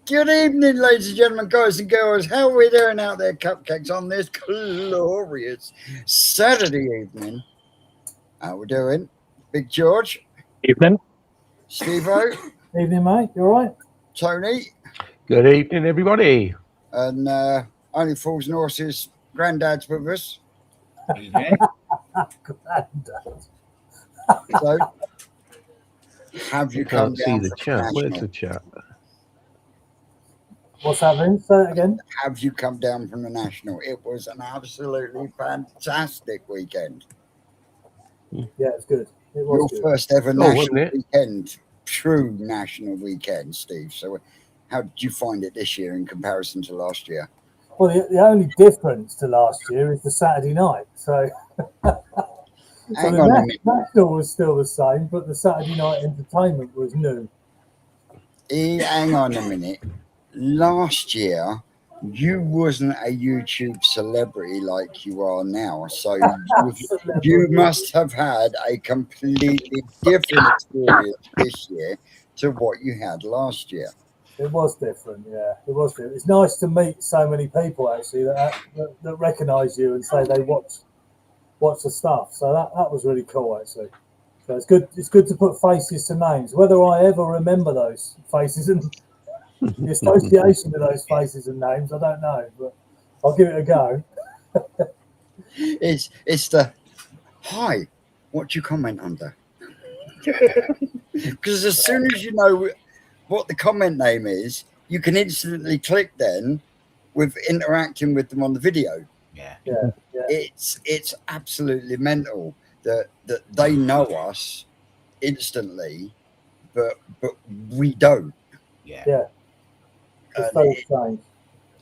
Good evening, ladies and gentlemen, guys and girls. How are we doing out there, cupcakes, on this glorious Saturday evening? How we doing? Big George, Evening. Steve-O, Evening, mate. You all right? Tony, Good evening, everybody. and Only Fools and Horses granddad's with us. So, have you come Can't see down the from chat. Where's National? the chat? What's happening? Say it again. Have you come down from the National? It was an absolutely fantastic weekend. Yeah, it's good. It Your was good. first ever wasn't national it? weekend, true national weekend, Steve. So, how did you find it this year in comparison to last year? Well, the only difference to last year is the Saturday night. So, Hang on a minute. National was still the same, but the Saturday night entertainment was new. Hang on a minute. Last year, you wasn't a YouTube celebrity like you are now. So you must have had a completely different experience this year to what you had last year. It was different, yeah. It was different. It's nice to meet so many people actually that recognise you and say they watch the stuff. So that was really cool actually. So it's good. It's good to put faces to names. Whether I ever remember those faces and the association with those faces and names, I don't know, but I'll give it a go. It's the hi. What do you comment under? Because as soon as you know what the comment name is, you can instantly click then with interacting with them on the video. Yeah. It's absolutely mental that they know us instantly, but we don't. Yeah. It's very strange.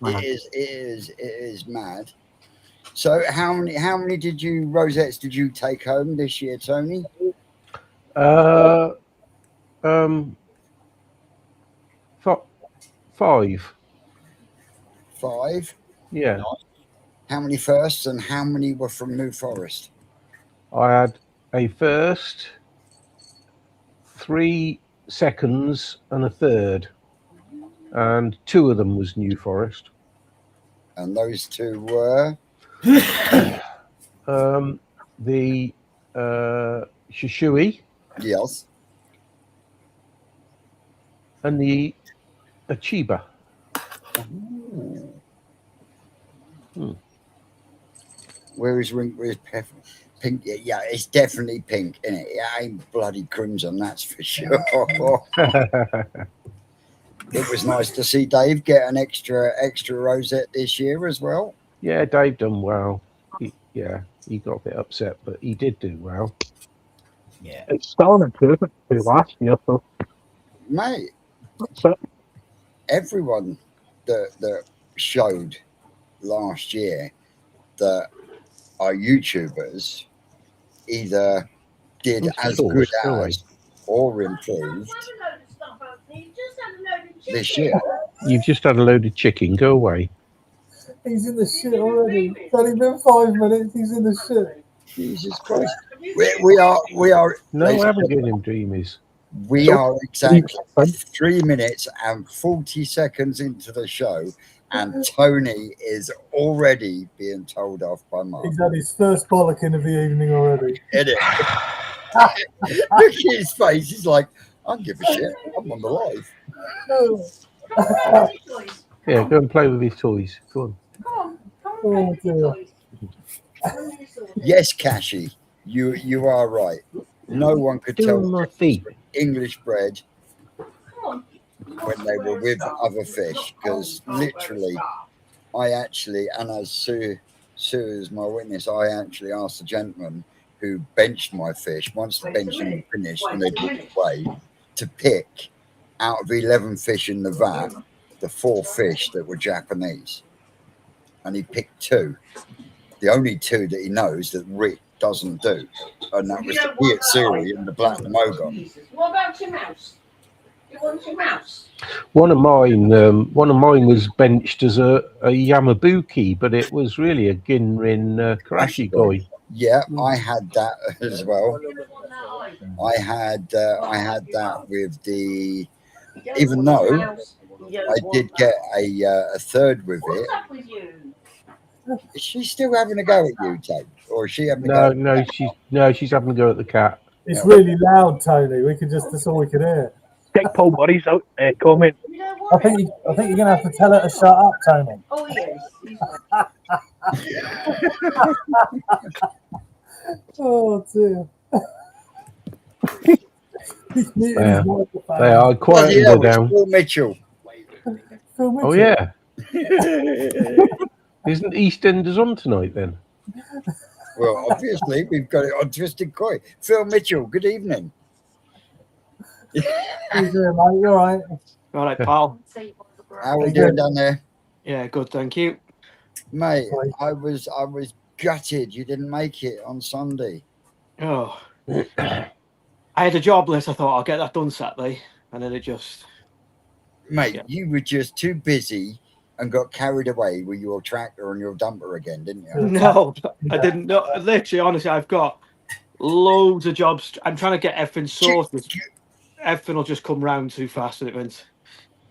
It is mad. So how many rosettes did you take home this year, Tony? 5. 5. Yeah. How many firsts and how many were from New Forest? I had a first, 3 seconds, and a third, and 2 of them was New Forest. And those 2 were the Shishui yes, and the Achiba. Where's pink? Yeah, it's definitely pink, isn't it? It ain't bloody crimson, that's for sure. It was nice to see Dave get an extra rosette this year as well. Yeah, Dave done well. He got a bit upset, but he did do well. Yeah, It's still an improvement to last year, so Mate, so everyone that showed last year that our YouTubers either did as good as or improved this year. You've just had a load of chicken. Go away. He's in the shit already. It's only been 5 minutes. He's in the shit. Jesus Christ. We are. No, I haven't given him dreamies. We are exactly 3 minutes and 40 seconds into the show, and Tony is already being told off by Mark. He's had his first bollocking of the evening already. Look at his face. He's like, I don't give a shit. I'm on the live. Yeah, go and play with his toys. Go on. Oh, dear. Yes, Cashy, you are right. No one could tell my feet. English bread when they were with other fish, because literally I actually, and as Sue is my witness, I actually asked the gentleman who benched my fish, once the benching was finished and they walked away, to pick out of 11 fish in the vat the 4 fish that were Japanese, and he picked 2, the only 2 that he knows that Rick doesn't do, and that was the Piat Suri and the Black Mogon. What about your mouse? You want your mouse? One of mine was benched as a Yamabuki, but it was really a Ginrin Karashi Goi. Yeah, I had that as well. I had that with the, even though I did get a third with What's it. up with you? Is she still having a go at you, Tate? Or is she having a go? She's having a go at the cat. It's Yeah. really loud, Tony. That's all we can hear. Take Paul Bodies out. Come in. You don't I want think it? you're gonna have to tell her to shut up, Tony. Oh, yes. He's Oh dear. He's muted Yeah. his microphone. They are Bloody quieting her hell, it's down. Phil Mitchell. Phil Mitchell. Oh yeah. Isn't EastEnders on tonight then? Well, obviously, we've got it on Twisted Coin. Phil Mitchell, good evening. How you doing, mate? You all right? All right, pal. How are we doing down there? Yeah, good. Thank you. Mate, Sorry. I was gutted you didn't make it on Sunday. Oh, I had a job list. I thought I'll get that done Saturday, and then it just. Mate, Yeah. you were just too busy and got carried away with your tractor and your dumper again, didn't you? No, I didn't know. Literally, honestly, I've got loads of jobs. I'm trying to get everything sorted. Everything will just come round too fast, and it went.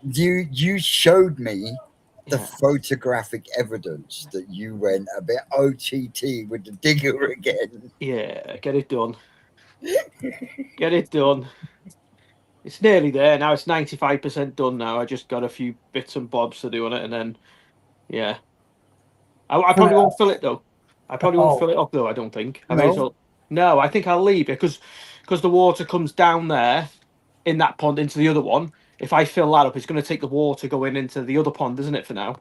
You showed me the Yeah. photographic evidence that you went a bit OTT with the digger again. Yeah, get it done. Get it done. It's nearly there now. It's 95% done now. I just got a few bits and bobs to do on it, and then, yeah. I probably won't fill it though. I probably won't fill it up though. I don't think. I may as No? well. No, I think I'll leave it because the water comes down there in that pond into the other one. If I fill that up, it's going to take the water going into the other pond, isn't it? For now,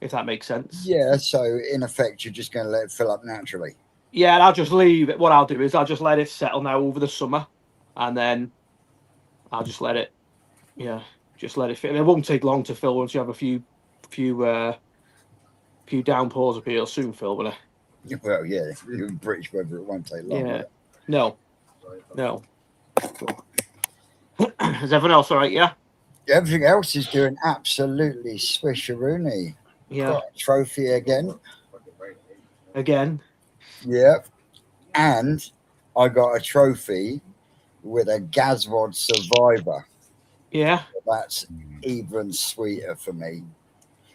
if that makes sense. Yeah, so in effect, you're just going to let it fill up naturally. Yeah, and I'll just leave it. What I'll do is I'll just let it settle now over the summer, and then I'll just let it. Yeah, just let it fit. It won't take long to fill once you have a few downpours up here. It'll soon fill, will it? Well, yeah, in British weather, it won't take long. Yeah. No. Is everyone else all right? Yeah. Everything else is doing absolutely swisheroony. Yeah. Got a trophy again. Again. Yep. And I got a trophy with a Gazod survivor. Yeah. That's even sweeter for me.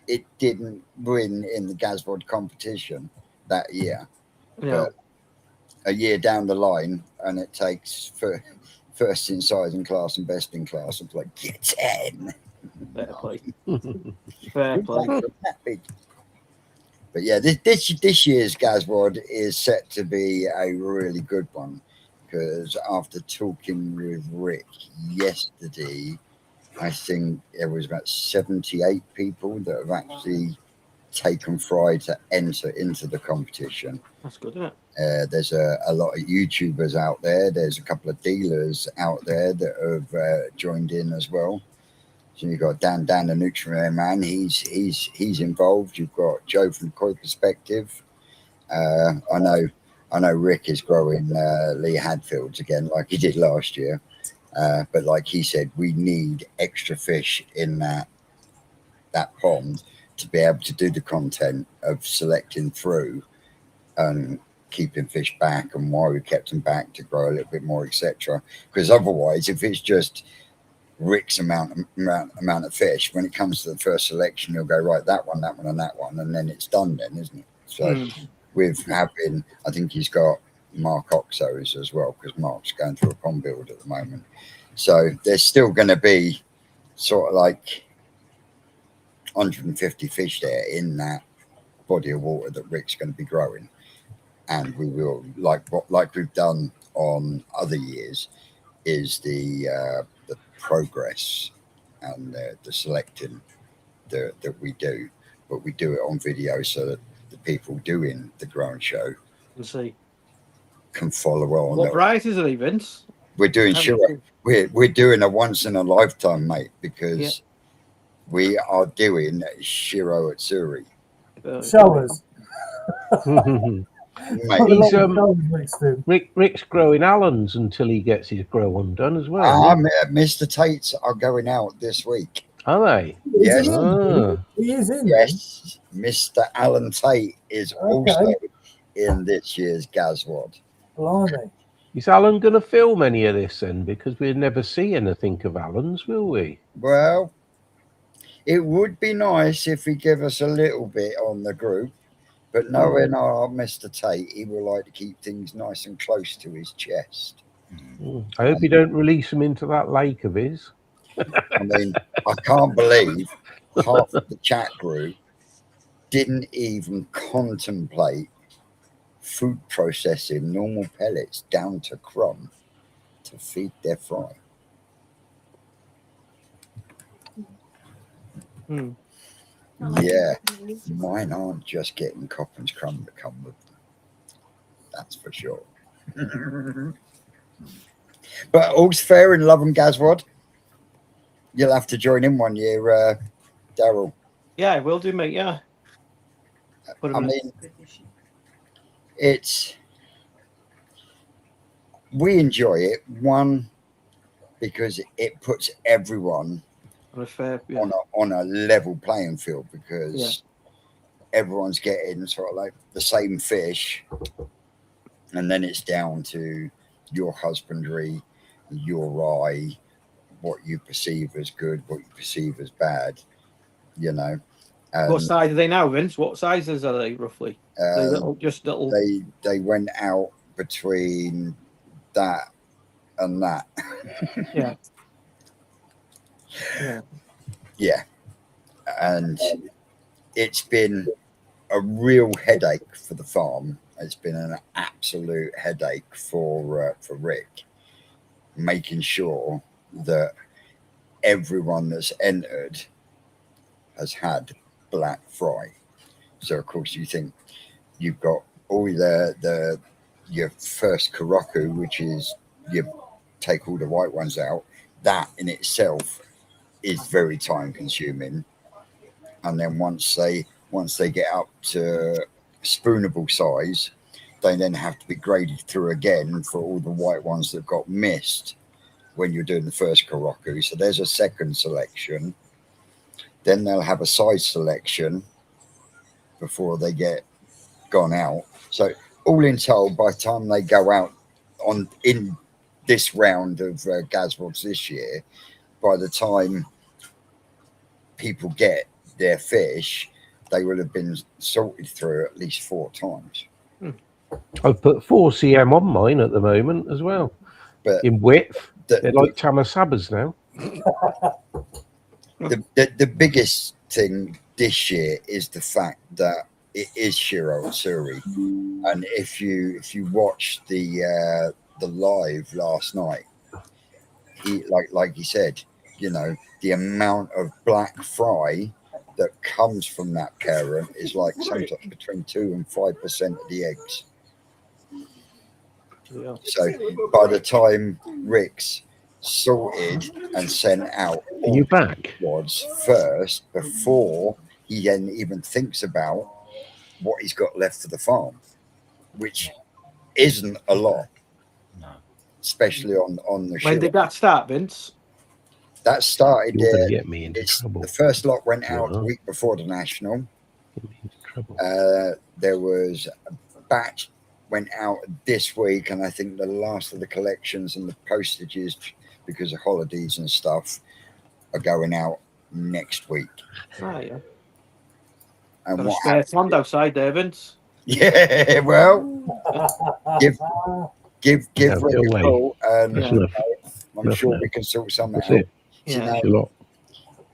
It didn't win in the Gazod competition that year. Yeah. But a year down the line, and it takes for first in size in class and best in class. It's like, get 10. Fair play. Fair play. But yeah, this year's Gazod is set to be a really good one, because after talking with Rick yesterday, I think there was about 78 people that have actually taken Fry to enter into the competition. That's good, isn't it? There's a lot of YouTubers out there. There's a couple of dealers out there that have joined in as well. So you've got Dan the Nutrient Man. He's involved. You've got Joe from the Koi Perspective. I know Rick is growing Lee Hadfields again like he did last year. But like he said, we need extra fish in that pond to be able to do the content of selecting through and keeping fish back, and why we kept them back to grow a little bit more, etc. Because otherwise, if it's just Rick's amount of fish, when it comes to the first selection, you'll go right, that one, and then it's done then, isn't it? So with having, I think he's got Mark Oxos as well, because Mark's going through a pond build at the moment. So there's still going to be sort of like 150 fish there in that body of water that Rick's going to be growing. And we will, like we've done on other years, is the progress and the selecting that we do, but we do it on video so that the people doing the growing show Let's see. can follow on. What varieties are they, Vince? We're doing Shiro. We're doing a once in a lifetime, mate, because we are doing Shiro Atsuri. Showers. Mate, Rick's growing Allens until he gets his grow on done as well. Mr. Tates are going out this week. Are they? Yes. He is in. Yes. Mr. Alan Tate is also in this year's Gazod. Blimey. Is Alan going to film any of this then? Because we'll never see anything of Alan's, will we? Well, It would be nice if he give us a little bit on the group, but knowing our Mr. Tate, he will like to keep things nice and close to his chest. I hope you don't release him into that lake of his. I mean, I can't believe half of the chat group didn't even contemplate food processing normal pellets down to crumb to feed their fry. Hmm. Yeah, mine aren't just getting Copham's crumb to come with them. That's for sure. But all's fair in love and Gazod. You'll have to join in one year, Daryl. Yeah, I will do, mate. Yeah. Put him I in mean, we enjoy it. One, because it puts everyone on a fair. Yeah. on a level playing field, because everyone's getting sort of like the same fish, and then it's down to your husbandry, your eye, what you perceive as good, what you perceive as bad, you know. What size are they now, Vince? What sizes are they roughly? They little, just little. They went out between that and that. Yeah. Yeah. Yeah, and it's been a real headache for the farm. It's been an absolute headache for Rick, making sure that everyone that's entered has had black fry. So of course you think you've got all your first Karaku, which is you take all the white ones out. That in itself is very time consuming. And then once they get up to spoonable size, they then have to be graded through again for all the white ones that got missed when you're doing the first Karaku. So there's a second selection. Then they'll have a size selection before they get gone out. So all in told, by the time they go out in this round of Gazwods this year, by the time people get their fish, they will have been sorted through at least 4 times. I've put 4 cm on mine at the moment as well. But in width, they're like Tamasabas now. The biggest thing this year is the fact that it is Shiro Otsuri, and if you watch the live last night, he like he said, you know, the amount of black fry that comes from that parent is like sometimes between 2 and 5% of the eggs. Yeah. So by the time Rick's sorted and sent out Are you back? Wads first before he then even thinks about what he's got left for the farm, which isn't a lot, especially on the When did that start, Vince? That started You're going to get me into trouble. The first lot went out a week before the national. Get me into trouble. There was a batch went out this week, and I think the last of the collections and the postages, because of holidays and stuff, are going out next week. Oh, yeah. And Got a what spare pond outside there, Vince. Yeah, well, give No, Rick a call, and I'm sure we can sort something out. Yeah. You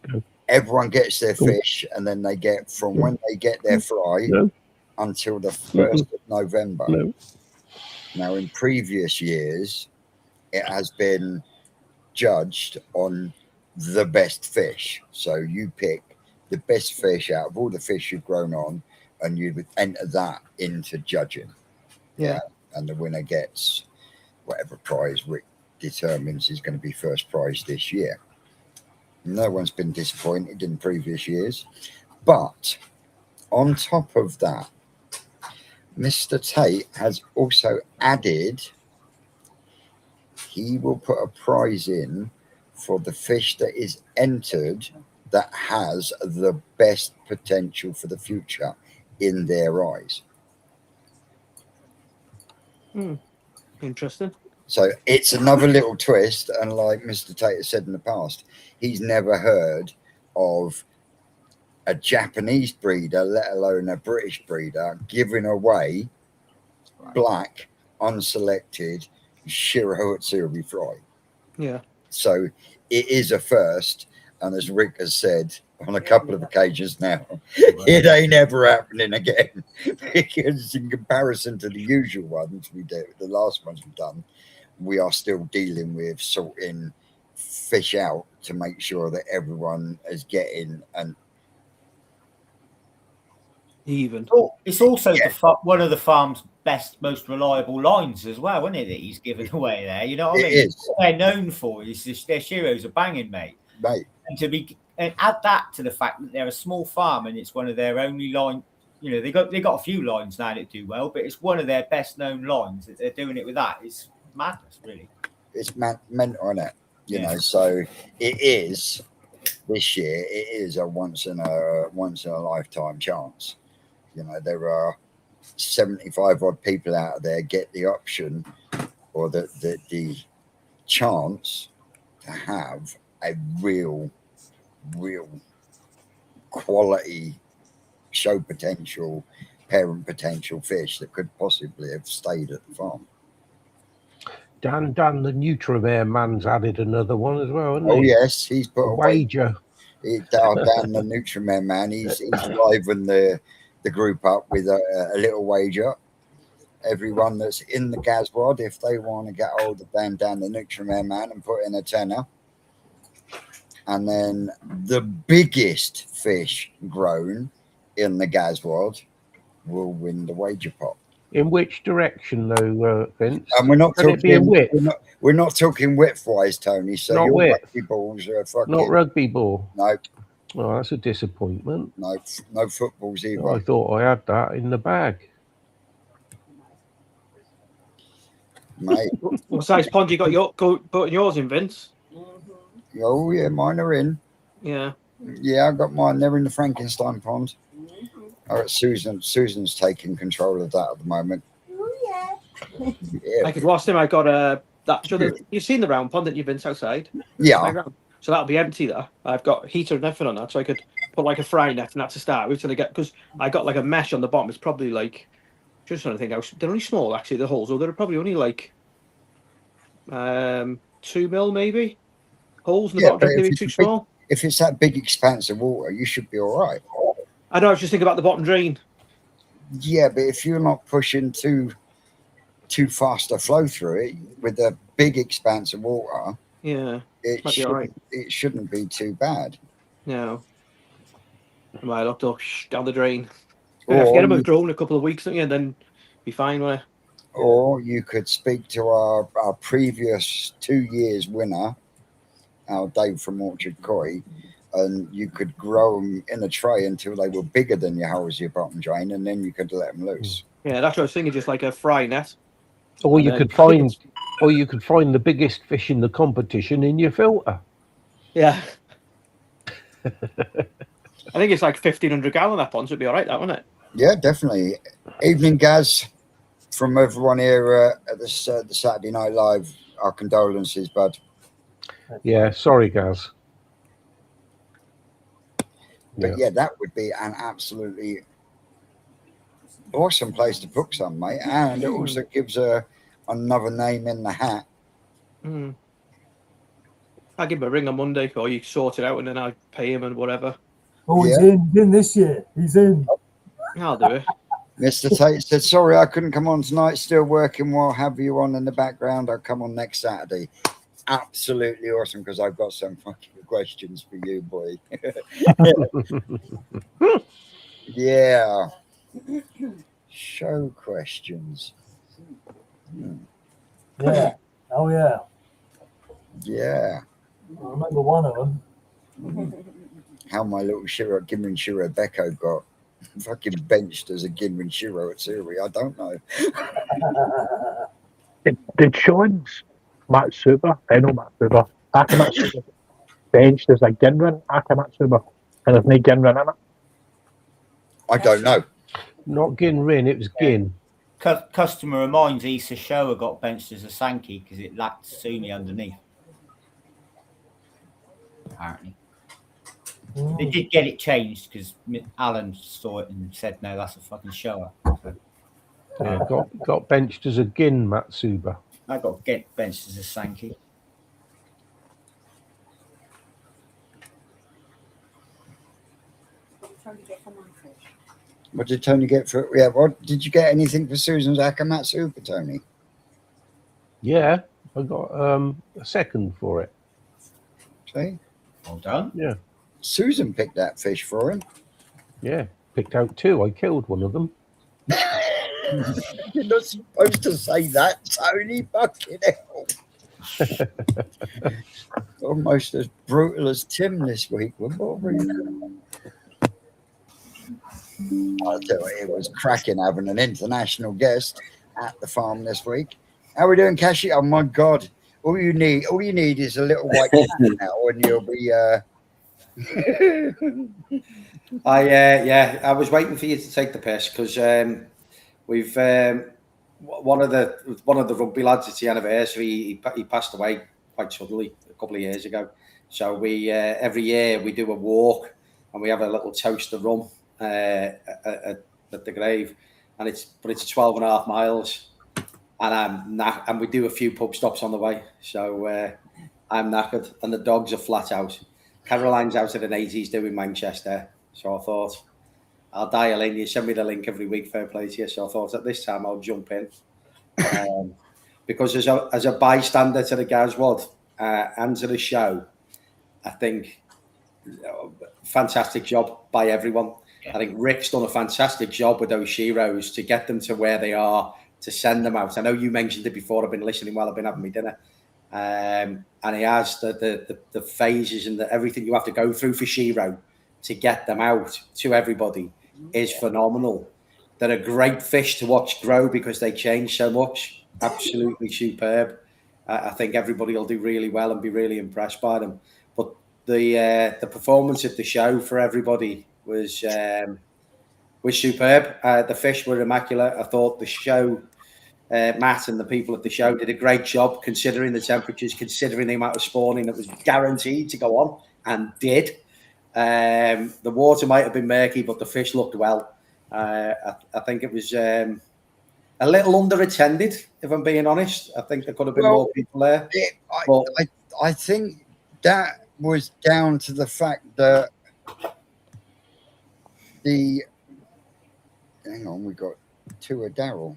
know, everyone gets their fish, and then they get from when they get their fry until the 1st of November. Now, in previous years, it has been judged on the best fish. So you pick the best fish out of all the fish you've grown on, and you would enter that into judging. Yeah. And the winner gets whatever prize Rick determines is going to be first prize this year. No one's been disappointed in previous years. But on top of that, Mr. Tate has also added, he will put a prize in for the fish that is entered that has the best potential for the future in their eyes. Interesting. So it's another little twist, and like Mr. Tate has said in the past, he's never heard of a Japanese breeder, let alone a British breeder, giving away black, unselected Shiro Atsuri fry. Yeah. So it is a first, and as Rick has said on a couple of occasions now, it ain't ever happening again. Because in comparison to the usual ones we do, the last ones we've done, we are still dealing with sorting fish out to make sure that everyone is getting an Even. It's also one of the farm's best, most reliable lines as well, isn't it? That he's given away there. You know what I mean? It is. What they're known for is their Shiros are banging, mate. And add that to the fact that they're a small farm and it's one of their only line. You know, they got a few lines now that do well, but it's one of their best known lines that they're doing it with. That it's madness, really. It's meant on it, you know. So it is this year. It is a once in a lifetime chance. You know, there are 75 odd people out there get the option or the chance to have a real quality show potential, parent potential fish that could possibly have stayed at the farm. Dan, the Nutrimare man's added another one as well, hasn't he? Oh yes, he's put a wager. Dan, the Nutrimare man, he's livened the group up with a little wager. Everyone that's in the Gazod, if they want to get hold of Dan the Nutrimare man and put in a tenner, and then the biggest fish grown in the Gazod will win the wager pot. In which direction, though, Vince? And we're not Can it be in width? We're not talking width-wise, Tony. So not your width. rugby balls are fucking... Not rugby ball? No. Oh, that's a disappointment. No footballs either. I thought I had that in the bag. Mate. What size pond you got putting yours in, Vince? Oh, yeah, mine are in. Yeah. Yeah, I got mine. They're in the Frankenstein pond. Oh, it's Susan. Susan's taking control of that at the moment. Oh, Yeah. Like last time I got you've seen the round pond that you've been outside? Yeah. So that'll be empty there. I've got heater and everything on that, so I could put like a fry net and that to start with till I get, because I got like a mesh on the bottom. It's probably like, just trying to think, they're only small actually, the holes, or they're probably only like 2 mil maybe. Holes in the bottom, maybe too small. If it's that big expanse of water, you should be all right. I know, I was just thinking about the bottom drain. Yeah, but if you're not pushing too fast a flow through it with a big expanse of water, yeah, it shouldn't be too bad. No. I might have to down the drain. Forget about growing a couple of weeks, don't you? And then be fine with it. Or you could speak to our previous 2 years winner, our Dave from Orchard Koi, and you could grow them in a tray until they were bigger than your holes, your bottom drain, and then you could let them loose. Yeah, that's what I was thinking, just like a fry net. Or you could find the biggest fish in the competition in your filter. Yeah. I think it's like 1,500 gallon that pond, so it'd be all right, that, wouldn't it? Yeah, definitely. Evening, Gaz, from everyone here at the Saturday Night Live. Our condolences, bud. Yeah, sorry, Gaz. But yeah, that would be an absolutely awesome place to book some, mate. And it also gives another name in the hat. Mm. I'll give him a ring on Monday, or you sort it out and then I'll pay him and whatever. Oh, he's in this year. He's in. I'll do it. Mr. Tate said, sorry, I couldn't come on tonight. Still working. While have you on in the background. I'll come on next Saturday. Absolutely awesome, because I've got some fucking questions for you, boy. Yeah. Show questions. Yeah. Oh, yeah. Yeah. I remember one of them. How my little Ginrin Shiro Beko got fucking benched as a Ginrin Shiro at Suri. I don't know. Did Sean's Matsuba, Eno Matsuba, Akamatsuba, benched as a Ginrin Akamatsuba, and there's no Ginrin in it? I don't know. Not Ginrin, it was Gin. Customer of mine's Issa Showa got benched as a Sankey because it lacked Sumi underneath. Apparently. They did get it changed because Alan saw it and said, "No, that's a fucking shower." So, Yeah, got benched as a gin, Matsuba. I got get benched as a Sankey. What did Tony get for? Yeah, what did you get? Anything for Susan's Akamatsu for Tony? Yeah, I got a second for it. See, Well done. Yeah, Susan picked that fish for him. yeah. Picked out 2. I killed one of them. You're not supposed to say that, Tony. Fucking hell. Almost as brutal as Tim this week. I'll tell you, it was cracking having an international guest at the farm this week. How are we doing, Cashy? Oh my God! All you need is a little white cat now, and you'll be. I was waiting for you to take the piss because we've one of the rugby lads. It's the anniversary. He passed away quite suddenly a couple of years ago. So we every year we do a walk and we have a little toast of rum at the grave, and it's 12.5 miles, and we do a few pub stops on the way. So I'm knackered, and the dogs are flat out. Caroline's out at an 80s doing Manchester, so I thought I'll dial in. You send me the link every week, fair play to you. So I thought at this time I'll jump in because as a bystander to the Gazod and to the show, I think fantastic job by everyone. I think Rick's done a fantastic job with those sheroes to get them to where they are, to send them out. I know you mentioned it before. I've been listening while I've been having my dinner. And he has the phases and everything you have to go through for shero to get them out to everybody is phenomenal. They're a great fish to watch grow because they change so much. Absolutely superb. I think everybody will do really well and be really impressed by them. But the performance of the show for everybody was superb. The fish were immaculate. I thought the show, Matt and the people at the show did a great job considering the temperatures, considering the amount of spawning that was guaranteed to go on and did. The water might have been murky, but the fish looked well. I think it was a little under-attended, if I'm being honest. I think there could have been more people there. I think that was down to the fact that hang on, we got 2 of Daryl.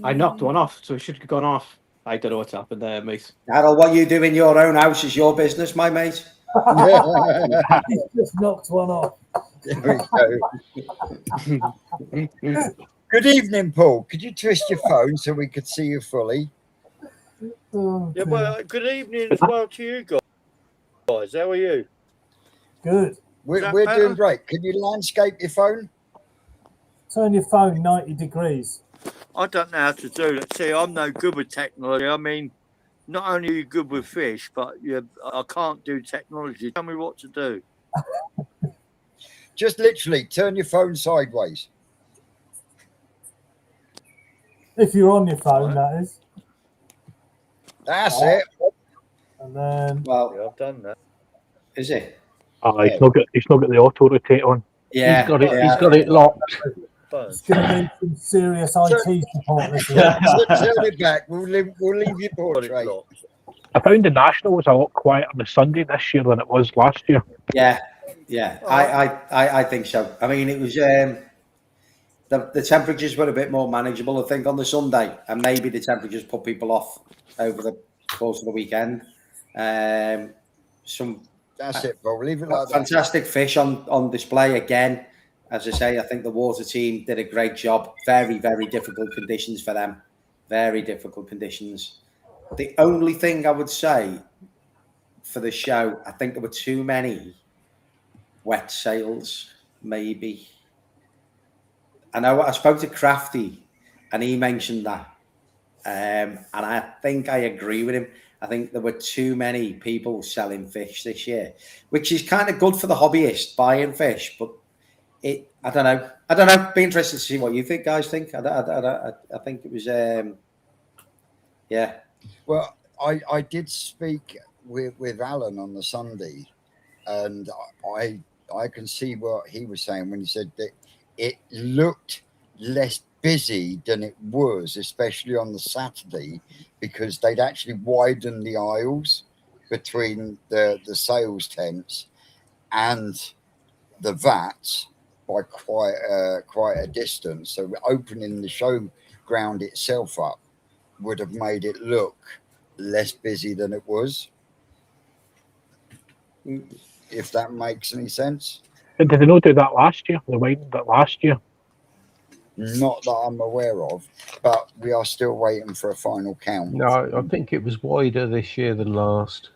I knocked one off, so it should have gone off. I don't know what's happened there, mate. Daryl, what you do in your own house is your business, my mate. He just knocked one off. There we go. Good evening, Paul. Could you twist your phone so we could see you fully? Yeah, well, good evening as well to you guys. How are you? Good. We're doing great. Can you landscape your phone? Turn your phone 90 degrees. I don't know how to do that. See, I'm no good with technology. I mean, not only are you good with fish, but I can't do technology. Tell me what to do. Just literally turn your phone sideways. If you're on your phone, that is. That's it. And then, well, Yeah, I've done that. is it? He's not got the auto rotate on. Yeah, He's got it locked. it's going to need some serious IT support this week. Turn it back. We'll leave your portrait. I found the National was a lot quieter on the Sunday this year than it was last year. Yeah. I think so. I mean, it was the temperatures were a bit more manageable, I think, on the Sunday, and maybe the temperatures put people off over the course of the weekend. That's it, Paul. Leave it like that. Fantastic fish on display again. As I say, I think the water team did a great job. Very, very difficult conditions for them. Very difficult conditions. The only thing I would say for the show, I think there were too many wet sails, maybe. I know I spoke to Crafty and he mentioned that. And I think I agree with him. I think there were too many people selling fish this year, which is kind of good for the hobbyist buying fish. But I don't know. Be interested to see what you guys think. I think it was, yeah. Well, I did speak with Alan on the Sunday, and I can see what he was saying when he said that it looked less busy than it was, especially on the Saturday, because they'd actually widened the aisles between the sales tents and the vats by quite a distance. So opening the showground itself up would have made it look less busy than it was, if that makes any sense. Did they not do that last year? They widened it last year. Not that I'm aware of, but we are still waiting for a final count. No, I think it was wider this year than last.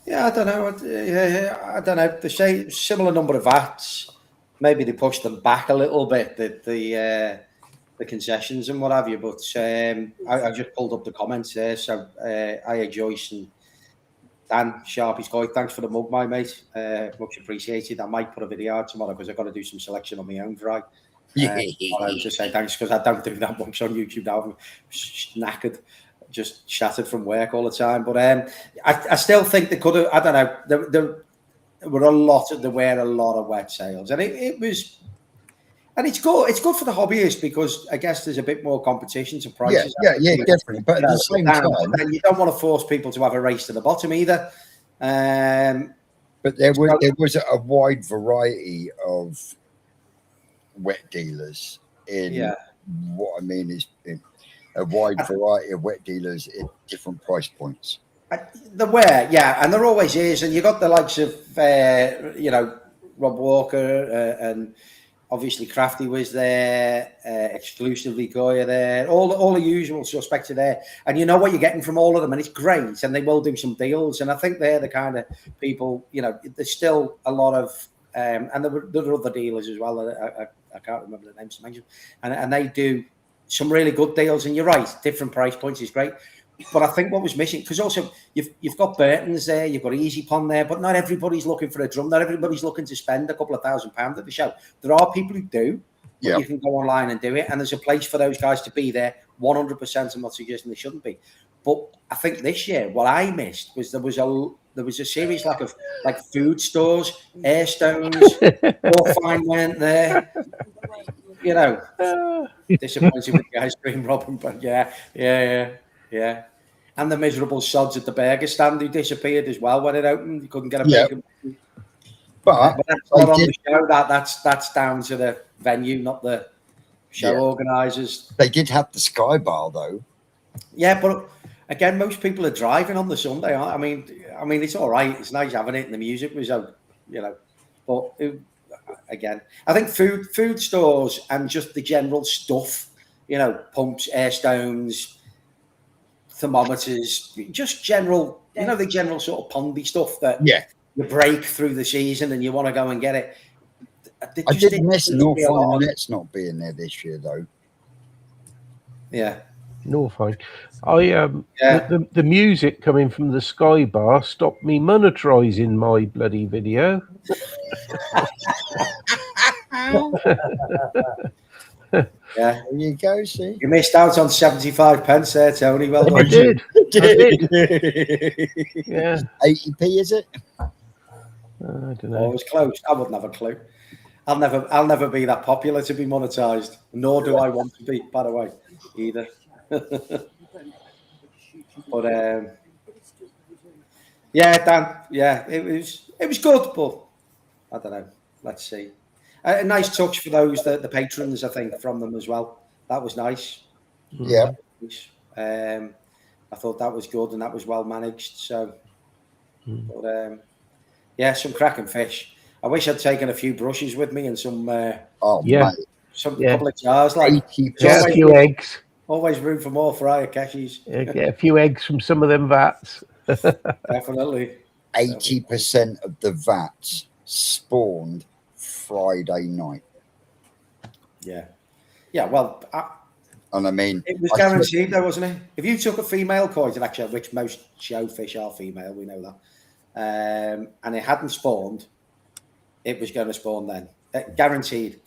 Yeah, I don't know. I don't know. They say similar number of vats. Maybe they pushed them back a little bit, the concessions and what have you. But I just pulled up the comments there. So I Joyce and Dan Sharpie's guy, thanks for the mug, my mate. Much appreciated. I might put a video out tomorrow because I've got to do some selection on my own variety. I just say thanks because I don't do that much on YouTube now. I'm knackered, just shattered from work all the time. But I still think they could have. I don't know. There were a lot of wet sales, and it was. And it's good. It's good for the hobbyist because I guess there's a bit more competition to prices. Yeah, definitely. But at the same time, you don't want to force people to have a race to the bottom either. But there was a wide variety of wet dealers what I mean is a wide variety of wet dealers at different price points. There were, and there always is. And you got the likes of Rob Walker and. Obviously, Crafty was there, exclusively Goya there. All the usual suspects are there, and you know what you're getting from all of them, and it's great. And they will do some deals, and I think they're the kind of people. There's still a lot of, and there are other dealers as well. I can't remember the names to mention, and they do some really good deals. And you're right, different price points is great. But I think what was missing, because also you've got Burton's there, you've got Easy Pond there, but not everybody's looking for a drum. Not everybody's looking to spend a couple of £1,000 at the show. There are people who do. But you can go online and do it, and there's a place for those guys to be there. 100%. I'm not suggesting they shouldn't be, but I think this year what I missed was there was a series of food stores, Airstones, all fine weren't there. Disappointed with the ice cream, Robin, but yeah. And the miserable sods at the burger stand who disappeared as well when it opened. You couldn't get a burger. But that's not on the show. That's down to the venue, not the show organisers. They did have the Sky Bar though. Yeah, but again, most people are driving on the Sunday. I mean, it's all right. It's nice having it, and the music was out, But again, I think food stores and just the general stuff, pumps, Airstones, thermometers, just general, the general sort of pondy stuff that you break through the season and you want to go and get it. I did miss North not being there this year though. Yeah. Norfolk. The music coming from the Sky Bar stopped me monetizing my bloody video. Yeah, there you go. See, you missed out on 75 pence there, Tony. Well done. I did. Yeah. 80p, is it? I don't know. Oh, it was close. I wouldn't have a clue. I'll never be that popular to be monetized, nor do I want to be, by the way, either. But Dan, it was good, but I don't know. Let's see. A nice touch for the patrons, I think, from them as well. That was nice. Yeah. I thought that was good and that was well managed. So, but some cracking fish. I wish I'd taken a few brushes with me and some. Couple of jars, a few eggs. Always room for more fryer cashies. Get a few eggs from some of them vats. Definitely. 80% of the vats spawned Friday night. Yeah. Well, and I mean, it was guaranteed though, wasn't it? If you took a female koi, actually, which most show fish are female, we know that, and it hadn't spawned, it was going to spawn then. Guaranteed.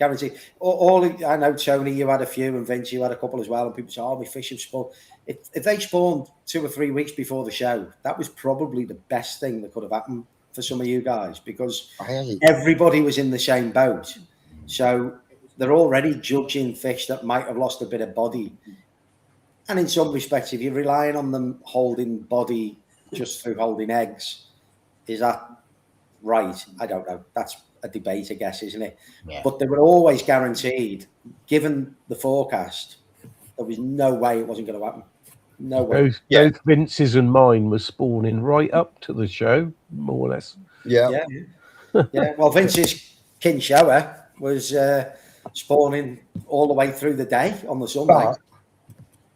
All I know, Tony, you had a few, and Vince, you had a couple as well. And people say, "Oh, my fish have spawned." If they spawned 2 or 3 weeks before the show, that was probably the best thing that could have happened for some of you guys, because everybody was in the same boat. So they're already judging fish that might have lost a bit of body. And in some respects, if you're relying on them holding body just through holding eggs, is that right? I don't know. That's a debate, I guess, isn't it? Yeah. But they were always guaranteed, given the forecast, there was no way it wasn't going to happen. No way. Both Vince's and mine were spawning right up to the show, more or less. Yeah. Well, Vince's kin shower was spawning all the way through the day on the Sunday. But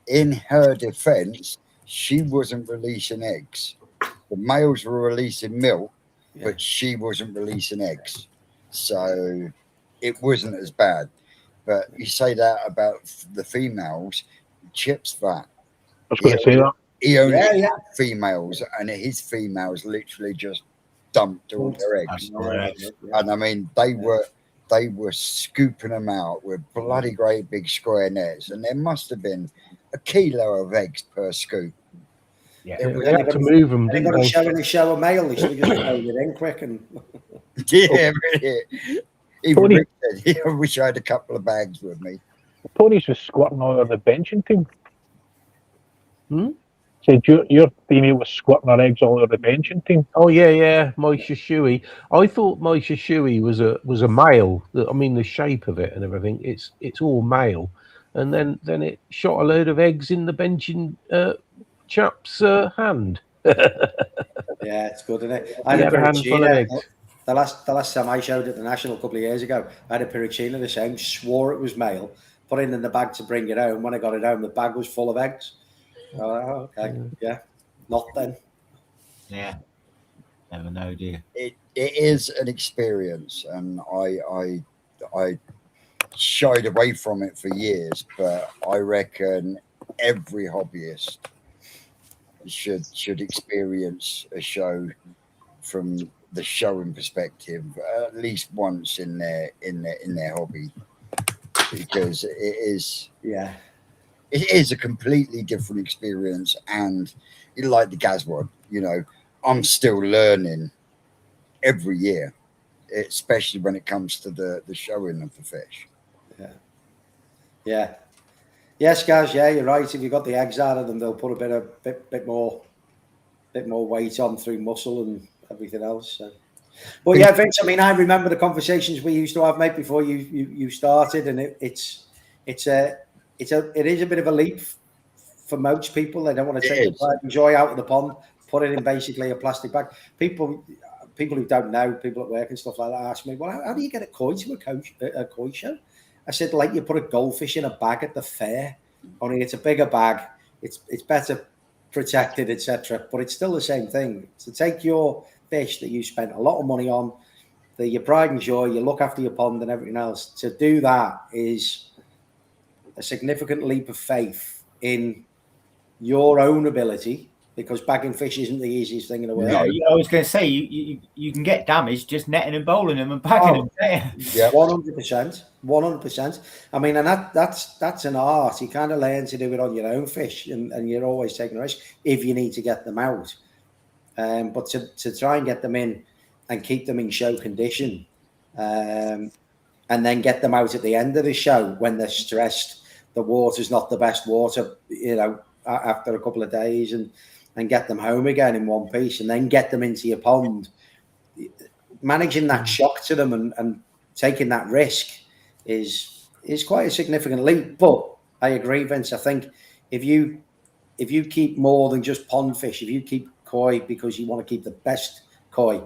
in her defence, she wasn't releasing eggs. The males were releasing milk, but she wasn't releasing eggs. So it wasn't as bad. But you say that about the females, Chip's that. I was going to say that. He only had females, and his females literally just dumped all their eggs. And I mean, they were scooping them out with bloody great big square nets, and there must have been a kilo of eggs per scoop. They had to move them, didn't they? Showing show a male, they should have just thrown it in quick. And really. Even Rick said, I wish I had a couple of bags with me. Tony's was squatting all over the benching team. Said your female was squatting her eggs all over the benching team. Oh yeah, my Shishui. I thought my Shishui was a male. I mean, the shape of it and everything. It's all male, and then it shot a load of eggs in the benching chap's hand. Yeah, it's good, isn't it? I had a handful of eggs. The last time I showed at the National a couple of years ago, I had a Piricina the same. Swore it was male. Put it in the bag to bring it home. When I got it home, the bag was full of eggs. Oh, okay. Yeah. Not then. Yeah. Never know, do you? It is an experience, and I shied away from it for years, but I reckon every hobbyist should experience a show from the showing perspective at least once in their hobby, because it is a completely different experience. And like the Gazod, I'm still learning every year, especially when it comes to the showing of the fish. Yeah. Yes, guys. Yeah, you're right. If you got the eggs out of them, they'll put a bit more weight on through muscle and everything else. So. But yeah, Vince. I mean, I remember the conversations we used to have, mate, before you started, and it is a bit of a leap for most people. They don't want to take the pride and joy out of the pond, put it in basically a plastic bag. People who don't know, people at work and stuff like that, ask me, well, how do you get a koi to a koi show? I said, like you put a goldfish in a bag at the fair, only it's a bigger bag, it's better protected, etc. But it's still the same thing. To take your fish that you spent a lot of money on, your pride and joy, you look after your pond and everything else, to do that is a significant leap of faith in your own ability, because bagging fish isn't the easiest thing in the world. No, I was going to say you can get damaged just netting and bowling them and bagging them. Yeah, 100%. I mean, and that's an art. You kind of learn to do it on your own fish, and you're always taking a risk if you need to get them out. But to try and get them in and keep them in show condition, and then get them out at the end of the show when they're stressed, the water's not the best water, after a couple of days, and get them home again in one piece, and then get them into your pond. Managing that shock to them and taking that risk is quite a significant leap. But I agree, Vince. I think if you keep more than just pond fish, if you keep koi because you want to keep the best koi,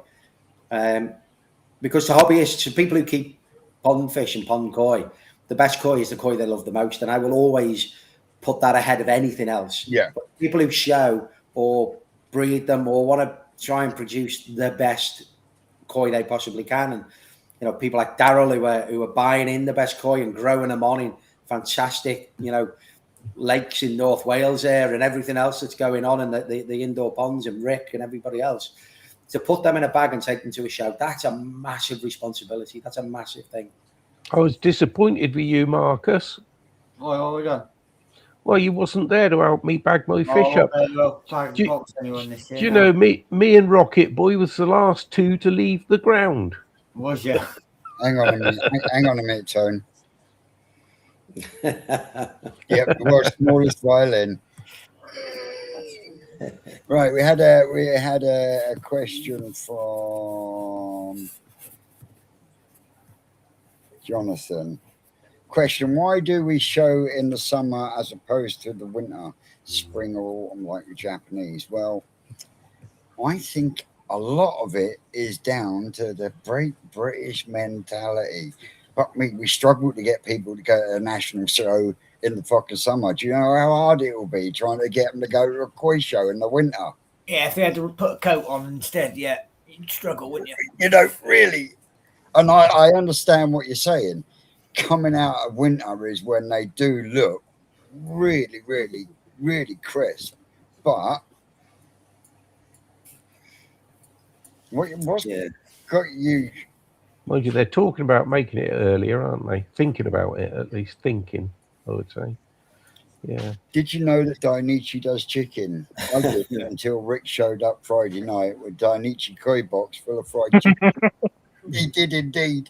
because the hobbyists, people who keep pond fish and pond koi, the best koi is the koi they love the most, and I will always put that ahead of anything else. Yeah. But people who show or breed them or want to try and produce the best koi they possibly can, and people like Daryl who are buying in the best koi and growing them on in fantastic lakes in North Wales there, and everything else that's going on in the indoor ponds, and Rick and everybody else, to put them in a bag and take them to a show, that's a massive responsibility. That's a massive thing. I was disappointed with you, Marcus. What have we done? Well, you wasn't there to help me bag my fish up. Bag Do you- box anyone this year. Do you know me and Rocket Boy was the last two to leave the ground? Was you? Hang on a minute. Hang on a minute, Tone. Yep, the world's smallest violin. Right, we had a question from Jonathan. Question: why do we show in the summer as opposed to the winter, spring or autumn like the Japanese? Well, I think a lot of it is down to the great British mentality. Fuck me, we struggle to get people to go to a national show in the fucking summer. Do you know how hard it will be trying to get them to go to a koi show in the winter? Yeah, if they had to put a coat on instead, yeah, you'd struggle, wouldn't you? You know, really. And I understand what you're saying. Coming out of winter is when they do look really, really, really crisp. But what's got you? Mind you, they're talking about making it earlier, aren't they? Thinking about it, at least thinking, I would say. Yeah. Did you know that Dainichi does chicken? I didn't until Rick showed up Friday night with Dainichi koi box full of fried chicken. He did indeed.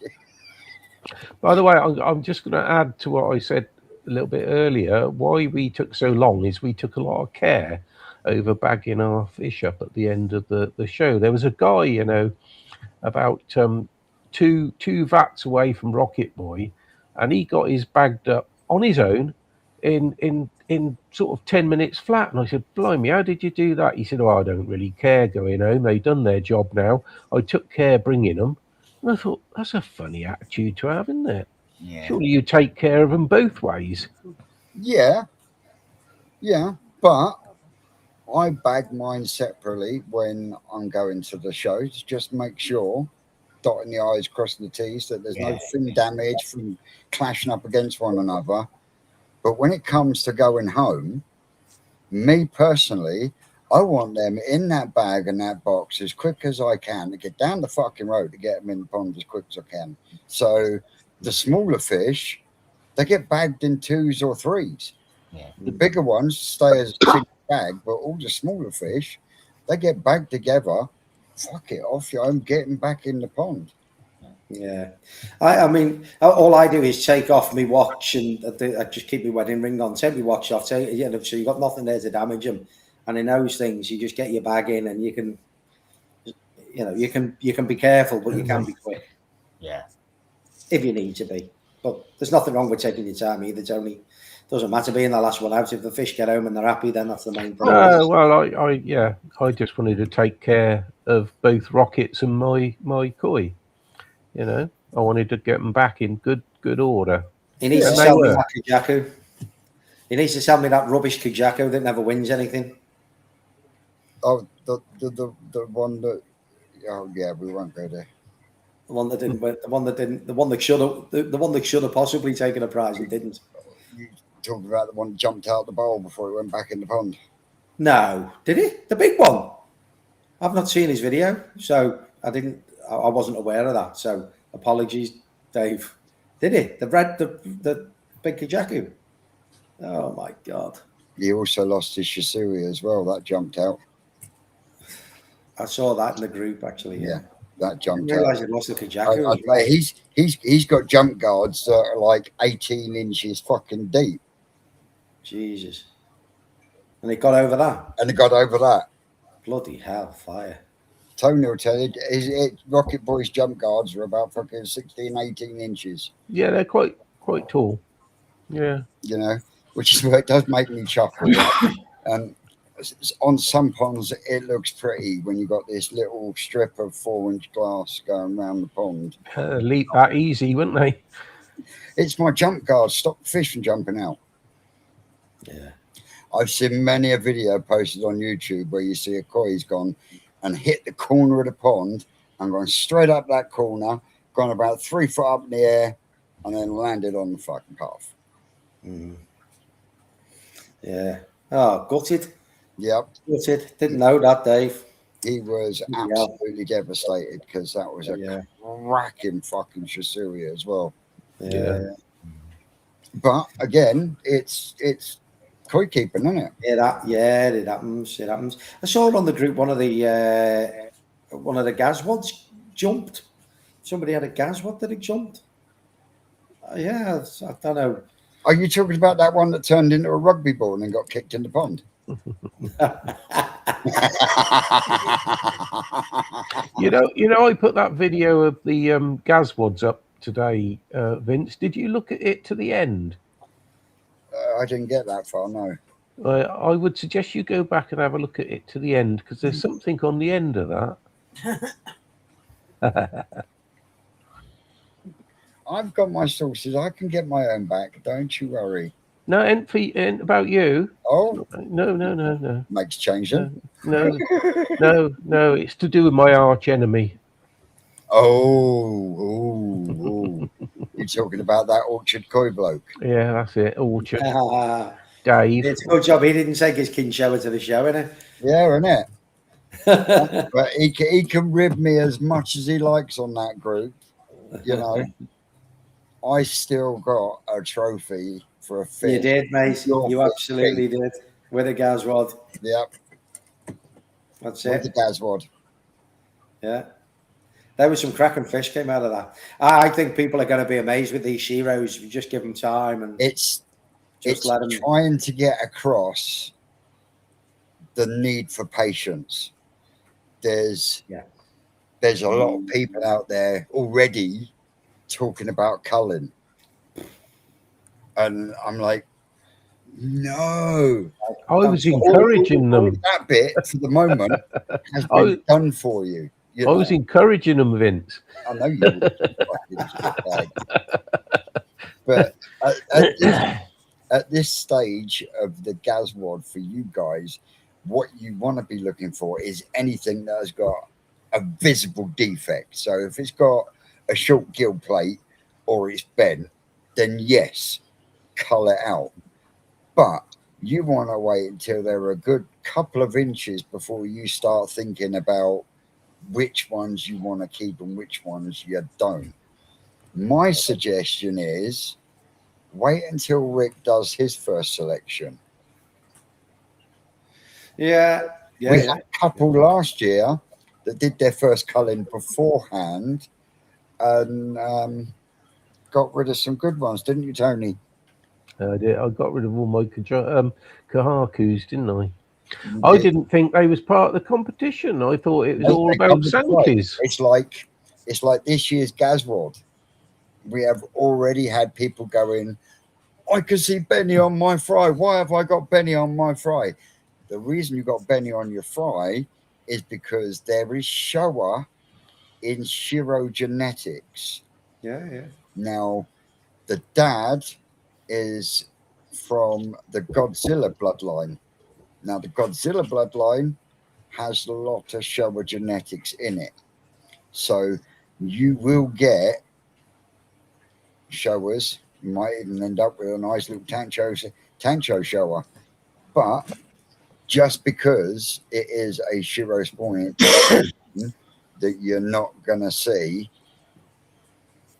By the way, I'm just going to add to what I said a little bit earlier. Why we took so long is we took a lot of care over bagging our fish up at the end of the show. There was a guy, you know, about two vats away from Rocket Boy, and he got his bagged up on his own in sort of 10 minutes flat. And I said, blimey, how did you do that? He said, oh, I don't really care going home. They've done their job now. I took care bringing them. And I thought, that's a funny attitude to have, isn't it? Yeah. Surely you take care of them both ways. Yeah, but I bag mine separately when I'm going to the shows. Just make sure, dotting the I's, crossing the T's, that there's no fin damage from clashing up against one another. But when it comes to going home, me personally, I want them in that bag and that box as quick as I can to get down the fucking road to get them in the pond as quick as I can. So the smaller fish, they get bagged in 2s or 3s. Yeah. The bigger ones stay as a single bag, but all the smaller fish, they get bagged together. Fuck it, off you home, getting back in the pond. Yeah, I mean, all I do is take off my watch and I just keep my wedding ring on. Take my watch off, so you got nothing there to damage them. And in those things, you just get your bag in, and you can be careful, but you can be quick. Yeah, if you need to be. But there's nothing wrong with taking your time either, Tony. Doesn't matter being the last one out. If the fish get home and they're happy, then that's the main thing. Well, I just wanted to take care of both rockets and my koi. You know, I wanted to get them back in good order. He needs to sell me that Kujaku. He needs to sell me that rubbish Kujaku that never wins anything. Oh, the one that. Oh yeah, we won't go there. The one that didn't. The one that should have possibly taken a prize and didn't. You talking about the one that jumped out the bowl before it went back in the pond? No, did he? The big one. I've not seen his video, so I wasn't aware of that. So apologies, Dave. Did he? The big Kujaku. Oh my God. He also lost his Shisui as well. That jumped out. I saw that in the group actually. Yeah, that jumped out. I didn't realize he lost the Kujaku. He's got jump guards that are like 18 inches fucking deep. Jesus. And he got over that. Bloody hell, fire. Tony will tell you, Rocket Boy's jump guards are about fucking 16, 18 inches. Yeah, they're quite tall. Yeah. You know, which is where it does make me chuckle. And on some ponds, it looks pretty when you got this little strip of 4-inch glass going around the pond. Leap that easy, wouldn't they? It's my jump guard. Stop the fish from jumping out. Yeah. I've seen many a video posted on YouTube where you see a koi's gone and hit the corner of the pond and gone straight up that corner, gone about 3 foot up in the air, and then landed on the fucking path. Mm. Yeah. Oh, gutted. Yep. Gutted. Didn't know that, Dave. He was absolutely devastated because that was a cracking fucking Shisui as well. Yeah. But again, it's koi keeping, isn't it? Yeah, it happens. It happens. I saw on the group one of the Gazods jumped. Somebody had a Gazod that had jumped. Yeah, I don't know. Are you talking about that one that turned into a rugby ball and then got kicked in the pond? You know, I put that video of the Gazwods up today, Vince. Did you look at it to the end? I didn't get that far, no. I would suggest you go back and have a look at it to the end because there's something on the end of that. I've got my sources. I can get my own back. Don't you worry. No, and about you. Oh no. Makes change then. No. It's to do with my arch enemy. Oh. You're talking about that orchard koi bloke. Yeah, that's it. Orchard. Dave. It's a good job he didn't take his kin shower to the show, innit? Yeah, innit? But he can rib me as much as he likes on that group. You know, I still got a trophy for a fish. You did, mate. You absolutely did. With a Gazod. Yep. That's With it. the Gazod. Yeah. There was some cracking fish came out of that. I think people are going to be amazed with these Shiros. You just give them time and it's let them... trying to get across the need for patience. There's a lot of people out there already talking about culling, and I'm like, no. I was encouraging them. That bit for the moment has been done for you. I was encouraging them, Vince. I know you were. But at this stage of the Gazod for you guys, what you want to be looking for is anything that has got a visible defect. So if it's got a short gill plate or it's bent, then yes, cull it out. But you want to wait until they're a good couple of inches before you start thinking about which ones you want to keep and which ones you don't. My suggestion is wait until Rick does his first selection. Yeah. We had a couple last year that did their first culling beforehand and got rid of some good ones, didn't you, Tony? I did. I got rid of all my kahakus, didn't I? I didn't think they was part of the competition. I thought it was all about Sankeys. It's like this year's Gazod. We have already had people going, I can see Benny on my fry. Why have I got Benny on my fry? The reason you got Benny on your fry is because there is Showa in Shiro genetics. Yeah. Now, the dad is from the Godzilla bloodline. Now, the Godzilla bloodline has a lot of Showa genetics in it. So you will get Showas. You might even end up with a nice little Tancho Showa. But just because it is a Shiro spawn that you're not going to see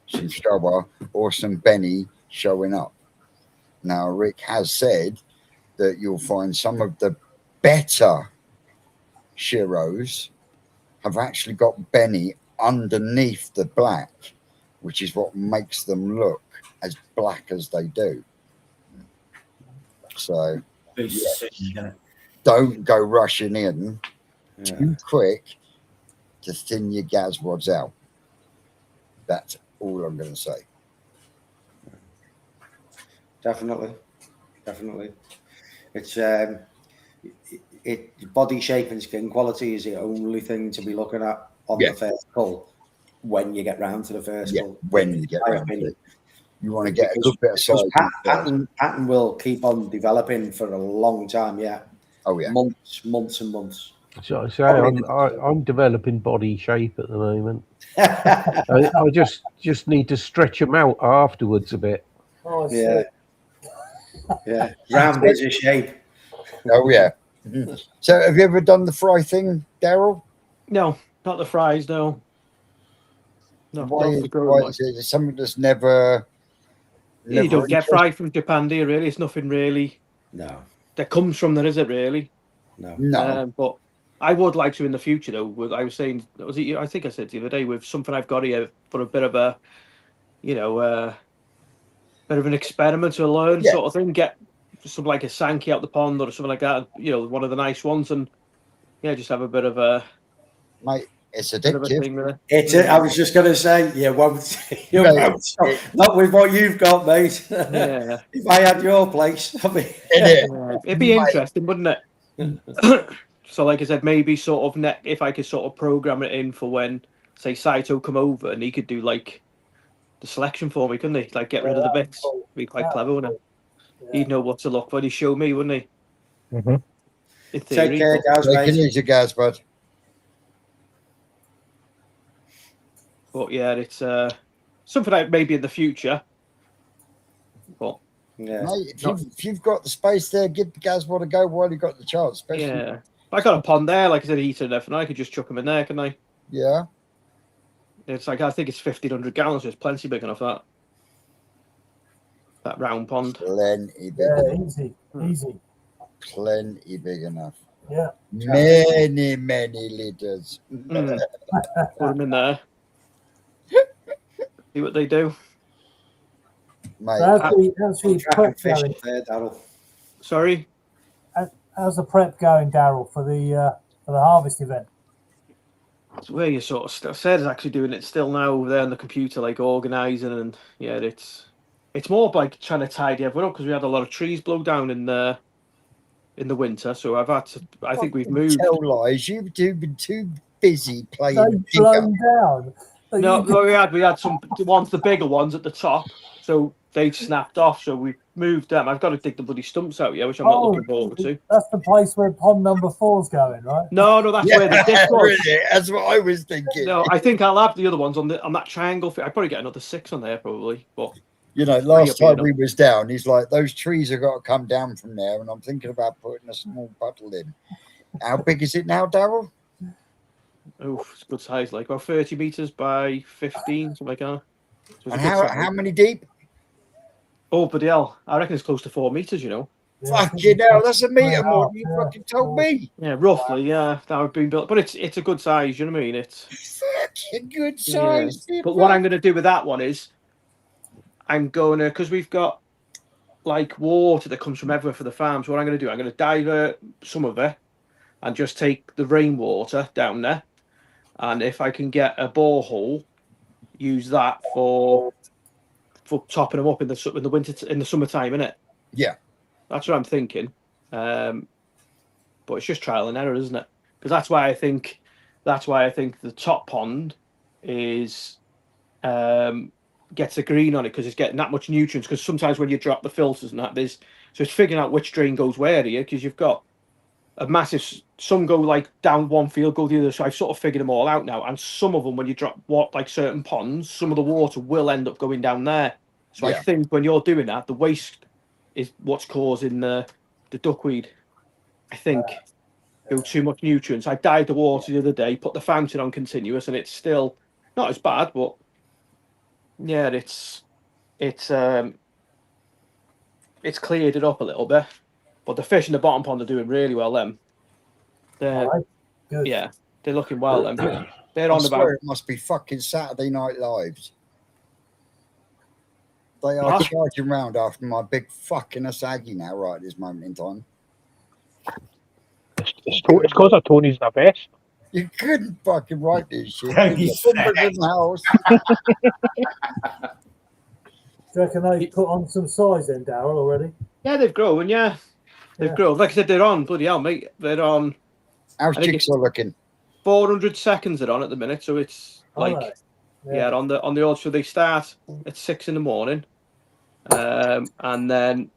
some Showa or some Benny showing up. Now, Rick has said that you'll find some of the better Shiros have actually got Benny underneath the black, which is what makes them look as black as they do. So don't go rushing in too quick to thin your Gazods out. That's all I'm going to say. Definitely. It's body shape and skin quality is the only thing to be looking at on the first cull when you get round to the first cull. When you get round to it. You want to get a good bit of size. Pattern will keep on developing for a long time, Oh yeah. Months and months. So I'm developing body shape at the moment. I just need to stretch them out afterwards a bit. Oh, yeah. Round is a shape. Oh yeah. So, have you ever done the fry thing, Daryl? No, not the fries. No. No, Why not for is growing. it something that's never You don't get interested? fry from Japan, do you? Really, it's nothing really No, that comes from there, is it? Really? no. No. But I would like to in the future, though. I was saying, was it? I think I said the other day with something I've got here for a bit of a, bit of an experiment to learn Yeah. sort of thing. Get something like a Sankey out the pond or something like that. One of the nice ones, and just have a bit of a Mate, it's bit of a addictive. thing with It's. it. I was just going to say, you won't. You Mate, won't stop. Not with what you've got, mate. Yeah. If I had your place, I mean, It'd be interesting, wouldn't it? So, like I said, maybe sort of if I could sort of program it in for when, say, Saito come over and he could do like the selection for me, couldn't he? Like get rid of the bits. Be quite clever, wouldn't it? He'd know what to look for. He'd show me, wouldn't he? Mhm. In theory. take care, guys, Take it mate. easy, guys, bud. But yeah, it's something like maybe in the future. But Yeah. Mate, if you've got the space there, give the Gazod a go while you've got the chance. Especially, yeah, I got a pond there, like I said, heater and everything. I could just chuck them in there, couldn't I? yeah. It's like I think it's 1,500 gallons, so it's plenty big enough that round pond. Plenty big Yeah, enough. easy. Plenty big enough. Yeah. Many liters. Put them in there. See what they do. Mate, How's the prep Fish going? there, Daryl. Sorry. How's the prep going, Daryl, for the harvest event? It's where you sort of said is actually doing it still now over there on the computer, like organising, and yeah, it's more like trying to tidy everyone up because we had a lot of trees blow down in the winter, so I've had to. I think we've moved. Tell lies. You've been too busy playing. They've blown down. No, we had some ones, the bigger ones at the top, so they snapped off. So we moved them. I've got to dig the bloody stumps out, which I'm not looking forward to. That's the place where pond number 4's going, right? No, that's where the dip was. Really, that's what I was thinking. No, I think I'll have the other ones on that triangle. I'd probably get another 6 on there, probably. But last time we was down, he's like, those trees have got to come down from there, and I'm thinking about putting a small puddle in. How big is it now, Daryl? Oh, it's good size, like about 30 meters by 15, something like that. So And how many deep? Oh, but hell, I reckon it's close to 4 meters. Fucking hell, that's a meter more than you fucking told me. Yeah, roughly. Yeah, that would be built, but it's a good size. You know what I mean? It's fucking good size. Yeah. But what I'm going to do with that one is, I'm going to, because we've got like water that comes from everywhere for the farms. What I'm going to do, I'm going to divert some of it and just take the rainwater down there. And if I can get a borehole, use that for topping them up in the winter, in the summertime, innit? Yeah, that's what I'm thinking. But it's just trial and error, isn't it? Because that's why I think the top pond is gets a green on it because it's getting that much nutrients. Because sometimes when you drop the filters and that, so it's figuring out which drain goes where here. Because you've got a massive, some go like down one field, go the other. So I've sort of figured them all out now. And some of them, when you drop like certain ponds, some of the water will end up going down there. So Yeah. I think when you're doing that, the waste is what's causing the duckweed. I think go too much nutrients. I dyed the water the other day, put the fountain on continuous, and it's still not as bad, but yeah, it's cleared it up a little bit. But the fish in the bottom pond are doing really well. They're looking well. They're on about. It must be fucking Saturday Night Lives. They are charging round after my big fucking Asagi now, right at this moment in time. It's because of Tony's in a vest. You couldn't fucking write this shit. Tony's in the house. Do you reckon they put on some size then, Daryl, already? Yeah, they've grown. Yeah, they've grown. Like I said, they're on. Bloody hell, mate. They're on. How's Jigsaw looking? 400 seconds they're on at the minute, so it's like on the odd. So they start at 6 in the morning, and then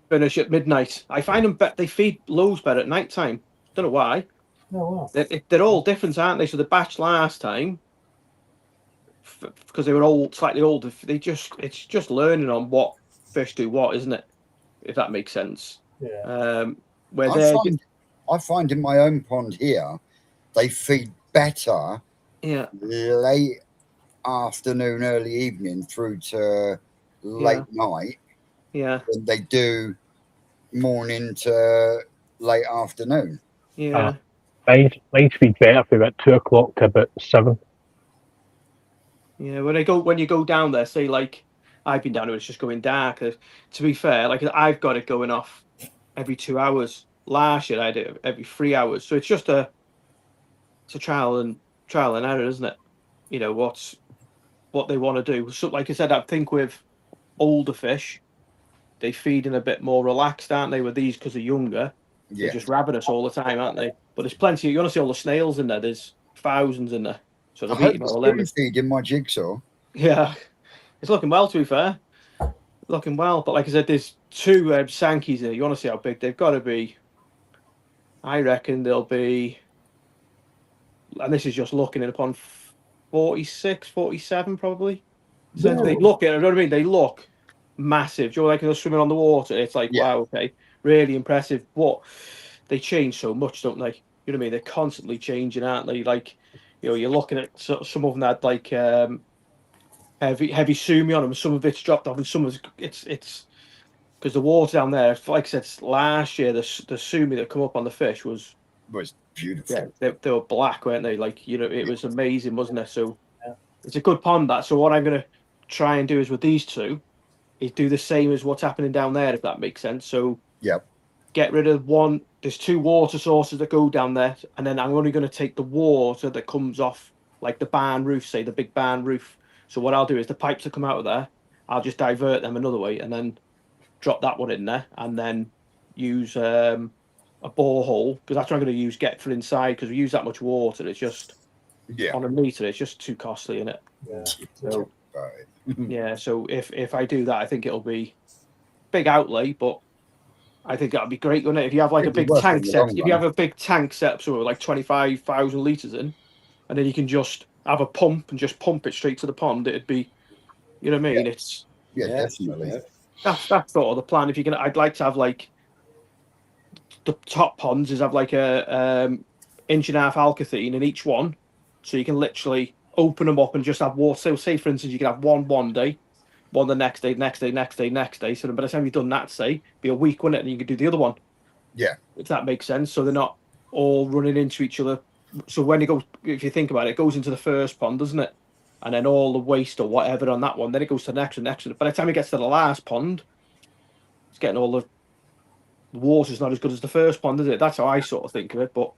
finish at midnight. I find them they feed loads better at night time. Don't know why. Oh, wow. They're all different, aren't they? So the batch last time, because they were slightly older, it's just learning on what fish do what, isn't it? If that makes sense. Yeah. Where I find in my own pond here, they feed better yeah, late afternoon, early evening through to late night yeah, than they do morning to late afternoon. yeah. Mine feed better from about 2 o'clock to about 7. Yeah, when you go down there, say like I've been down there, it's just going dark. To be fair, like I've got it going off every 2 hours. Last year I did it every 3 hours. So it's just a trial and error, isn't it? You know what they want to do. So like I said, I think with older fish, they feed in a bit more relaxed, aren't they? With these because they're younger, they're just ravenous all the time, aren't they? But there's plenty. You want to see all the snails in there. There's thousands in there. So they're I hope eating all them. spoon feed in my jigsaw. Yeah, it's looking well. To be fair, looking well. But like I said, there's two Sankeys there. You want to see how big they've got to be? I reckon they'll be, and this is just looking in upon 46, 47 probably. So they look at, you know what I mean? They look massive. Do you know, like they're swimming on the water? It's like, wow, okay, really impressive. But they change so much, don't they? You know what I mean? They're constantly changing, aren't they? Like, you know, you're looking at some of them had like heavy sumi on them. Some of it's dropped off, and some of it's because the water down there, like I said last year, the sumi that come up on the fish was beautiful. Yeah, they were black, weren't they? Like, you know, it was amazing, wasn't it? So it's a good pond, that. So what I'm going to try and do is with these two is do the same as what's happening down there, if that makes sense. So get rid of one. There's two water sources that go down there, and then I'm only going to take the water that comes off like the barn roof, say the big barn roof. So what I'll do is the pipes that come out of there, I'll just divert them another way and then drop that one in there, and then use a borehole, because that's what I'm going to use. Get for inside, because we use that much water. It's just on a meter. It's just too costly, isn't it? Yeah. So So if I do that, I think it'll be big outlay, but I think that'd be great, wouldn't it? If you have like a big tank set, if you have a big tank set, so like 25,000 litres in, and then you can just have a pump and just pump it straight to the pond, it'd be, you know what I mean? It's definitely. That's sort of the plan. If you're gonna, I'd like to have like the top ponds is have like a 1.5-inch alkathene in each one, so you can literally open them up and just have water. So say for instance, you can have one day, one the next day, next day. So by the time you've done that, say, be a week, wouldn't it? And you could do the other one. Yeah. If that makes sense. So they're not all running into each other. So when it goes, if you think about it, it goes into the first pond, doesn't it? And then all the waste or whatever on that one, then it goes to the next and next. By the time it gets to the last pond, it's getting all the water's not as good as the first pond, is it? That's how I sort of think of it. But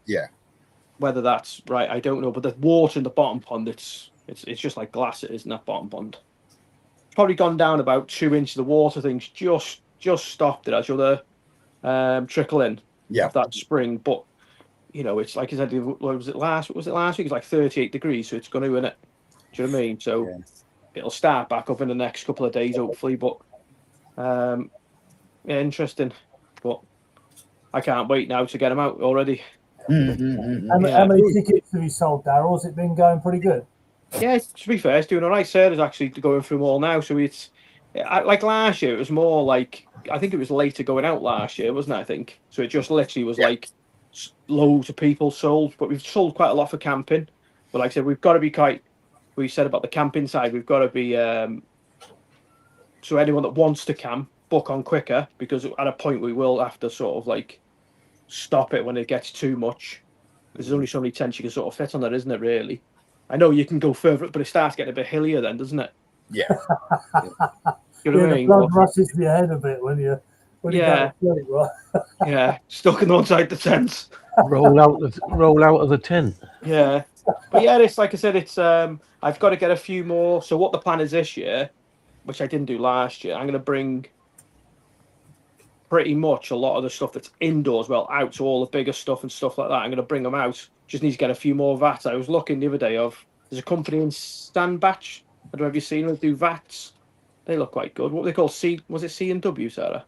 whether that's right, I don't know. But the water in the bottom pond, it's just like glass. It is in that bottom pond. It's probably gone down about 2 inches. The water thing's just stopped it as you're there trickle in of that spring. But you know, it's like I said. What was it last week? It's like 38 degrees, so it's going to in it. Do you know what I mean? So it'll start back up in the next couple of days, hopefully. But interesting. But I can't wait now to get them out already. How many tickets have you sold, Darryl? Has it been going pretty good? Yeah, to be fair, it's doing all right. Sarah's actually going through them all now. So it's like last year, it was more like, I think it was later going out last year, wasn't it? I think. So it just literally was like loads of people sold. But we've sold quite a lot for camping. But like I said, we've got to be quite, we said about the camping side, we've got to be, so anyone that wants to camp, book on quicker, because at a point we will have to sort of like stop it when it gets too much. There's only so many tents you can sort of fit on there, isn't it, really? I know you can go further, but it starts getting a bit hillier then, doesn't it? Yeah. You know what I mean? The blood rushes to your head a bit when you go to sleep, right? Stuck in one side of the tent. Roll out of the tent. Yeah. But yeah, it's like I said, it's I've got to get a few more. So what the plan is this year, which I didn't do last year, I'm going to bring pretty much a lot of the stuff that's indoors, out. So all the bigger stuff and stuff like that, I'm going to bring them out. Just need to get a few more vats. I was looking the other day there's a company in Standbatch. I don't know if you've seen them do vats. They look quite good. What they call was it C&W, Sarah?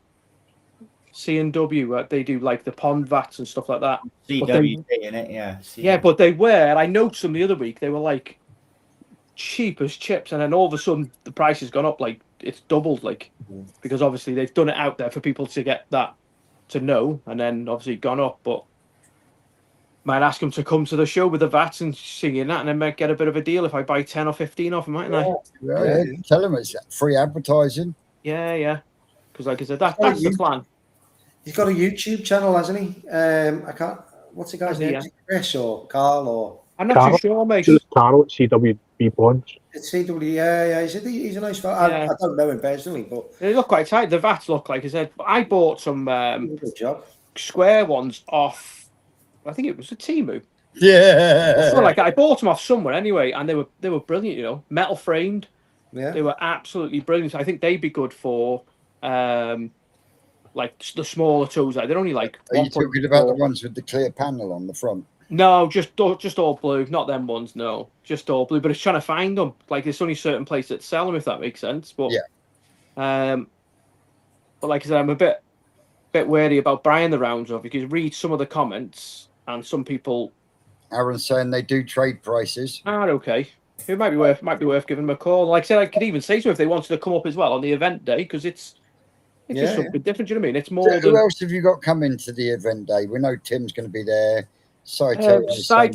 C&W, they do like the pond vats and stuff like that. CWD in it, yeah. Yeah, but they were, I noticed them the other week, they were like cheap as chips, and then all of a sudden the price has gone up, like it's doubled, like because obviously they've done it out there for people to get that to know, and then obviously gone up. But might ask him to come to the show with the vats and singing that, and then might get a bit of a deal if I buy 10 or 15 off him, mightn't I? Yeah. Tell him it's free advertising. Yeah. Because like I said, that's the plan. He's got a YouTube channel, hasn't he? I can't. What's the guy's name? Is it Chris or Carl or? I'm not Carl. too sure, mate. Carl at CWB Bonds. It's CW. Yeah. He's a nice fellow. Yeah. I don't know him personally, but They look quite tight. The vats look like I said. I bought some good job. square ones off. I think it was a Temu. Yeah. Well, like I bought them off somewhere anyway, and they were brilliant. You know, metal framed. Yeah. They were absolutely brilliant. I think they'd be good for like the smaller tools. They're only like. Are you talking about the ones with the clear panel on the front? No, just all blue. Not them ones. No, just all blue. But it's trying to find them. Like there's only certain places that sell them, if that makes sense. But but like I said, I'm a bit wary about buying the rounds of, because read some of the comments and some people. Aaron's saying they do trade prices. Okay. It might be worth giving them a call. Like I said, I could even say to them if they wanted to come up as well on the event day, because it's just something different. Do you know what I mean? It's more. Who else have you got coming to the event day? We know Tim's going to be there. Saito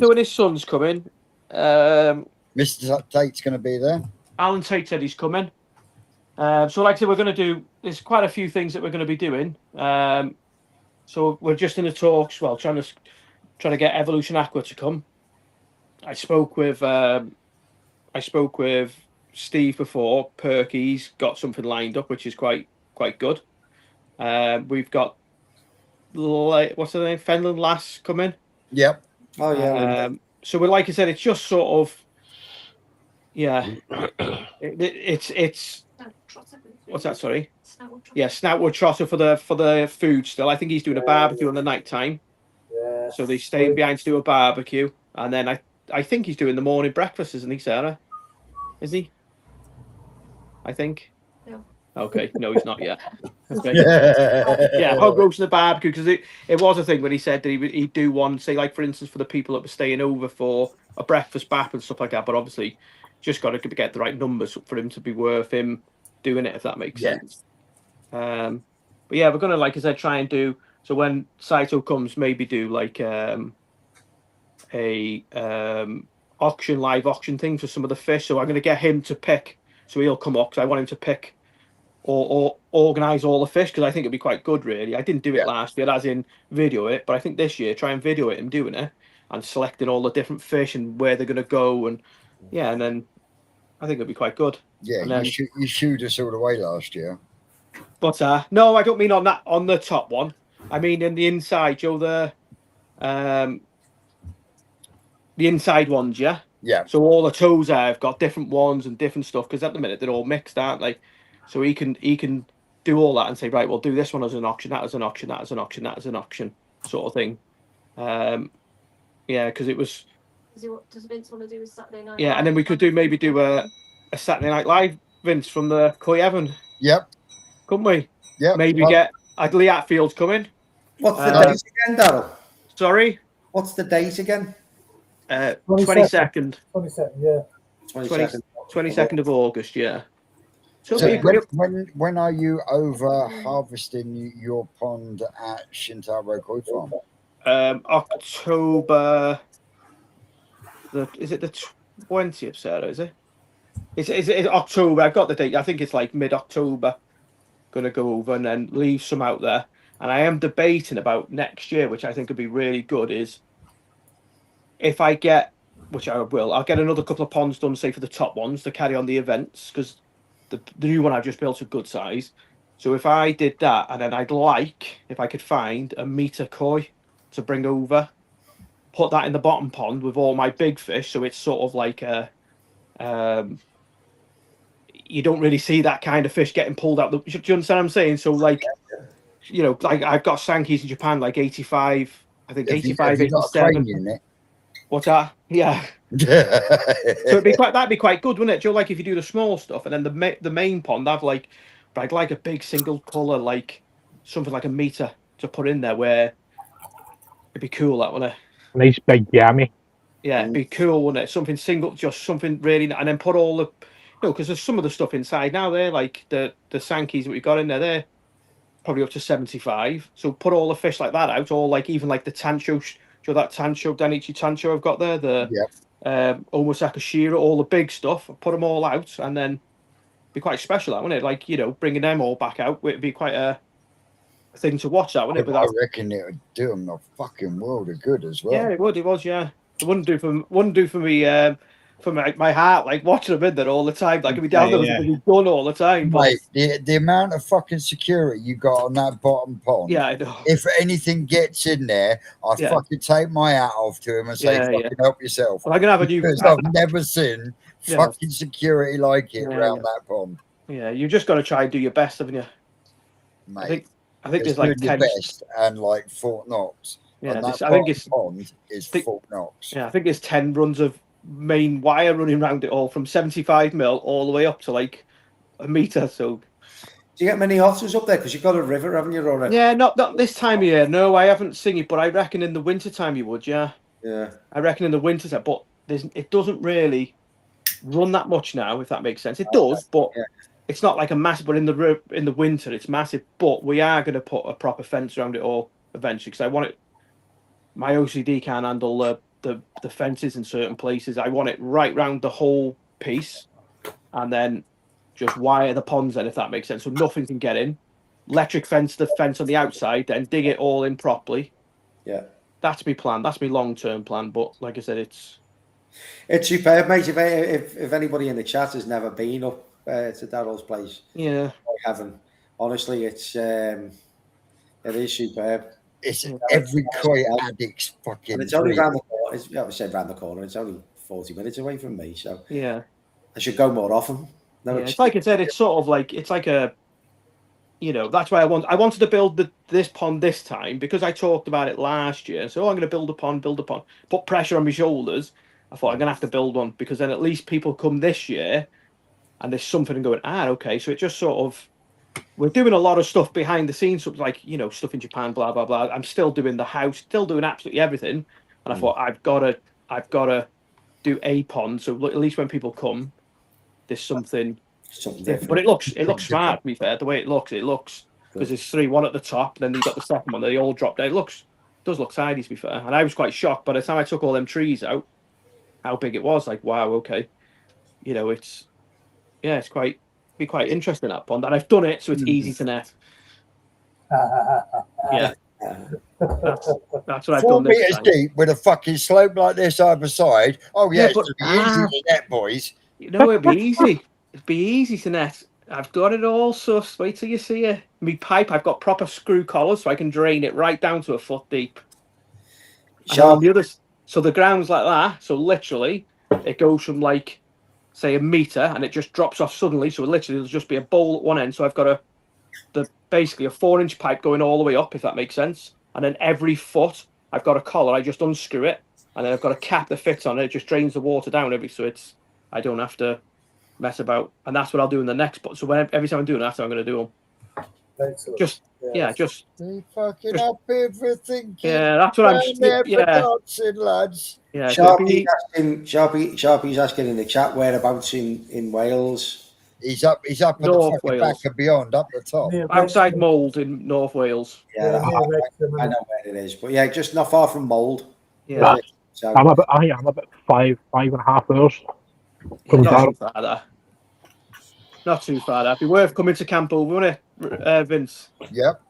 and his son's coming. Mr. Tate's going to be there. Alan Tate said he's coming. So like I said, we're going to do. There's quite a few things that we're going to be doing. So we're just in the talks. Well, trying to get Evolution Aqua to come. I spoke with Steve before. Perky's got something lined up, which is quite good. We've got what's her name? Fenland Lass coming. Yep. Oh yeah. So we're, like I said, it's just sort of it's what's that? Sorry. Yeah, Snoutwood Trotter for the food still. I think he's doing a barbecue on the night time. Yeah. So they're staying behind to do a barbecue, and then I think he's doing the morning breakfast, isn't he, Sarah? Is he? I think. No. Okay, no, he's not yet. Okay. Yeah, hog roast and the barbecue, because it was a thing when he said that he'd do one, say, like for instance, for the people that were staying over for a breakfast bap and stuff like that. But obviously, just got to get the right numbers for him to be worth him doing it, if that makes sense. But yeah, we're gonna, like I said, try and do. So when Saito comes, maybe do like a live auction thing for some of the fish. So I'm going to get him to pick. So he'll come up because I want him to pick or organize all the fish, because I think it'd be quite good, really. I didn't do it last year, as in video it, but I think this year try and video it him doing it and selecting all the different fish and where they're going to go, and and then I think it'd be quite good. Yeah, and then, you shooed us all the way last year. But no, I don't mean on the top one. I mean in the inside, Joe. The inside ones, yeah. Yeah. So all the toes I've got different ones and different stuff, because at the minute they're all mixed, aren't they? So he can do all that and say, right, we'll do this one as an auction, that as an auction, that as an auction, that as an auction, sort of thing. Yeah, because it was. Does Vince want to do a Saturday night? Yeah, and then we could maybe do a Saturday Night Live, Vince, from the Coy Evan. Yep. Couldn't we? Yep. Maybe get Lee Atfield's coming. What's the date again, Darryl? Sorry. What's the date again? 22nd. 22nd, yeah. 22nd of August, yeah. So when are you over harvesting your pond at Shintaro Koi Farm? October. Is it the 20th, Sarah? Is it? Is it October? I've got the date. I think it's like mid-October. Going to go over and then leave some out there. And I am debating about next year, which I think would be really good, is if I get, which I will, I'll get another couple of ponds done, say, for the top ones to carry on the events, because the new one I've just built a good size. So if I did that, and then I'd like, if I could find a meter koi to bring over, put that in the bottom pond with all my big fish, so it's sort of like a, you don't really see that kind of fish getting pulled out. Do you understand what I'm saying? So like, you know, like I've got Sankey's in Japan, like 85, I think 85, 87. What's that? Yeah. So that'd be quite good, wouldn't it, Joe? Like if you do the small stuff, and then the main pond, I'd like a big single colour, like something like a meter to put in there, where it'd be cool, that, wouldn't it? Nice big yammy. Yeah, it'd be cool, wouldn't it? Something single, just something really, and then put all the, because there's some of the stuff inside now there, like the Sankeys that we got in there, probably up to 75. So put all the fish like that out, all like even like the tancho, that tancho, Danichi tancho I've got there, the Omasaka Shira, all the big stuff. Put them all out, and then be quite special, that wouldn't it? Like, you know, bringing them all back out, it'd be quite a thing to watch, that wouldn't it? I reckon it would do them a fucking world of good as well. Yeah, it would. It was. Yeah, it wouldn't do for me. For my heart, like watching them in there all the time, like if we down there was be done all the time. But mate, the amount of fucking security you got on that bottom pond. Yeah, I know. If anything gets in there, I fucking take my hat off to him and say, "Fucking help yourself." Well, I'm gonna have a new. Because I've never seen fucking security like it around that pond. Yeah, you just got to try and do your best, haven't you? Mate, I think there's like 10 best and like Fort Knox. Yeah, and that I think it's pond is Fort Knox. Yeah, I think there's 10 runs of main wire running around it all from 75 mil all the way up to like a meter. So, do you get many otters up there? Because you've got a river, haven't you, already? Yeah, not this time of year. No, I haven't seen it, but I reckon in the winter time you would. Yeah. Yeah. I reckon in the winter time, but it doesn't really run that much now, if that makes sense. It does, but it's not like a massive. But in the winter, it's massive. But we are going to put a proper fence around it all eventually, because I want it. My OCD can't handle the fences in certain places. I want it right round the whole piece, and then just wire the ponds in, if that makes sense, so nothing can get in. Electric fence the fence on the outside, then dig it all in properly. Yeah, that's my plan. That's my long-term plan. But like I said, it's superb, mate. If anybody in the chat has never been up to Daryl's place, I haven't. Honestly, it is superb. It's every koi addict's fucking. And it's only around the corner. I said around the corner. It's only 40 minutes away from me, so yeah, I should go more often. No, it's like I said. It's sort of like it's like a, you know, that's why I wanted to build this pond this time, because I talked about it last year. So I'm going to build a pond, put pressure on my shoulders. I thought I'm going to have to build one, because then at least people come this year, and there's something going. Okay, so it just sort of. We're doing a lot of stuff behind the scenes, like, you know, stuff in Japan, blah blah blah. I'm still doing the house, still doing absolutely everything, and I thought I've got to do a pond, so at least when people come, there's something different. But it looks smart. To be fair, the way it looks because there's 3, one at the top, then you've got the second one. They all drop down. It does look tidy, to be fair. And I was quite shocked by the time I took all them trees out, how big it was. Like, wow, okay, you know, it's quite. Be quite interesting, that pond, and I've done it so it's easy to net. Yeah, that's what I've 4 done this meters time. deep with a fucking slope like this either side. Oh yeah, but it's easy to net, boys. You know, it'd be easy. It'd be easy to net. I've got it all sus. Wait till you see it. Me pipe. I've got proper screw collars, so I can drain it right down to a foot deep. And on the others, so the ground's like that. So literally, it goes from like, say, a meter, and it just drops off suddenly. So literally, there'll just be a bowl at one end. So I've got basically a 4-inch pipe going all the way up, if that makes sense. And then every foot, I've got a collar. I just unscrew it, and then I've got a cap that fits on it. It just drains the water down so I don't have to mess about. And that's what I'll do in the next. So every time I'm doing that, I'm going to do them. Excellent. Just They fucking up everything. Yeah, that's what I'm. Dancing, lads. Yeah, Sharpie's asking in the chat whereabouts in Wales. He's up at the fucking back and beyond, up the top. Outside Mould in North Wales. Yeah, I know where it is, but yeah, just not far from Mould. Yeah, so, I'm about 5.5 hours from Not too far. That'd be worth coming to camp over, wouldn't it, Vince? Yep.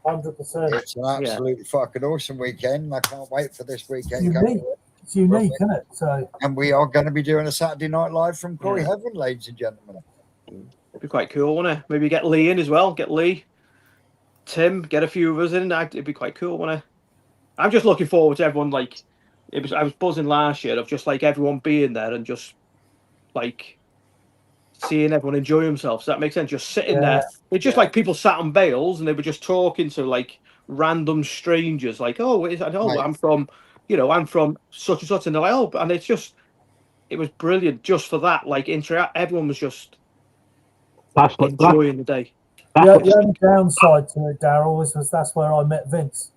100%. It's an absolutely fucking awesome weekend. I can't wait for this weekend. It's unique, isn't it? So, and we are going to be doing a Saturday night live from Corey Heaven, ladies and gentlemen. It'd be quite cool, wouldn't it? Maybe get Lee in as well. Get Lee, Tim, get a few of us in. It'd be quite cool, wouldn't it? I'm just looking forward to everyone. Like, I was buzzing last year of just like everyone being there and just like seeing everyone enjoy themselves. Does that make sense? Just sitting there. It's just like people sat on bales and they were just talking to like random strangers. Like, I'm from, I'm from such and such, and they're like, oh, and it was brilliant just for that. Like, everyone was just enjoying the day. The only downside to it, Daryl, was that's where I met Vince.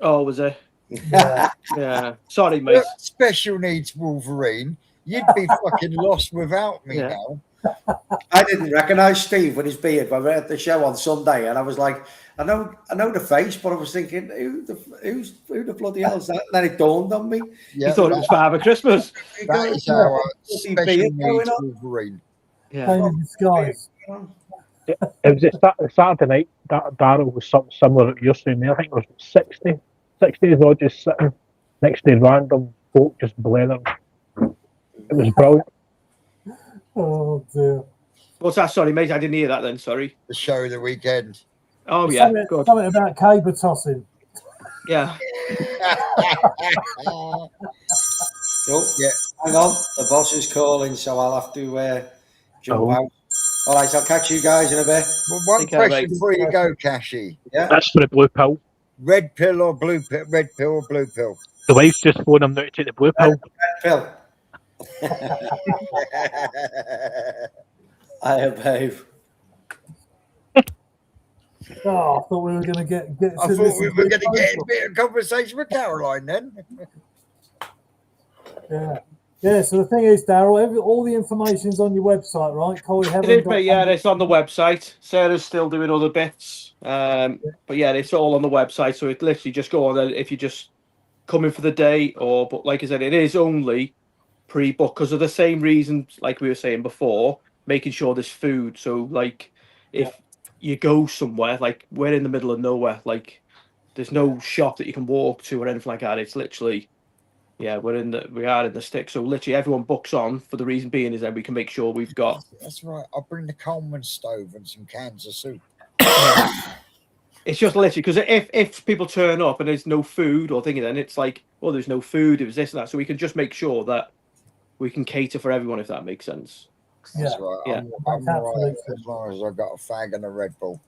Oh, was it? Yeah. Yeah. Sorry, mate. Special needs Wolverine. You'd be fucking lost without me now. I didn't recognise Steve with his beard when we were at the show on Sunday, and I was like, I know the face, but I was thinking, who the bloody hell is that? And then it dawned on me. You thought it was Father Christmas. That is our special needs Wolverine. Pain in disguise. It was a Saturday night. That Daryl was something similar to you're saying there. I think it was 60 of us just sitting next to random folk just blathering. It was brilliant. Oh dear. What's that? Sorry, mate. I didn't hear that then. Sorry. The show of the weekend. Oh, yeah. Something about caber tossing. Yeah. Oh, yeah. Hang on. The boss is calling, so I'll have to jump out. All right, I'll catch you guys in a bit. Well, one question before you go, Cashy. Yeah. That's for the blue pill. Red pill or blue pill? Red pill or blue pill? The wife's just phoned him now to take the blue pill. Red pill. Hiya, babe. Oh, I thought we were going to get. I thought we were going to get a bit of conversation with Caroline then. Yeah. Yeah, so the thing is, Daryl, all the information's on your website, right? It is, but yeah, it's on the website. Sarah's still doing other bits. But yeah, it's all on the website. So it literally just go on there if you just come in for the day, but like I said, it is only pre-book because of the same reasons, like we were saying before, making sure there's food. So like if you go somewhere, like we're in the middle of nowhere, like there's no shop that you can walk to or anything like that. It's literally, yeah, we are in the stick. So literally everyone books on for the reason being is that we can make sure we've got. That's right. I'll bring the Coleman stove and some cans of soup. It's just literally because if people turn up and there's no food or thinking, then it's like, well, there's no food. It was this and that. So we can just make sure that we can cater for everyone, if that makes sense. That's right. Yeah. I'm all right as long as I've got a fag and a Red Bull.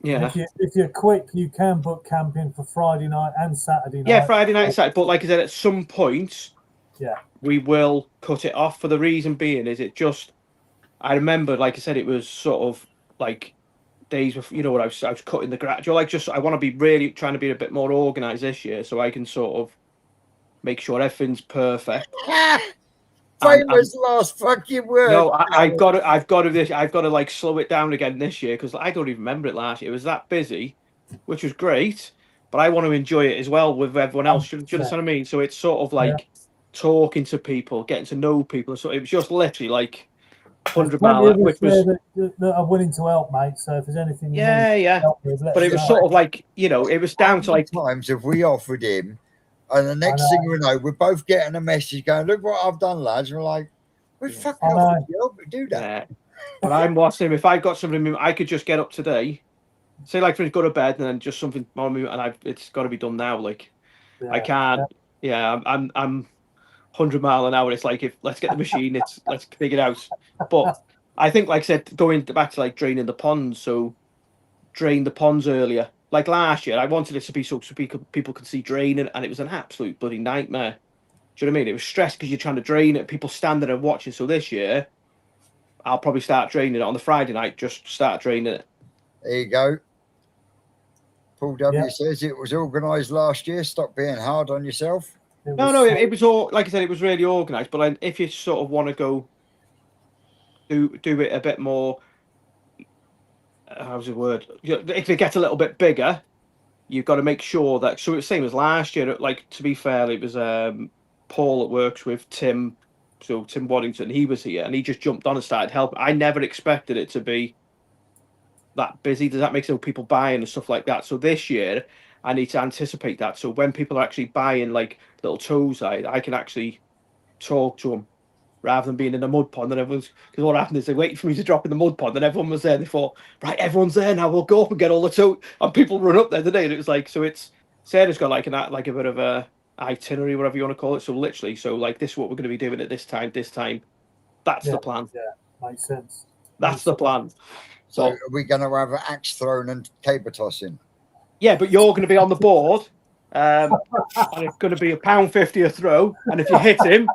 Yeah. If you're quick, you can book camping for Friday night and Saturday night. Yeah, Friday night and Saturday. But like I said, at some point, we will cut it off. For the reason being, is it just? I remember, like I said, it was sort of like days before. You know what? I was cutting the grass. Like just, I want to be really trying to be a bit more organised this year, so I can sort of make sure everything's perfect. Famous last fucking word. No, I've got to like slow it down again this year because I don't even remember it last year. It was that busy, which was great, but I want to enjoy it as well with everyone else. Do you understand what I mean? So it's sort of like talking to people, getting to know people. So it was just literally like 100 miles, which was that are willing to help, mate. So if there's anything, you yeah. need help with, But it was sort of like, you know, it was down to like times if we offered him. And the next thing we know, we're both getting a message going, look what I've done, lads. And we're like, we fucking offered you help do that. But I'm watching him. If I got something, I could just get up today, say like go to bed, and then just something on me, and it's got to be done now. Like I can't. Yeah, I'm 100 mile an hour. It's like let's get the machine. Let's dig it out. But I think, like I said, going back to like draining the ponds. So drain the ponds earlier. Like last year, I wanted it to be so people could see draining, and it was an absolute bloody nightmare. Do you know what I mean? It was stress because you're trying to drain it, people standing and watching. So this year, I'll probably start draining it on the Friday night, just start draining it. There you go. Paul W says it was organised last year. Stop being hard on yourself. No, it was all, like I said, it was really organised. But if you sort of want to go do it a bit more, how's the word? If it gets a little bit bigger, you've got to make sure that. So it's the same as last year. Like, to be fair, it was Paul that works with Tim. So Tim Waddington, he was here and he just jumped on and started helping. I never expected it to be that busy. Does that make sense? People buying and stuff like that. So this year, I need to anticipate that. So when people are actually buying like little toes, I can actually talk to them. Rather than being in a mud pond, and everyone's, because what happened is they waited for me to drop in the mud pond, and everyone was there. They thought, right, everyone's there now. We'll go up and get all the tow, and people run up there today. And it was like, so it's Sarah's got like a bit of a itinerary, whatever you want to call it. So literally, so like this is what we're going to be doing at this time. That's the plan. Yeah, makes sense. That's the plan. So are we going to have an axe thrown and caber tossing? Yeah, but you're going to be on the board, and it's going to be £1.50 a throw, and if you hit him,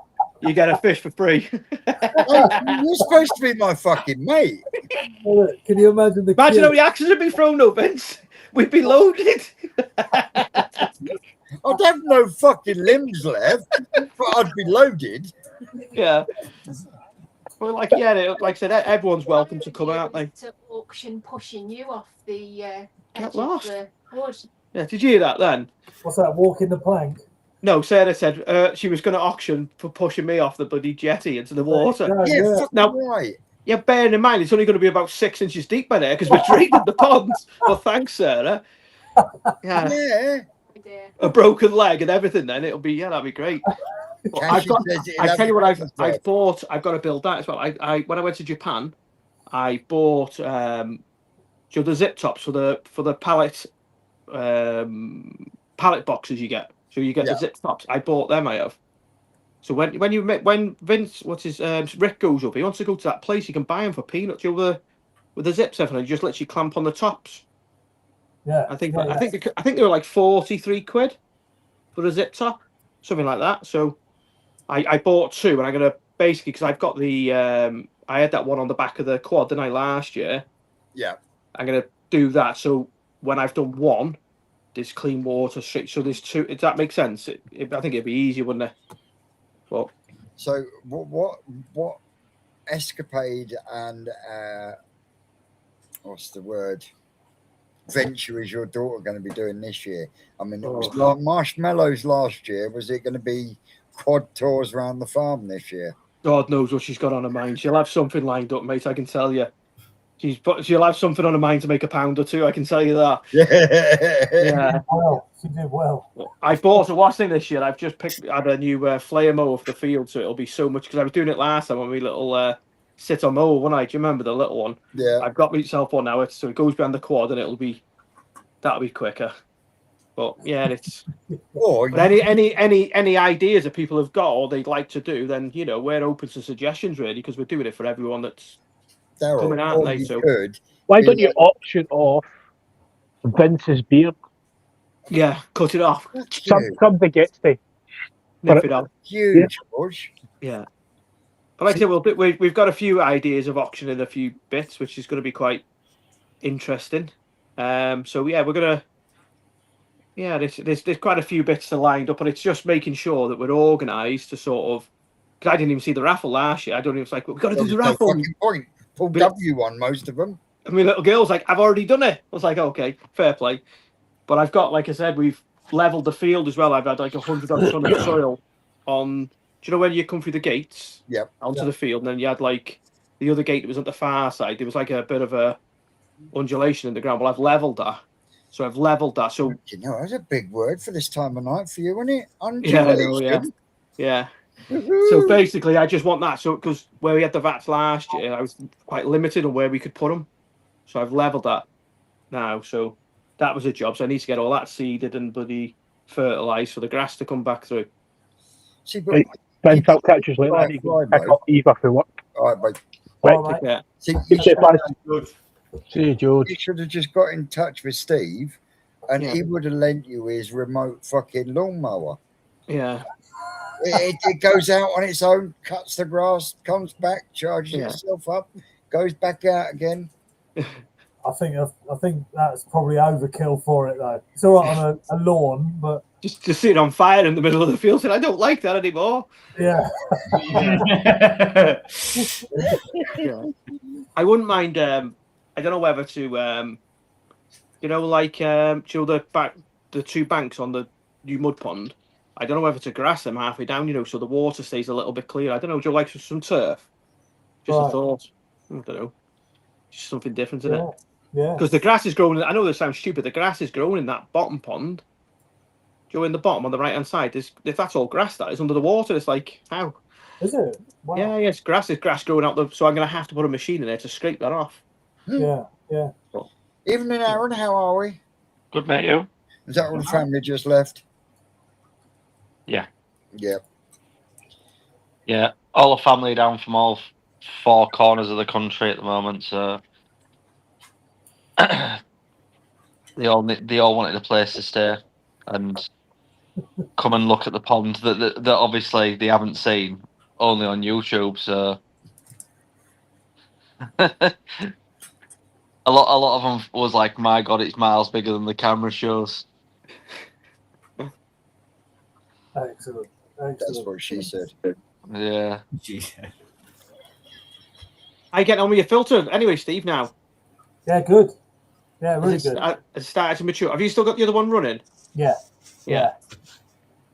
you get a fish for free. You're supposed to be my fucking mate. Can you imagine the Imagine how the axes would be thrown up, Vince. We'd be loaded. I'd have no fucking limbs left, but I'd be loaded. Yeah. Well, like like I said, everyone's welcome to come out. Like to auction pushing you off the edge Get of lost. the wood. Yeah, did you hear that then? What's that? Walking the plank? No, Sarah said she was going to auction for pushing me off the bloody jetty into the water. Yeah, fucking Now, right. yeah, bearing in mind it's only going to be about 6 inches deep by there because we're draining the pond. But thanks, Sarah. Yeah. Yeah. Oh dear. A broken leg and everything. Then it'll be that'd be great. Well, I've got. I tell you what, I've bought. I've got to build that as well. I when I went to Japan, I bought the zip tops for the pallet pallet boxes you get. So you get the zip tops. I bought them. I have. So when Vince, what's his Rick goes up, he wants to go to that place. You can buy them for peanuts. With the zips, everything. You just literally clamp on the tops. Yeah. I think they were like 43 quid for a zip top, something like that. So I bought two, and I'm gonna basically because I've got the I had that one on the back of the quad, didn't I, last year? Yeah. I'm gonna do that. So when I've done one, there's clean water straight. So there's two. Does that make sense? I think it'd be easier, wouldn't it? Well, so what escapade and what's the word? Venture is your daughter going to be doing this year? I mean, it was like marshmallows last year. Was it going to be quad tours around the farm this year? God knows what she's got on her mind. She'll have something lined up, mate. I can tell you. She'll have something on her mind to make a pound or two. I can tell you that. Yeah. Well, she did well. I bought a what's thing this year. I've just had a new flare mower for the field, so it'll be so much because I was doing it last time on my little sit on mower, wasn't I? Do you remember the little one? Yeah. I've got myself one now. So it goes behind the quad, and that'll be quicker. But yeah, it's. But any ideas that people have got or they'd like to do, then we're open to suggestions really because we're doing it for everyone that's coming out. So why don't you auction off Vince's beard? Yeah, cut it off. Something gets to nip it off. Huge, yeah. But like I said, we've got a few ideas of auctioning a few bits, which is going to be quite interesting. So yeah, we're gonna. Yeah, there's quite a few bits lined up, and it's just making sure that we're organised to sort of. Because I didn't even see the raffle last year. I don't even like we've got to do the raffle. No point. Full W on most of them. I mean, little girl's like, I've already done it. I was like, okay, fair play. But I've got, like I said, we've leveled the field as well. I've had like 100 odd ton of soil on. Do you know when you come through the gates? Yep. Onto the field, and then you had like the other gate that was at the far side. There was like a bit of a undulation in the ground. Well, I've leveled that. So I've leveled that. So that's a big word for this time of night for you, isn't it? Undulation. Yeah. So basically, I just want that. So because where we had the vats last year, I was quite limited on where we could put them. So I've leveled that now. So that was a job. So I need to get all that seeded and bloody fertilised for the grass to come back through. See, but Ben, I'll catch you later. You can pick up Eva for work. All right, mate. Right. Yeah. See, See you, George. You should have just got in touch with Steve, and he would have lent you his remote fucking lawnmower. Yeah. It goes out on its own, cuts the grass, comes back, charges itself up, goes back out again. I think that's probably overkill for it though. It's all right on a lawn, but just sit on fire in the middle of the field. And I don't like that anymore. Yeah. Yeah. I wouldn't mind. I don't know whether to, like, the two banks on the new mud pond. I don't know whether to grass them halfway down, so the water stays a little bit clear. I don't know. Do you like some turf? Just a thought. I don't know. Just something different, isn't it? Yeah. Because the grass is growing. I know this sounds stupid. The grass is growing in that bottom pond. In the bottom on the right hand side. If that's all grass that is under the water, it's like how? Is it? Wow. Yeah, it's grass. It's grass growing out so I'm going to have to put a machine in there to scrape that off. Yeah. Evening, Aaron. How are we? Good, mate. You? Is that all the family just left? Yeah. Yeah. Yeah. All the family down from all four corners of the country at the moment. So they all wanted a place to stay and come and look at the pond that obviously they haven't seen, only on YouTube. So a lot of them was like, "My God, it's miles bigger than the camera shows." Excellent. That's what she said. Yeah. I get on with your filter anyway, Steve. Now. Yeah, good. Yeah, really Has it, good. It's started to mature. Have you still got the other one running? Yeah. Yeah.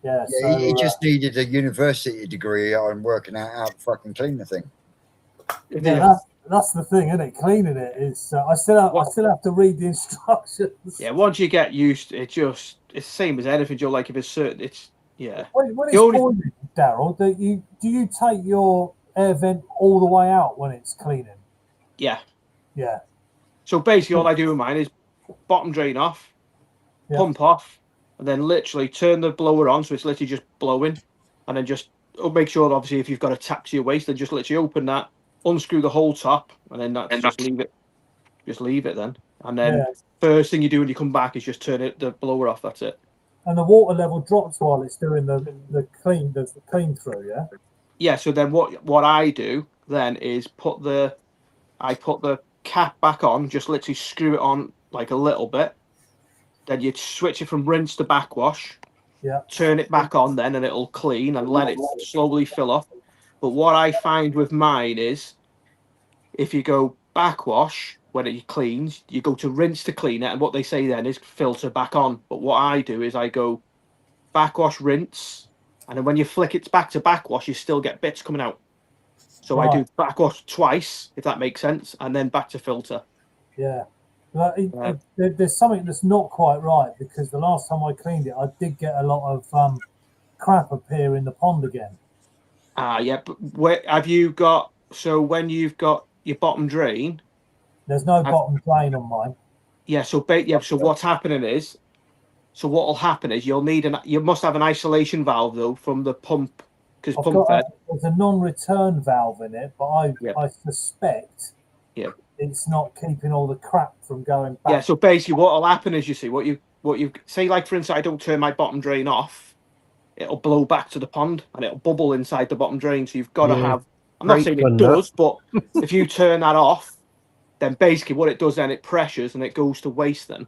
Yeah. Yeah, So he just needed a university degree on working out how to fucking clean the thing. yeah, that's the thing, isn't it? Cleaning it is. I still have to read the instructions. Yeah. Once you get used, it's the same as anything. You're like, if it's certain, it's yeah. When it's boiling, Daryl, do you take your air vent all the way out when it's cleaning? Yeah. Yeah. So basically, all I do with mine is bottom drain off, pump off, and then literally turn the blower on, so it's literally just blowing, and then just make sure, obviously, if you've got a tap to your waste, then just literally open that, unscrew the whole top, and then just leave it. Just leave it then, and then first thing you do when you come back is just turn the blower off. That's it. And the water level drops while it's doing the clean through. Yeah. Yeah. So then what I do then is put the cap back on, just literally screw it on like a little bit. Then you switch it from rinse to backwash. Yeah. Turn it back on then, and it'll clean and let it slowly fill up. But what I find with mine is, if you go backwash when it cleans, you go to rinse to clean it, and what they say then is filter back on. But what I do is I go backwash, rinse, and then when you flick it back to backwash, you still get bits coming out. So I do backwash twice, if that makes sense, and then back to filter. Yeah. There's something that's not quite right, because the last time I cleaned it, I did get a lot of crap appear in the pond again. Yeah. But where have you got? So when you've got your bottom drain, there's no bottom drain on mine. Yeah. So So what's happening is, so what will happen is you must have an isolation valve though from the pump, because there's a non-return valve in it, but I suspect it's not keeping all the crap from going back. Yeah. So basically, what will happen is, you see what you say, like for instance, I don't turn my bottom drain off, it'll blow back to the pond and it'll bubble inside the bottom drain. So you've got to have. I'm not saying it does, but if you turn that off, then basically what it does then, it pressures and it goes to waste then.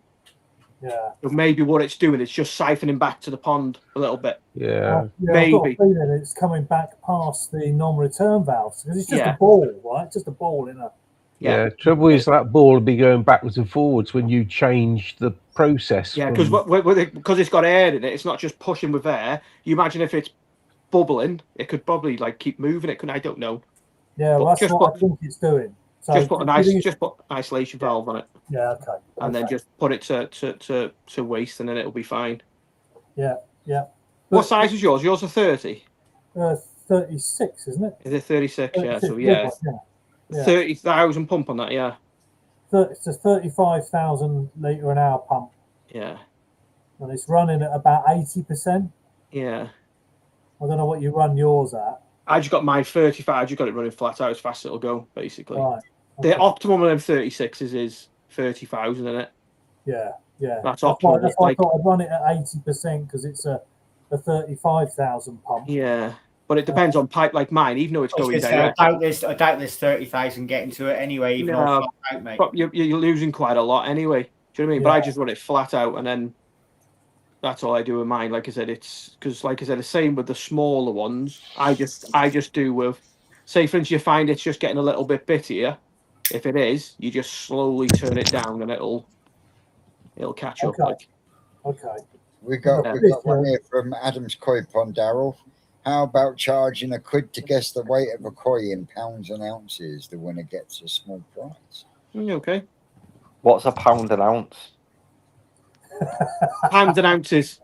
Yeah. So maybe what it's doing is just siphoning back to the pond a little bit. Yeah. Maybe. I've got a feeling it's coming back past the non-return valves, because it's just a ball, right? Just a ball in a. Yeah. Trouble is that ball will be going backwards and forwards when you change the process. Yeah, because it's got air in it. It's not just pushing with air. You imagine if it's bubbling, it could probably like keep moving. It could. I don't know. Yeah, well, that's what I think it's doing. So just put an isolation valve on it. Yeah. Okay. And then just put it to waste, and then it'll be fine. Yeah. Yeah. What size is yours? Yours are 30. 36, isn't it? Is it 36? 36, yeah. So yeah. 30,000 pump on that. Yeah. It's a 35,000 litre an hour pump. Yeah. And it's running at about 80%. Yeah. I don't know what you run yours at. I just got mine 35. I just got it running flat out as fast as it'll go, basically. Right. Okay. The optimum of them 36s is 30,000 in it. Yeah. Yeah. That's optimal. That's why I thought I'd run it at 80%, because it's a 35,000 pump. Yeah. But it depends on pipe like mine, even though it's going down. I doubt there's 30,000 getting to it anyway, even on flat out, mate. You're losing quite a lot anyway. Do you know what I mean? But I just run it flat out, and then that's all I do with mine. Like I said, it's because, like I said, the same with the smaller ones. I just do with, say for instance, you find it's just getting a little bit bittier. If it is, you just slowly turn it down, and it'll catch up. Like. Okay. We got one here from Adam's Koi Pond, Daryl. How about charging £1 to guess the weight of a koi in pounds and ounces? The winner gets a small prize. Okay. What's a pound an ounce? Pounds and ounces.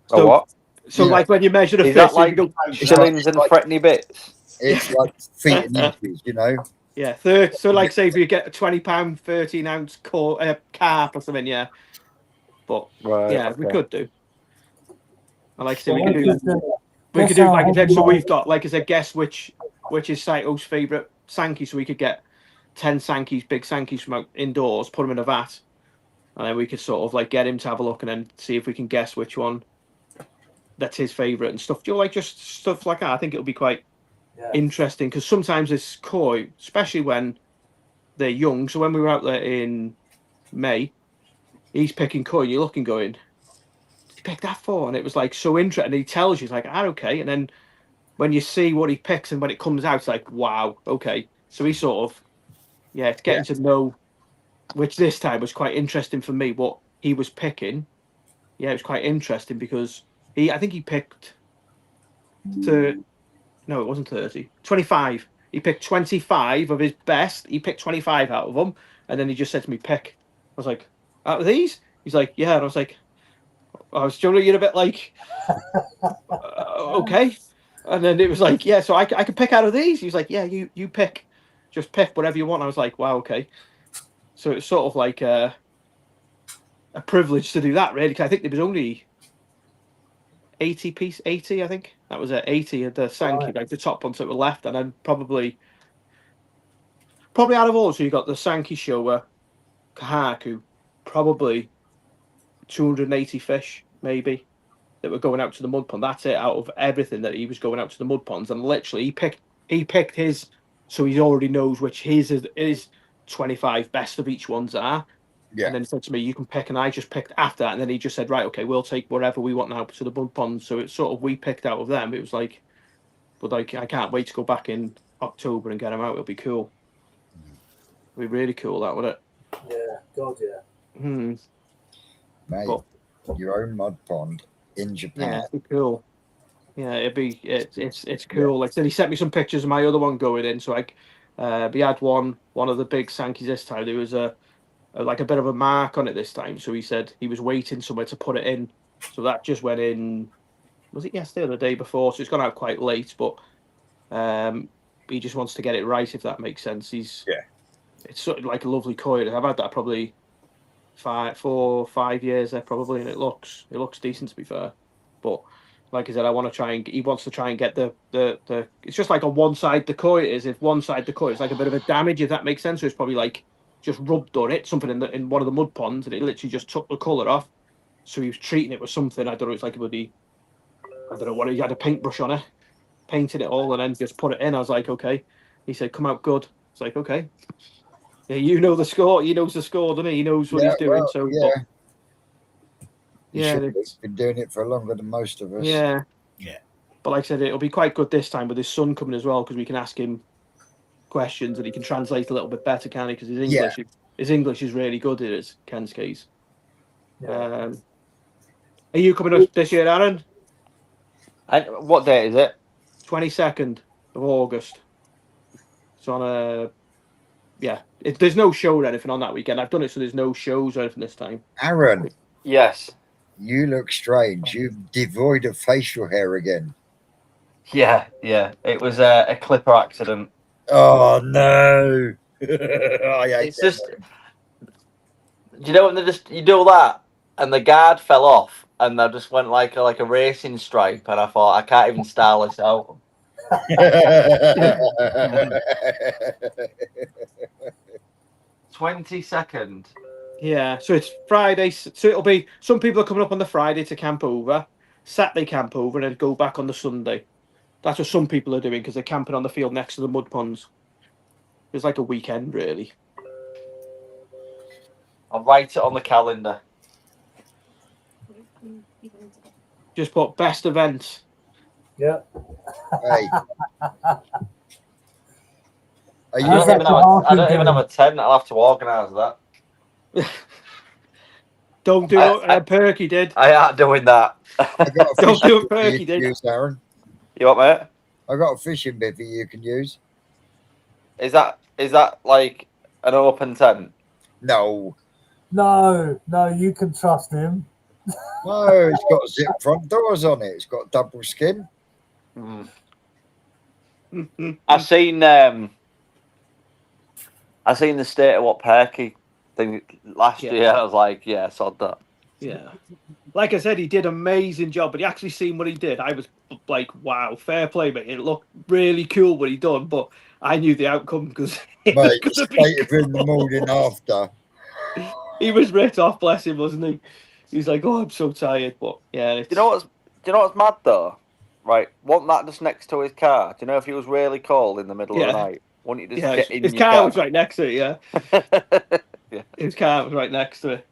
So what? So like when you measure a fish, that like shillings and threepenny bits? It's like feet and inches, you know. Yeah, so like say if you get a £20 13 ounce carp or something, yeah. But we could do. And like I said, we could do like I said. So we've got, like I said, guess which is Saito's favourite Sankey. So we could get 10 Sankeys, big Sankeys from out indoors, put them in a vat, and then we could sort of like get him to have a look and then see if we can guess which one that's his favourite and stuff. Do you like just stuff like that? I think it'll be quite interesting, because sometimes it's koi, especially when they're young. So when we were out there in May, he's picking koi, and you're looking going, pick that for, and it was like so interesting. He tells you, he's like, okay, and then when you see what he picks and when it comes out, it's like, wow, okay. So he sort of, it's getting to know, which this time was quite interesting for me, what he was picking. Yeah, it was quite interesting because I think he picked no, it wasn't 30, 25. He picked 25 of his best. He picked 25 out of them. And then he just said to me, pick. I was like, out of these? He's like, yeah. And I was like, I was you're a bit like, okay. And then it was like, yeah, so I could pick out of these. He was like, yeah, you pick. Just pick whatever you want. I was like, wow, okay. So it's sort of like a privilege to do that, really. Because I think there was only 80 piece, 80, I think. That was 80 of the Sankey, like the top one to the left. And then probably out of all, so you got the Sankey Showa, Kahaku, probably 280 fish, maybe, that were going out to the mud pond. That's it out of everything that he was going out to the mud ponds. And literally, he picked his, so he already knows which his 25 best of each ones are. Yeah. And then he said to me, you can pick, and I just picked after that. And then he just said, right, okay, we'll take whatever we want now to the mud pond. So it's sort of, we picked out of them. It was like, but like, I can't wait to go back in October and get them out. It'll be cool. It'll be really cool, that, wouldn't it? Yeah, God, yeah. Mate, your own mud pond in Japan. Yeah, it'd be cool. Yeah, it's cool. Like I said, he sent me some pictures of my other one going in. So we had one of the big Sankeys this time. There was a bit of a mark on it this time. So he said he was waiting somewhere to put it in. So that just went in. Was it yesterday or the day before? So it's gone out quite late, but he just wants to get it right, if that makes sense. It's sort of like a lovely koi. I've had that probably 4 or 5 years there probably, and it looks decent, to be fair. But like I said, he wants to try and get the it's just like on one side the koi is, if one side the koi is like a bit of a damage, if that makes sense. So it's probably like just rubbed on it, something in one of the mud ponds, and it literally just took the colour off. So he was treating it with something, I don't know, it's like a bloody, I don't know what, he had a paintbrush on it, painted it all, and then just put it in. I was like, okay. He said, come out good. It's like, okay. Yeah, you know the score. He knows the score, doesn't he? He knows what he's doing. Well, so yeah, he's been doing it for longer than most of us. Yeah. But like I said, it'll be quite good this time with his son coming as well, because we can ask him questions and he can translate a little bit better, can he? Because his English is really good. It is, Ken's case. Are you coming up this year, Aaron? What date is it? 22nd of August. It's on a there's no show or anything on that weekend. I've done it so there's no shows or anything this time. Aaron. Yes. You look strange. You're devoid of facial hair again. Yeah. It was a clipper accident. Oh no! It's just, do you know when you do that and the guard fell off and they just went like a racing stripe, and I thought, I can't even style this out. 22nd. Yeah, so it's Friday. So it'll be, some people are coming up on the Friday to camp over, Saturday camp over, and then go back on the Sunday. That's what some people are doing, because they're camping on the field next to the mud ponds. It's like a weekend, really. I'll write it on the calendar. Just put best events. Yeah. Hey. I don't even have a tent. I'll have to organise that. Don't do it. Perky did. I ain't doing that. Don't do it. Perky did. Use, Aaron. You what, mate? I got a fishing bivvy you can use. Is that like an open tent? No, you can trust him. No, it's got zip front doors on it. It's got double skin. I seen the state of what Perky thing last year. I was like, yeah, sod that. Yeah, like I said, he did an amazing job. But he actually seen what he did. I was like, wow, fair play, mate. It looked really cool what he done, but I knew the outcome because Mate, straight in the morning after. He was ripped off, bless him, wasn't he? He's like, oh, I'm so tired. But yeah, Do you know what's mad though? Right, wasn't that just next to his car? Do you know if it was really cold in the middle of the night? Wouldn't you just get in his your car was right next to it, yeah. His car was right next to it.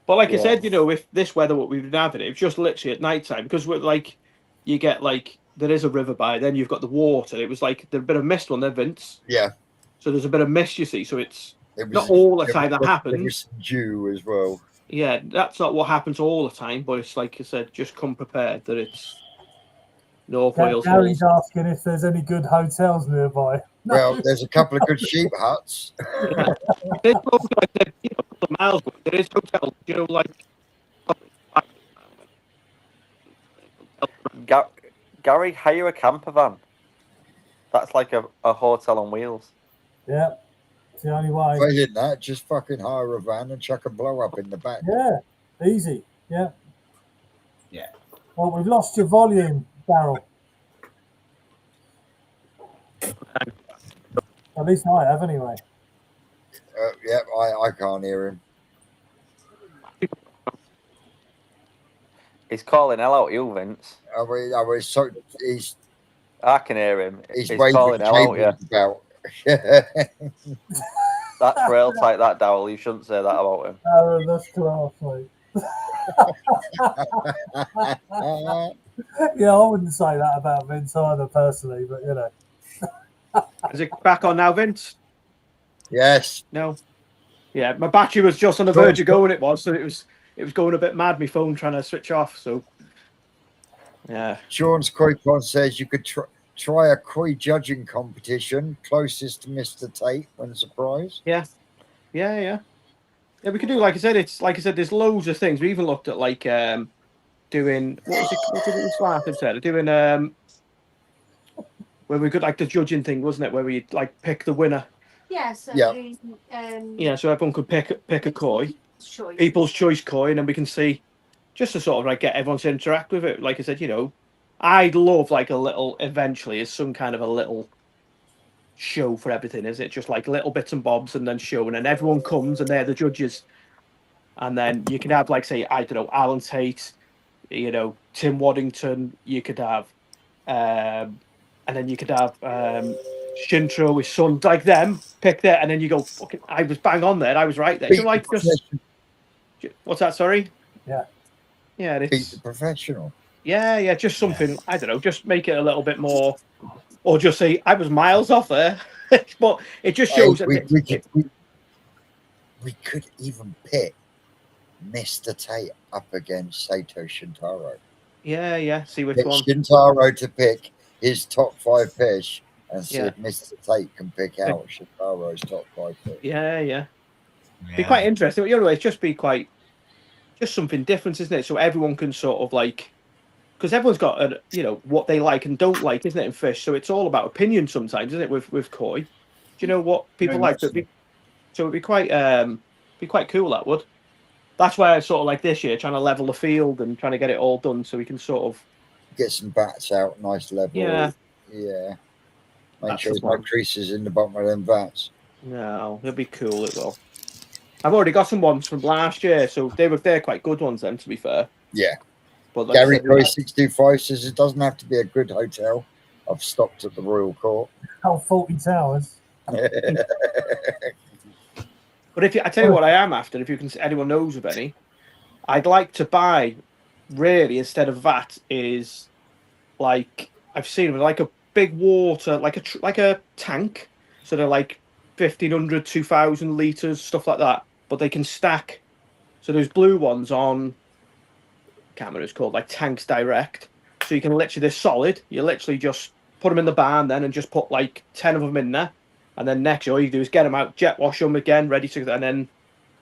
But like I said, with this weather, what we've been having, it was just literally at night time, because we're like, you get like there is a river by. Then you've got the water. It was like there's a bit of mist on there, Vince. Yeah. So there's a bit of mist, you see. So it was, not all the time that there happens. was some dew as well. Yeah, that's not what happens all the time, but it's like I said, just come prepared that it's North Wales. Gary's asking if there's any good hotels nearby. Well, there's a couple of good sheep huts. Yeah. There's both, like, a couple of miles, but there is hotels, you know, like. Gary, hire a camper van. That's like a hotel on wheels. Yeah, it's the only way. Failing that, just fucking hire a van and chuck a blow up in the back. Yeah, easy. Yeah. Yeah. Well, we've lost your volume, Daryl. At least I have, anyway. Yeah, I can't hear him. He's calling hell out you, Vince. I can hear him. He's calling hell out you. About. That's real tight, that, Dowell. You shouldn't say that about him. Aaron, that's class, mate. Yeah, I wouldn't say that about Vince either, personally, but you know. Is it back on now, Vince? Yes. No. Yeah, my battery was just on the verge of going. It was, so it was going a bit mad. My phone trying to switch off. So, yeah. Sean's Koi Pod says you could try a koi judging competition closest to Mr. Tate when surprised. Yeah. Yeah, we could do, like I said, there's loads of things. We even looked at like doing what did it last said? Doing where we could like the judging thing, wasn't it? Where we like pick the winner. Yeah, so yeah, so everyone could pick a koi, people's choice koi, and then we can see just to sort of like get everyone to interact with it. Like I said, you know, I'd love like a little eventually is some kind of a little show for everything, is it? Just like little bits and bobs and then show, and then everyone comes and they're the judges. And then you could have like, say, I don't know, Alan Tate, you know, Tim Waddington, you could have and then you could have Shintro, his son, like them, pick there, and then you go, fucking, I was bang on there, I was right there. You like just what's that, sorry? Yeah. Yeah, it's professional. Yeah, just something, I don't know, just make it a little bit more. Or just say, I was miles off there. But it just shows we could even pit Mr. Tate up against Sato Shintaro. Yeah. See which Get one. Shintaro to pick his top 5 fish and see Yeah. if Mr. Tate can pick out Shintaro's top 5 fish. Yeah. Be quite interesting. You know, it's just something different, isn't it? So everyone can sort of like, because everyone's got a, you know, what they like and don't like, isn't it, in fish? So it's all about opinion sometimes, isn't it, with koi? Do you know what people like? So it'd be quite cool, that would. That's why I sort of like this year trying to level the field and trying to get it all done so we can sort of get some bats out, nice level. Yeah. Make sure there's no creases in the bottom of them bats. No, it'll be cool. It will. I've already got some ones from last year, so they're quite good ones then, to be fair. Yeah. But like Gary I said, Croy 625 says it doesn't have to be a good hotel. I've stopped at the Royal Court. Oh, 40 Towers. But I tell you what I am after, if anyone knows of any, I'd like to buy, really, instead of that, is like, I've seen them, like a big water, like a tank. So they're like 1,500, 2,000 litres, stuff like that. But they can stack. So there's blue ones on, I can't remember what it's called, like Tanks Direct. So you can literally, they're solid. You literally just put them in the barn then and just put like 10 of them in there. And then next, all you do is get them out, jet wash them again, ready to, and then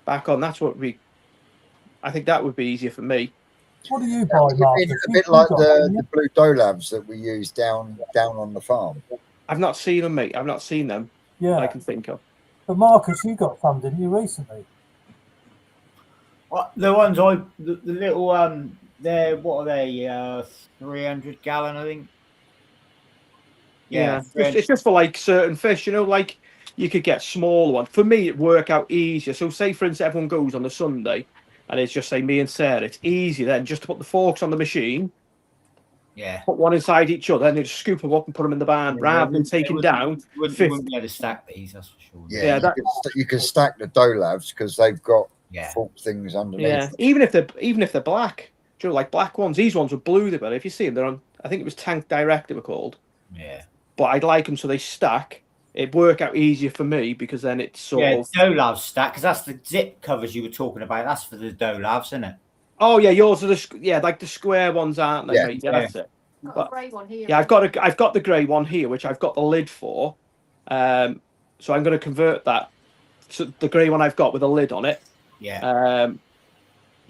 back on. That's what I think that would be easier for me. What do you buy, Marcus? A bit like the blue dolabs that we use down on the farm. I've not seen them, mate. I've not seen them. Yeah. I can think of. But Marcus, you got some, didn't you, recently? The ones the little they're what are they? 300 gallon, I think. Yeah, it's just for like certain fish, you know, like you could get smaller ones. For me, it work out easier. So say, for instance, everyone goes on a Sunday and it's just say me and Sarah. It's easy then just to put the forks on the machine. Yeah. Put one inside each other and you just scoop them up and put them in the barn rather than taking down. You wouldn't be able to stack these, that's for sure. Yeah, you can stack the dolabs because they've got fork things underneath. Yeah, even if they're black. Do you know, like black ones? These ones are blue, but if you see them, I think it was Tank Direct they were called. Yeah. But I'd like them so they stack. It'd work out easier for me because then it's sort of Dolabs stack, because that's the zip covers you were talking about. That's for the Dolabs, isn't it? Oh yeah, yours are like the square ones, aren't they, Yeah. mate? Yeah, that's it. Got But- a grey one here. Yeah, I've got the grey one here, which I've got the lid for. So I'm going to convert that. So the grey one I've got with a lid on it. Yeah.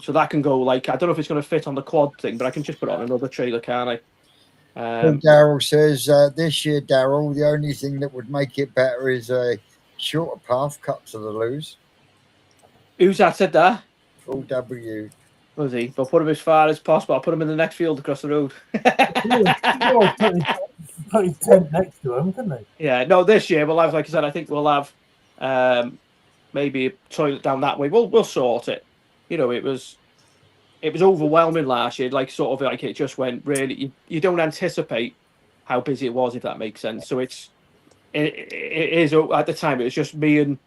So that can go like, I don't know if it's going to fit on the quad thing, but I can just put it on another trailer, can't I? Daryl says this year, Daryl, the only thing that would make it better is a shorter path cut to the loos. Who's that said that? Full W. Was he? I'll put him as far as possible. I'll put him in the next field across the road. Put his tent next to him, couldn't he? Yeah, no, this year we'll have, like I said, I think we'll have maybe a toilet down that way. We'll sort it. You know, it was overwhelming last year. Like sort of like it just went really. You don't anticipate how busy it was, if that makes sense. So it is at the time. It was just me and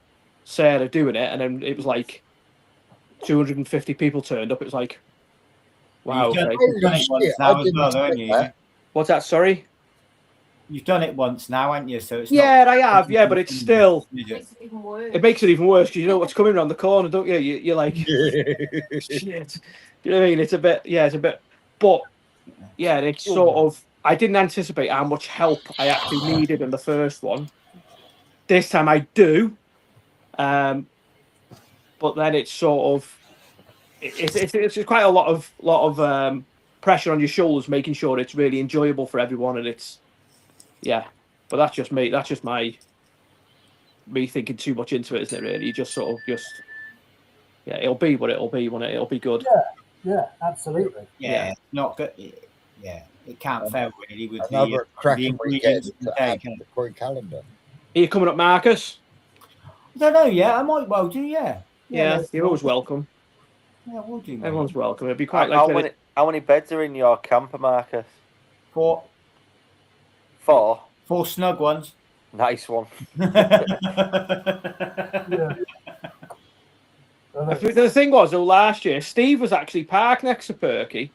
Sarah doing it, and then it was like 250 people turned up. It was like, wow. You've Okay. done it once now as well, haven't you? What's that? Sorry. You've done it once now, haven't you? So it's Yeah, not, I have. Yeah, but it's still. is it? Makes it even worse. It makes it even worse because you know what's coming around the corner, don't you? You're like, shit. You know what I mean? It's a bit. But yeah, it's sort of. I didn't anticipate how much help I actually needed in the first one. This time I do, but then it's sort of. It's quite a lot of pressure on your shoulders, making sure it's really enjoyable for everyone, and it's. Yeah, but that's just me. That's just me thinking too much into it, isn't it? Really, you just sort of yeah. It'll be what it'll be, won't it? It'll be good. Yeah, absolutely. Yeah, not good. Yeah, it can't fail really with Another cracking weekend ingredients to add to the crew calendar. Are you coming up, Marcus? I don't know yet. I might well do. Yeah. Yeah, you're always welcome. Yeah, we'll do. Mate. Everyone's welcome. It'd be quite How many beds are in your camper, Marcus? 4. 4. 4 snug ones. Nice one. Yeah. The thing was, though, last year Steve was actually parked next to Perky.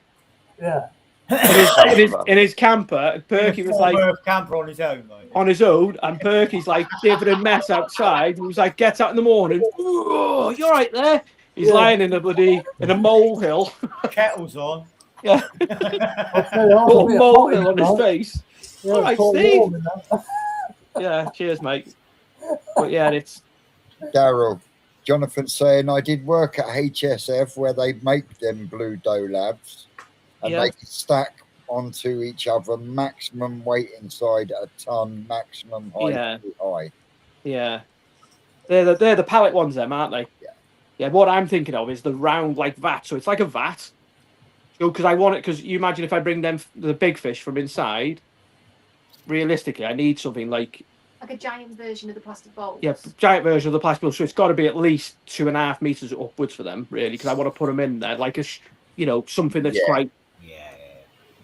Yeah. In his camper. Perky was like camper on his own, mate. On his own, and Perky's like giving a mess outside. He was like, "Gets out in the morning. Oh, you're right there." He's lying in a molehill. Kettle's on. Yeah. Put a molehill on his face. Yeah, all right, Steve. Yeah, cheers, mate. But yeah, it's Daryl. Jonathan saying I did work at HSF where they make them blue Dolabs and they can stack onto each other, maximum weight inside a ton, maximum height high. Yeah. They're the pallet ones them, aren't they? Yeah. Yeah, what I'm thinking of is the round like vat. So it's like a vat. Because I want it, because you imagine if I bring them the big fish from inside, realistically I need something like a giant version of the plastic bowl. Yeah, giant version of the plastic bowl. So it's got to be at least 2.5 meters upwards for them, really, because I want to put them in there like something that's quite. Yeah.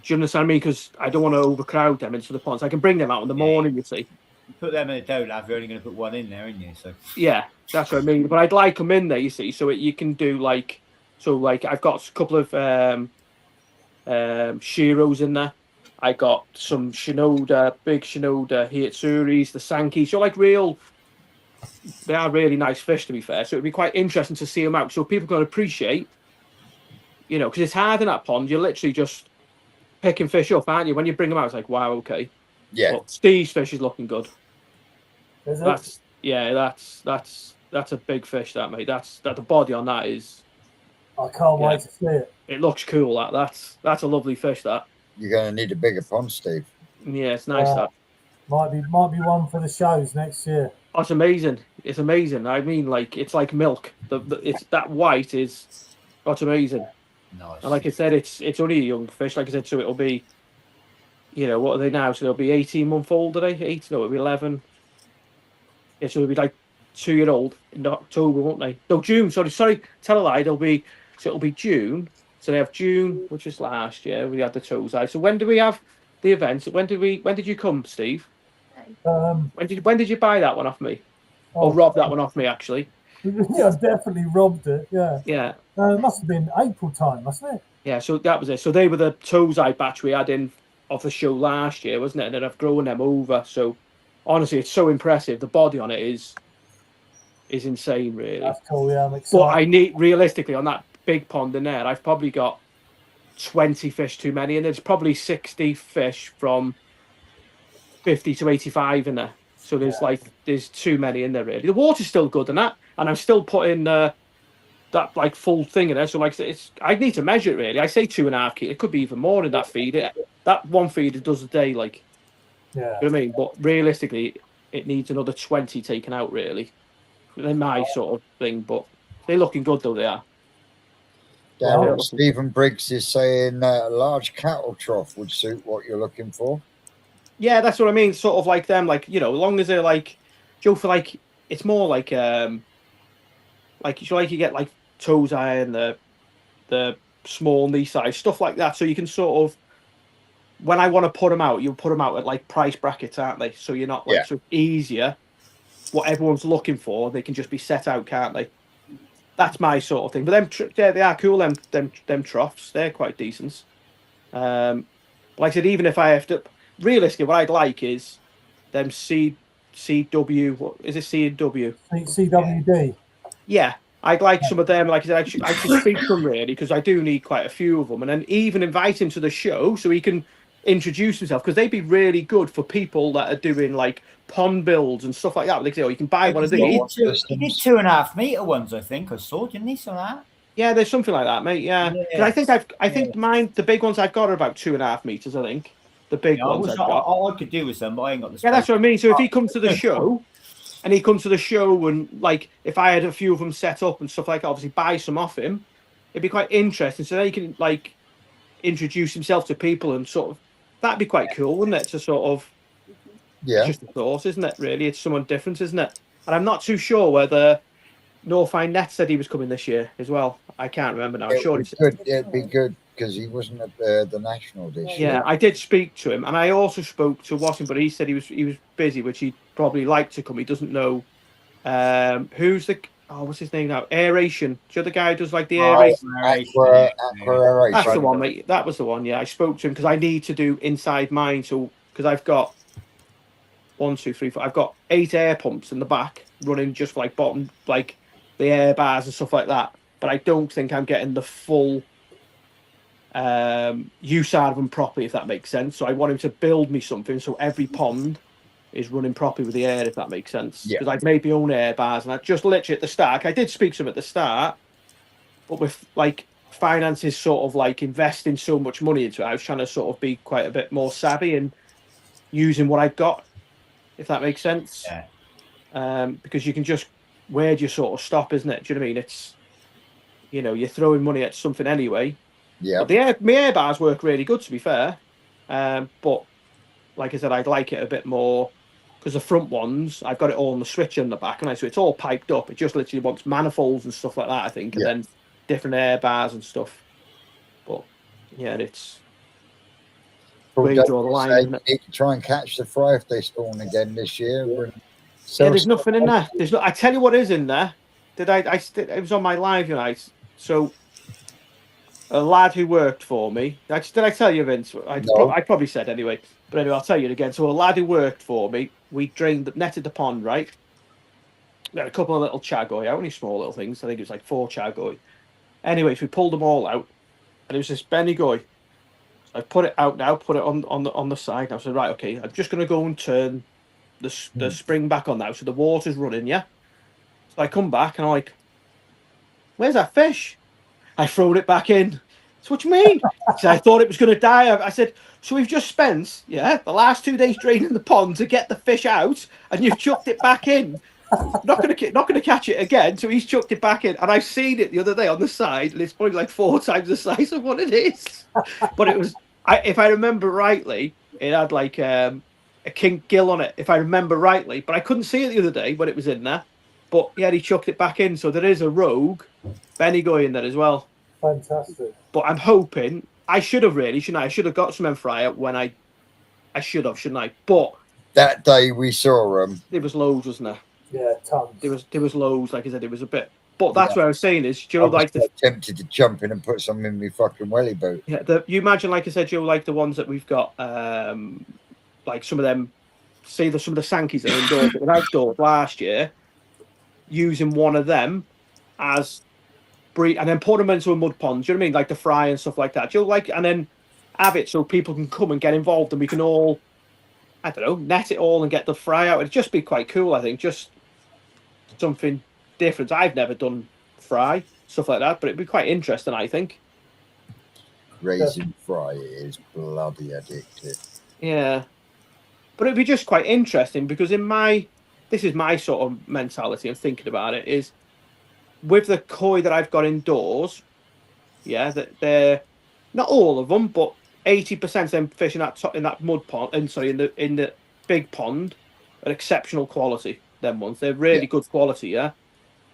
Do you understand what I mean? Because I don't want to overcrowd them into the ponds. I can bring them out in the morning. You see. You put them in a Dolab, you're only going to put one in there, aren't you? So. Yeah, that's what I mean. But I'd like them in there. You see, so you can do like I've got a couple of Shiros in there. I got some Shinoda, big Shinoda Hitsuris, the Sankey. So they are really nice fish, to be fair. So it'd be quite interesting to see them out, so people can appreciate, because it's hard in that pond. You're literally just picking fish up, aren't you? When you bring them out, it's like, wow, okay. Yeah. But Steve's fish is looking good. Is it? That's a big fish, that mate. The body on that is. I can't wait to see it. It looks cool. That's a lovely fish. That. You're going to need a bigger pond, Steve. Yeah, it's nice. That might be one for the shows next year. Oh, it's amazing. It's amazing. I mean, like it's like milk. It's that white is. Oh, it's amazing. Nice. And like I said, it's only a young fish. Like I said, so it'll be. What are they now? So they'll be 18-month old. Are they? 8? No, it'll be 11. Yeah, so it'll be like 2-year-old in October, won't they? No, June. Sorry. Tell a lie. It'll be June. So they have June, which is last year. We had the toes out. So when do we have the event? When did you come, Steve? When did you buy that one off me? Or rob that one off me, actually? Yeah, I definitely robbed it. Yeah. Yeah. It must have been April time, mustn't it? Yeah. So that was it. So they were the toes out batch we had in of the show last year, wasn't it? And then I've grown them over. So honestly, it's so impressive. The body on it is insane, really. That's cool. Yeah, I'm But excited. I need, realistically, on that big pond in there, I've probably got 20 fish too many, and there's probably 60 fish from 50 to 85 in there. So there's too many in there, really. The water's still good and that, and I'm still putting that like full thing in there. So like I need to measure it, really. I say 2.5 kilos. It could be even more in that feed. That one feed it does a day, like. Yeah. You know what I mean? But realistically, it needs another 20 taken out, really. They're my sort of thing, but they're looking good, though, they are. Darryl, Stephen Briggs is saying a large cattle trough would suit what you're looking for. Yeah, that's what I mean. Sort of like them, like, you know, as long as they're like, Joe, for like, it's more like you get like toes eye and the small knee size, stuff like that. So you can sort of, when I want to put them out, you'll put them out at like price brackets, aren't they? So you're not like so easier. What everyone's looking for, they can just be set out, can't they? That's my sort of thing. But they are cool. Them troughs, they're quite decent. Like I said, even if I have to, realistically, what I'd like is them CW. What is it? CW. CWD. Yeah, I'd like some of them. Like I said, I should speak to them, really, because I do need quite a few of them, and then even invite him to the show so he can introduce himself, because they'd be really good for people that are doing like pond builds and stuff like that. They say, you can buy one of these. He did 2.5 meter ones, I think, I saw, didn't he? Some of that. Yeah, there's something like that, mate. Yeah, I think mine, the big ones I've got are about 2.5 meters. I think the big ones I've got. All I could do with them, but I ain't got the space. Yeah, that's what I mean. So if he comes to the show, and like if I had a few of them set up and stuff like that, obviously buy some off him, it'd be quite interesting. So then he can like introduce himself to people and sort of. That'd be quite cool, wouldn't it? To sort of, it's just a thought, isn't it? Really, it's someone different, isn't it? And I'm not too sure whether Northine Net said he was coming this year as well. I can't remember now. I'm sure he said. It'd be good because he wasn't at the national this year. Yeah, I did speak to him, and I also spoke to Watson, but he said he was busy, which he'd probably like to come. He doesn't know who's the. Oh, what's his name now? Aeration. Do you know the guy who does like the aeration? Aqua aeration. That's the one, mate. That was the one. Yeah, I spoke to him because I need to do inside mine. So because I've got 1, 2, 3, 4. I've got 8 air pumps in the back running just for like bottom, like the air bars and stuff like that. But I don't think I'm getting the full use out of them properly, if that makes sense. So I want him to build me something so every pond is running properly with the air, if that makes sense. Because I've made my own air bars, and I just literally at the start, I did speak to him at the start, but with like finances sort of like investing so much money into it, I was trying to sort of be quite a bit more savvy and using what I've got, if that makes sense. Yeah. Because you can just, where do you sort of stop, isn't it? Do you know what I mean? It's, you know, you're throwing money at something anyway. Yeah. But my air bars work really good, to be fair. But like I said, I'd like it a bit more, because the front ones, I've got it all on the switch in the back, and so it's all piped up. It just literally wants manifolds and stuff like that, I think, and then different air bars and stuff. But yeah, it's where you draw the line, isn't it? You can try and catch the fry if they spawn again this year. Yeah, there's nothing in there. There's no. I tell you what is in there. It was on my live tonight. So a lad who worked for me. Did I tell you, Vince? I probably said anyway. But anyway, I'll tell you it again. So a lad who worked for me, we netted the pond, right? We had a couple of little chagoi, only small little things. I think it was like 4 chagoi. Anyways, we pulled them all out, and it was this benigoi. So I put it out now, put it on the side. And I said, right, okay, I'm just going to go and turn the spring back on now, so the water's running, yeah? So I come back, and I'm like, where's that fish? I thrown it back in. So what do you mean? So I thought it was going to die. I said, so we've just spent, the last 2 days draining the pond to get the fish out, and you've chucked it back in. Not going to catch it again. So he's chucked it back in, and I've seen it the other day on the side, and it's probably like 4 times the size of what it is. But it was, if I remember rightly, it had like a kink gill on it, if I remember rightly. But I couldn't see it the other day when it was in there. But yeah, he chucked it back in. So there is a rogue benigoi in there as well. Fantastic. But I'm hoping, I should have really, shouldn't I? I should have got some Emfryer when I should have, shouldn't I? But that day we saw them. There was loads, wasn't there? Yeah, tons. There was loads. Like I said, it was a bit But that's what I was saying is, Joe, like the tempted to jump in and put some in my fucking welly boot. Yeah, you imagine, like I said, Joe, like the ones that we've got, like some of them, say some of the Sankeys that are indoors that were outdoors last year, using one of them as breed, and then put them into a mud pond. Do you know what I mean? Like the fry and stuff like that. Do you like, and then have it so people can come and get involved, and we can all, I don't know, net it all and get the fry out. It'd just be quite cool, I think. Just something different. I've never done fry stuff like that, but it'd be quite interesting, I think. Raisin fry is bloody addictive. Yeah, but it'd be just quite interesting because this is my sort of mentality and thinking about it is with the koi that I've got indoors. Yeah, that they're not all of them, but 80% of them fish in that mud pond, and sorry, in the big pond, are exceptional quality. Them ones, they're really good quality. Yeah,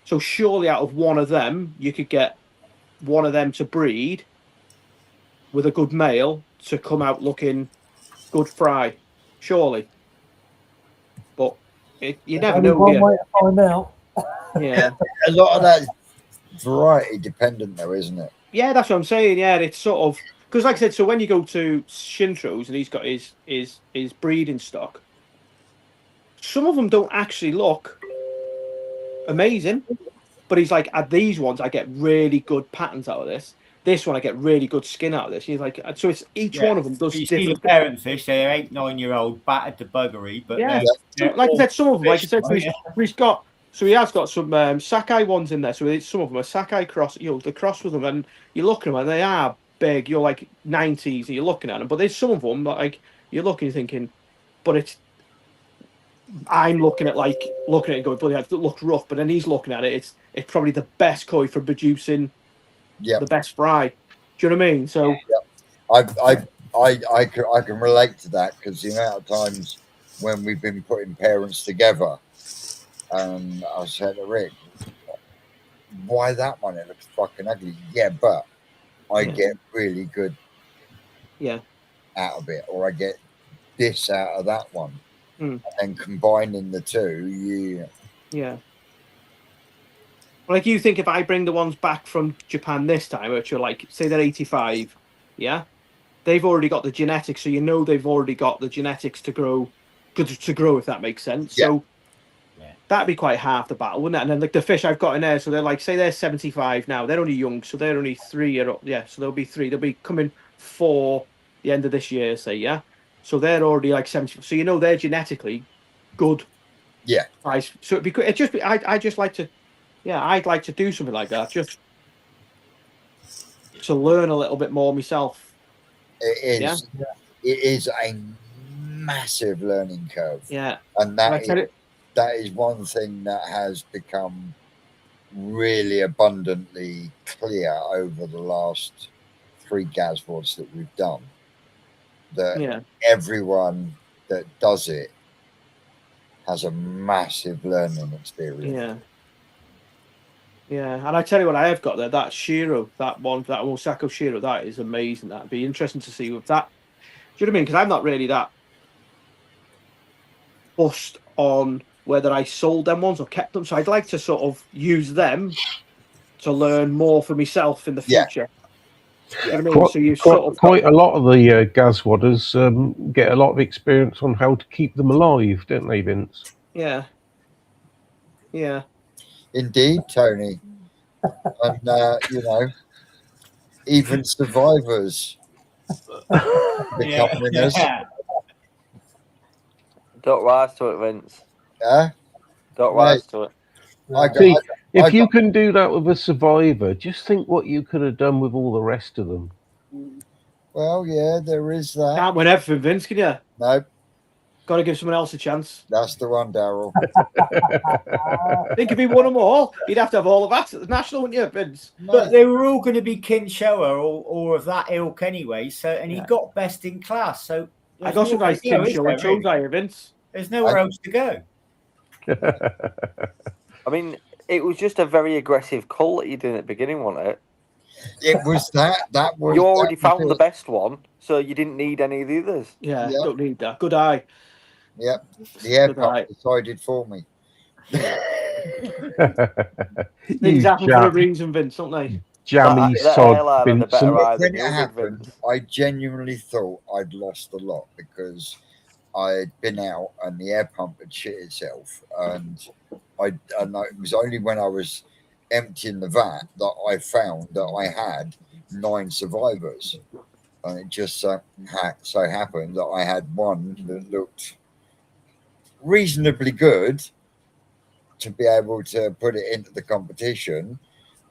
so surely out of one of them, you could get one of them to breed with a good male to come out looking good fry, surely. But you never know. One way to find out. Yeah, a lot of that is variety dependent, though, isn't it? Yeah, that's what I'm saying. Yeah, it's sort of because, like I said, so when you go to Shintro's and he's got his breeding stock, some of them don't actually look amazing, but he's like, at these ones, I get really good patterns out of this. This one, I get really good skin out of this. He's like, so it's each one of them does you different. see the parent fish, they're 8-9-year-old, battered to buggery, but they're like I said, some of them, like I said, so he has got some Sakai ones in there. So some of them are Sakai cross. The cross with them, and you look at them, and they are big. You're like 90s, and you're looking at them. But there's some of them like you're looking, thinking, but it's. I'm looking at it and going, bloody hell, it looks rough. But then he's looking at it. It's probably the best koi for producing the best fry. Do you know what I mean? So I can relate to that because the amount of times when we've been putting parents together, and I said to Rick, why that one? It looks fucking ugly. Yeah, but I get really good out of it, or I get this out of that one. And then combining the two, like you think if I bring the ones back from Japan this time, which are like, say they're 85, they've already got the genetics, so they've already got the genetics to grow, if that makes sense. So that'd be quite half the battle, wouldn't it? And then like the fish I've got in there, so they're like, say they're 75 now, they're only young, so they're only 3 year old. Yeah, so they'll be 3. They'll be coming 4 the end of this year, say, so they're already like 70. So they're genetically good. Yeah. So it'd be good. It just be. I just like to. Yeah, I'd like to do something like that, just to learn a little bit more myself. It is. Yeah? It is a massive learning curve. Yeah. And that is one thing that has become really abundantly clear over the last 3 Gazods that we've done. That everyone that does it has a massive learning experience. Yeah, and I tell you what, I have got there, that Shiro, that Osaka Shiro, that is amazing. That'd be interesting to see with that. Do you know what I mean? Because I'm not really that fussed on whether I sold them ones or kept them, so I'd like to sort of use them to learn more for myself in the future. You know what I mean? So you quite a lot of the Gazwadders get a lot of experience on how to keep them alive, don't they, Vince? Yeah. Indeed, Tony. And even survivors become winners. Don't rise to it, Vince. Don't rise to it. If you can do that with a survivor, just think what you could have done with all the rest of them. Well, yeah, there is that. Can't win everything, Vince, can you? No. Got to give someone else a chance. That's the one, Daryl. I think if he won them all, he'd have to have all of that at the national, wouldn't you, Vince? But they were all going to be Kinshower or of that ilk anyway. So, and he got best in class. So I got some nice Kinshower shows here, Vince. There's nowhere else to go. I mean, it was just a very aggressive cull that you did at the beginning, wasn't it? It was that. That was. You already found the best one, so you didn't need any of the others. Yeah, don't need that. Good eye. Yep, the airport decided for me. Things happen for a jam, reason, Vince, don't they? jammy That sod, airline had a better Vincent. eye When than it you did, happened, Vince. I genuinely thought I'd lost a lot because I'd been out and the air pump had shit itself, and it was only when I was emptying the vat that I found that I had 9 survivors, and it just so happened that I had one that looked reasonably good to be able to put it into the competition,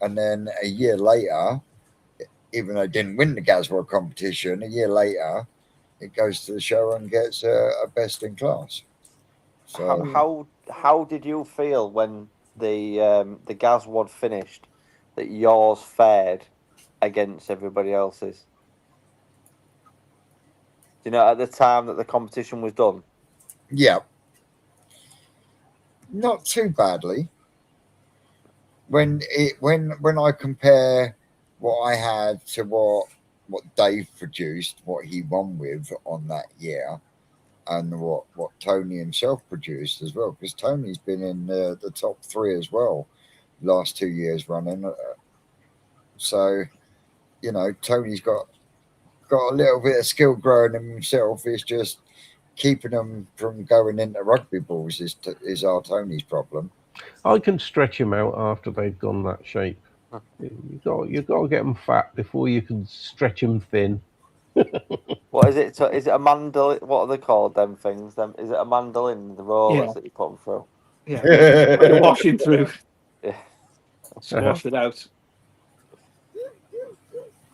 and then a year later, even though I didn't win the Gazod competition, a year later, it goes to the show and gets a best in class. So How did you feel when the Gazod finished that yours fared against everybody else's? Do you know, at the time that the competition was done? yeah, not too badly. When I compare what I had to what Dave produced, what he won with on that year, and what Tony himself produced as well, because Tony's been in the top 3 as well last 2 years running. So, you know, Tony's got a little bit of skill growing in himself. It's just keeping them from going into rugby balls is our Tony's problem. I can stretch them out after they've gone that shape. You got to get them fat before you can stretch them thin. What is it? Is it a mandolin? What are they called? Them things? Is it a mandolin? The rollers that you put them through? Yeah, you're washing through. Yeah, Squashed it out.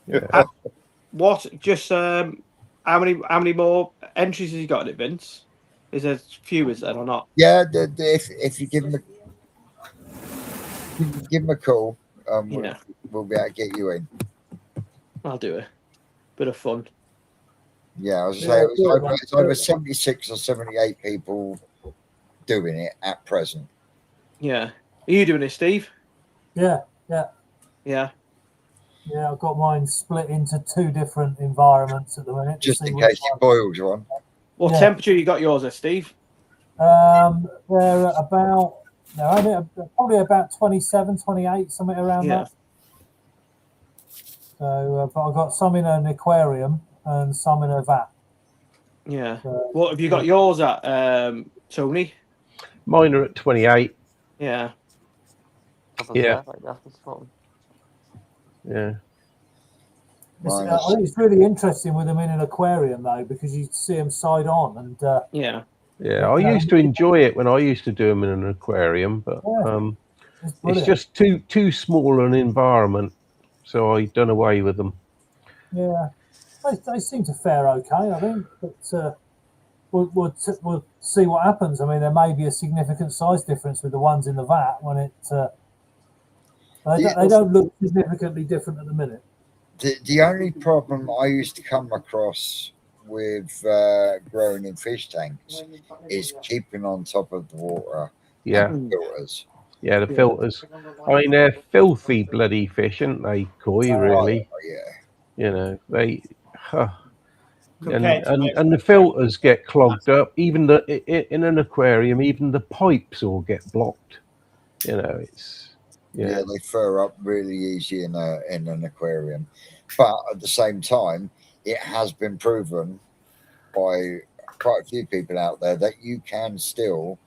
Yeah. What? Just how many more entries has he got in it, Vince? Is there few? Is there or not? Yeah, if you give him a call, we'll be able to get you in. I'll do it. Bit of fun. Yeah, I was saying it's over 76 or 78 people doing it at present. Yeah. Are you doing it, Steve? Yeah. I've got mine split into 2 different environments at the minute. Just in case it boils one. What temperature you got yours at, Steve? They're probably about 27, 28, something around that. So, but I've got some in an aquarium and some in a vat. Yeah. What have you got yours at, Tony? Mine are at 28. Yeah. Yeah. Yeah. I think it's really interesting with them in an aquarium though, because you see them side on and yeah. I used to enjoy it when I used to do them in an aquarium, but it's just too small an environment, so I done away with them. Yeah, they seem to fare okay, I think, but we'll see what happens. I mean, there may be a significant size difference with the ones in the vat when it. They don't look significantly different at the minute. The only problem I used to come across with growing in fish tanks is keeping on top of the water. Yeah. And filters. Yeah, the filters. I mean, they're filthy bloody fish, aren't they, Koi, really? Oh, yeah. You know, they... And the filters get clogged up. Even in an aquarium, even the pipes all get blocked. You know, it's... Yeah, they fur up really easy in an aquarium. But at the same time, it has been proven by quite a few people out there that you can still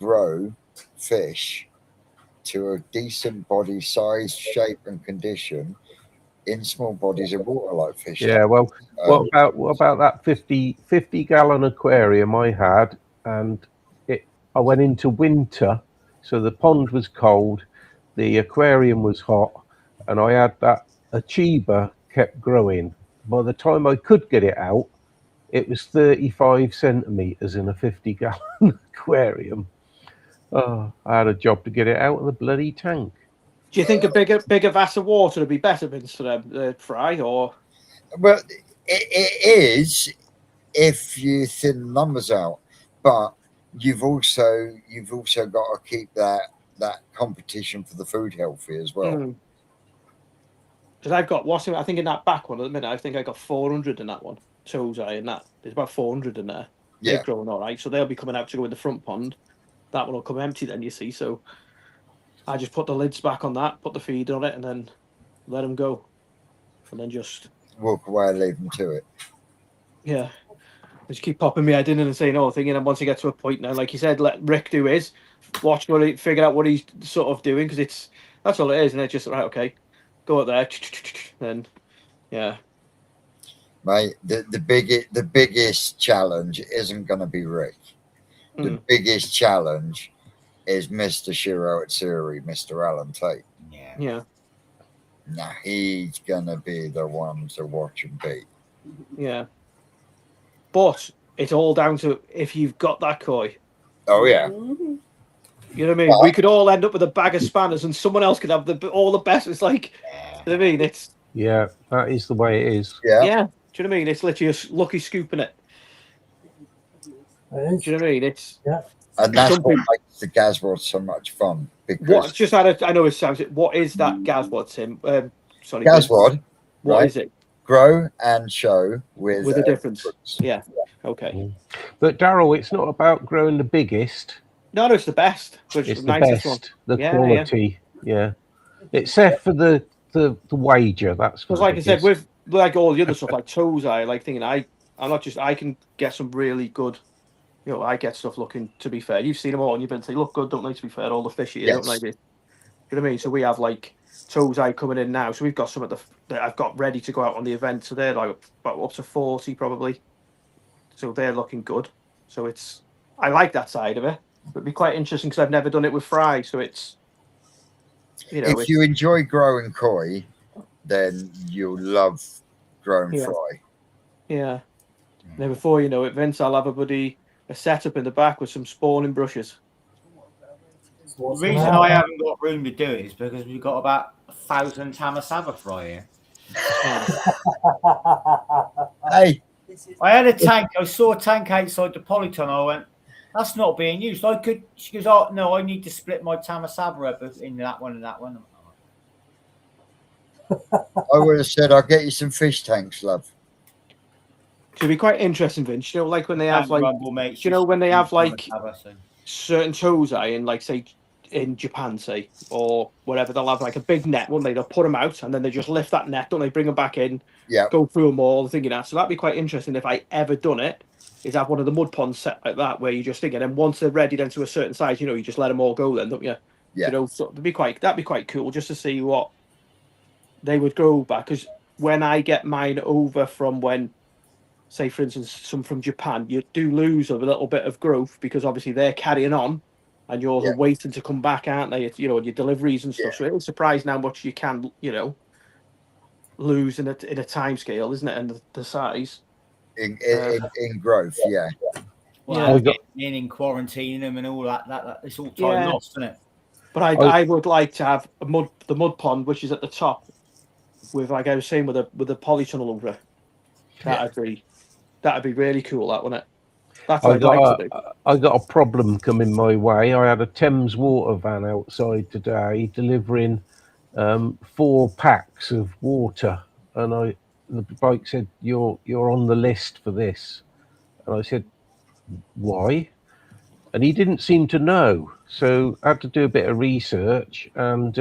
grow fish to a decent body size, shape, and condition in small bodies of water like fish. Yeah, well, what about that 50 gallon aquarium I had, and I went into winter, so the pond was cold, the aquarium was hot, and I had that achiever kept growing. By the time I could get it out, it was 35 centimeters in a 50 gallon aquarium. Oh, I had a job to get it out of the bloody tank. Do you think a bigger vat of water would be better, Vince, for them fry, or? Well, it is if you thin the numbers out, but you've also got to keep that competition for the food healthy as well. Because I've got I think in that back one at the minute, I think I got 400 in that one. Tozai in that. There's about 400 in there. They're growing all right, so they'll be coming out to go in the front pond. That one will come empty then, you see. So I just put the lids back on that, put the feed on it, and then let them go, and then just walk away and leave them to it. Yeah, just keep popping my head in and saying, "Oh, thinking." And once you get to a point now, like you said, let Rick do his, watch what he figure out what he's sort of doing, because that's all it is, and it's just right. Okay, go up there, then yeah. Mate, the biggest challenge isn't going to be Rick. The biggest challenge is Mr. Shiro Atsuri, Mr. Alan Tate. Yeah. Now he's going to be the one to watch and beat. Yeah. But it's all down to if you've got that koi. Oh yeah. You know what I mean? We could all end up with a bag of spanners, and someone else could have all the best. It's like, you know what I mean? It's that is the way it is. yeah. Do you know what I mean? It's literally a lucky scooping it. Do you know what I mean? It's and that's what makes the Gazod so much fun. Because I know it sounds. What is that Gazod, Tim? Sorry, Gazod. What is it? Grow and show with a difference. Yeah. Okay. But Daryl, it's not about growing the biggest. No, it's the best. It's the best. The quality. Yeah. Except for the wager. That's because, like I said, with like all the other stuff, like Tozai, like thinking I'm not just I can get some really good. You know, I get stuff looking. To be fair, you've seen them all, and you've been saying, "Look good, don't they?" To be fair, all the fish here, don't they? Do you know what I mean? So we have like Tozai coming in now. So we've got some that I've got ready to go out on the event. So they're like about up to 40 probably. So they're looking good. So I like that side of it. It'd be quite interesting because I've never done it with fry. So it's if you enjoy growing koi, then you'll love growing fry. Yeah. Then before you know it, Vince, I'll have a setup in the back with some spawning brushes. The reason I haven't got room to do it is because we've got about 1,000 Tamasava fry here. Hey, I had a tank. I saw a tank outside the polyton. I went, "That's not being used." She goes, "Oh no, I need to split my Tamasava up in that one and that one." I would have said, "I'll get you some fish tanks, love." It'd be quite interesting, Vince. You know, like when they have like, when they have like certain Tozai in, like, say, in Japan, say, or whatever, they'll have like a big net, won't they? They'll put them out and then they just lift that net, don't they? Bring them back in, go through them all, thinking that. So that'd be quite interesting if I ever done it. Is have one of the mud ponds set like that, where you just thinking, and once they're ready, then to a certain size, you just let them all go, then, don't you? Yeah. You know, so that'd be quite cool just to see what they would grow back. Because when I get mine over from when, say, for instance, some from Japan, you do lose a little bit of growth because obviously they're carrying on, and yours are waiting to come back, aren't they? You know, your deliveries and stuff. So it's surprising how much you can, lose in a time scale, isn't it? And the size. In growth, yeah. Well, in quarantining them and all that it's all time lost, isn't it? But I would like to have the mud pond, which is at the top, with, like I was saying, with a polytunnel over it. That'd be really cool, that, wouldn't it? That's what I'd like to do. I got a problem coming my way. I had a Thames water van outside today delivering 4 packs of water, and the bloke said, "You're on the list for this," and I said, "Why?" And he didn't seem to know, so I had to do a bit of research, and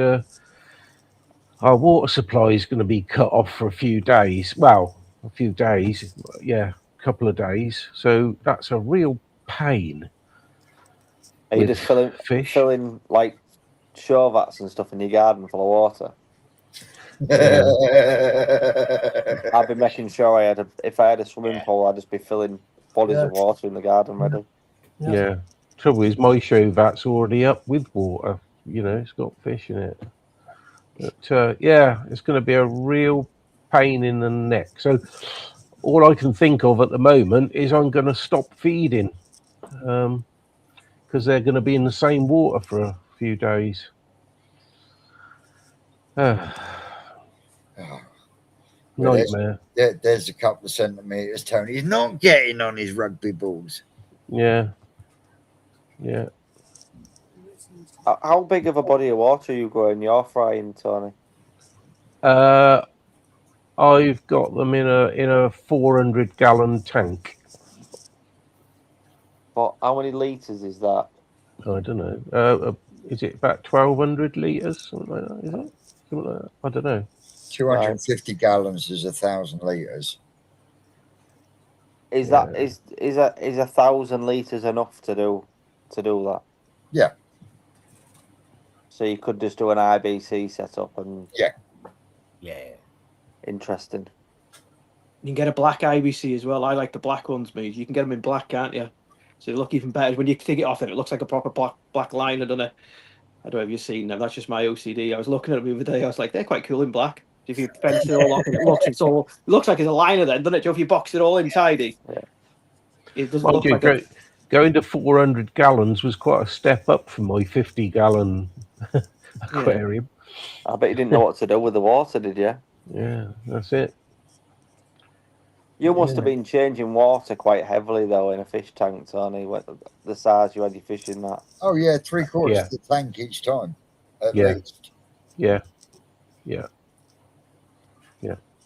our water supply is going to be cut off for a few days. Well, a few days, a couple of days. So that's a real pain. Are you just filling like shore vats and stuff in your garden full of water? Yeah. I'd be making sure if I had a swimming pool, I'd just be filling bodies of water in the garden ready. Yeah. Trouble is, my show vat's already up with water. It's got fish in it. But it's going to be a real pain in the neck. So all I can think of at the moment is I'm going to stop feeding, because they're going to be in the same water for a few days. Nightmare. There's a couple of centimetres, Tony. He's not getting on his rugby balls. Yeah. How big of a body of water are you growing your frying, Tony? I've got them in a 400-gallon tank. But how many litres is that? I don't know. is it about 1,200 litres? Something like that, is it? Something like that? I don't know. 250 gallons is 1,000 litres. Is that is 1,000 litres enough to do that? Yeah. So you could just do an IBC setup and Yeah. Interesting. You can get a black IBC as well. I like the black ones, mate. You can get them in black, can't you? So they look even better when you take it off. It looks like a proper black liner, doesn't it? I don't know if you've seen them. That's just my OCD. I was looking at them the other day. I was like, they're quite cool in black. If you fence it all off, and it looks like it's a liner then, doesn't it? Joe, if you box it all in tidy, it doesn't look like a. Going to 400 gallons was quite a step up from my 50-gallon aquarium. I bet you didn't know what to do with the water, did you? Yeah, that's it. You must have been changing water quite heavily though in a fish tank, Tony. The size you had your fish in that. Oh yeah, 3/4 of the tank each time, at least. Yeah.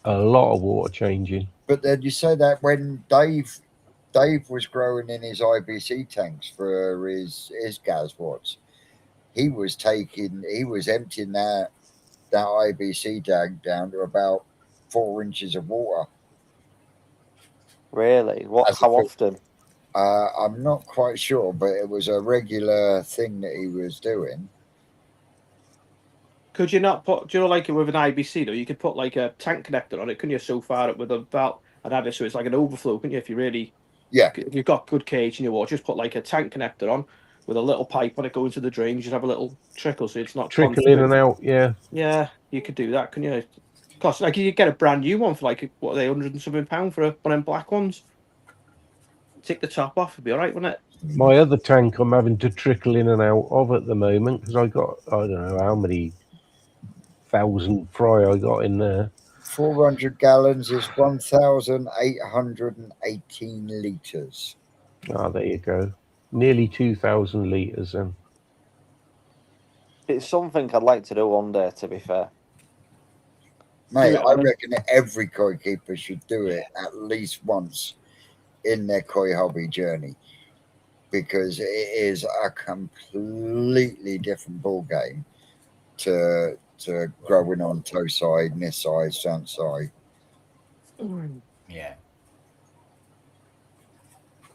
A lot of water changing. But then you say that when Dave was growing in his IBC tanks for his Gazods, he was emptying that IBC tank down to about 4 inches of water. Really? How often? I'm not quite sure, but it was a regular thing that he was doing. Could you not put? Do you know, like with an IBC though, you could put like a tank connector on it, couldn't you? So far up with a belt and have it so it's like an overflow, couldn't you? If you really, if you've got good cage in your water, just put like a tank connector on with a little pipe when it goes into the drain. You just have a little trickle, so it's not trickle in and out. Yeah. Yeah, you could do that, couldn't you? Cost like you could get a brand new one for like what are they, £100 and something for one of them black ones. Take the top off, it'd be all right, wouldn't it? My other tank I'm having to trickle in and out of at the moment because I got I don't know how many 1,000 fry I got in there. 400 gallons is 1,818 litres. Ah, there you go. Nearly 2,000 litres then. It's something I'd like to do one day, to be fair. Mate, I reckon every koi keeper should do it at least once in their koi hobby journey, because it is a completely different ball game to growing on toe side, this side, front side. Yeah.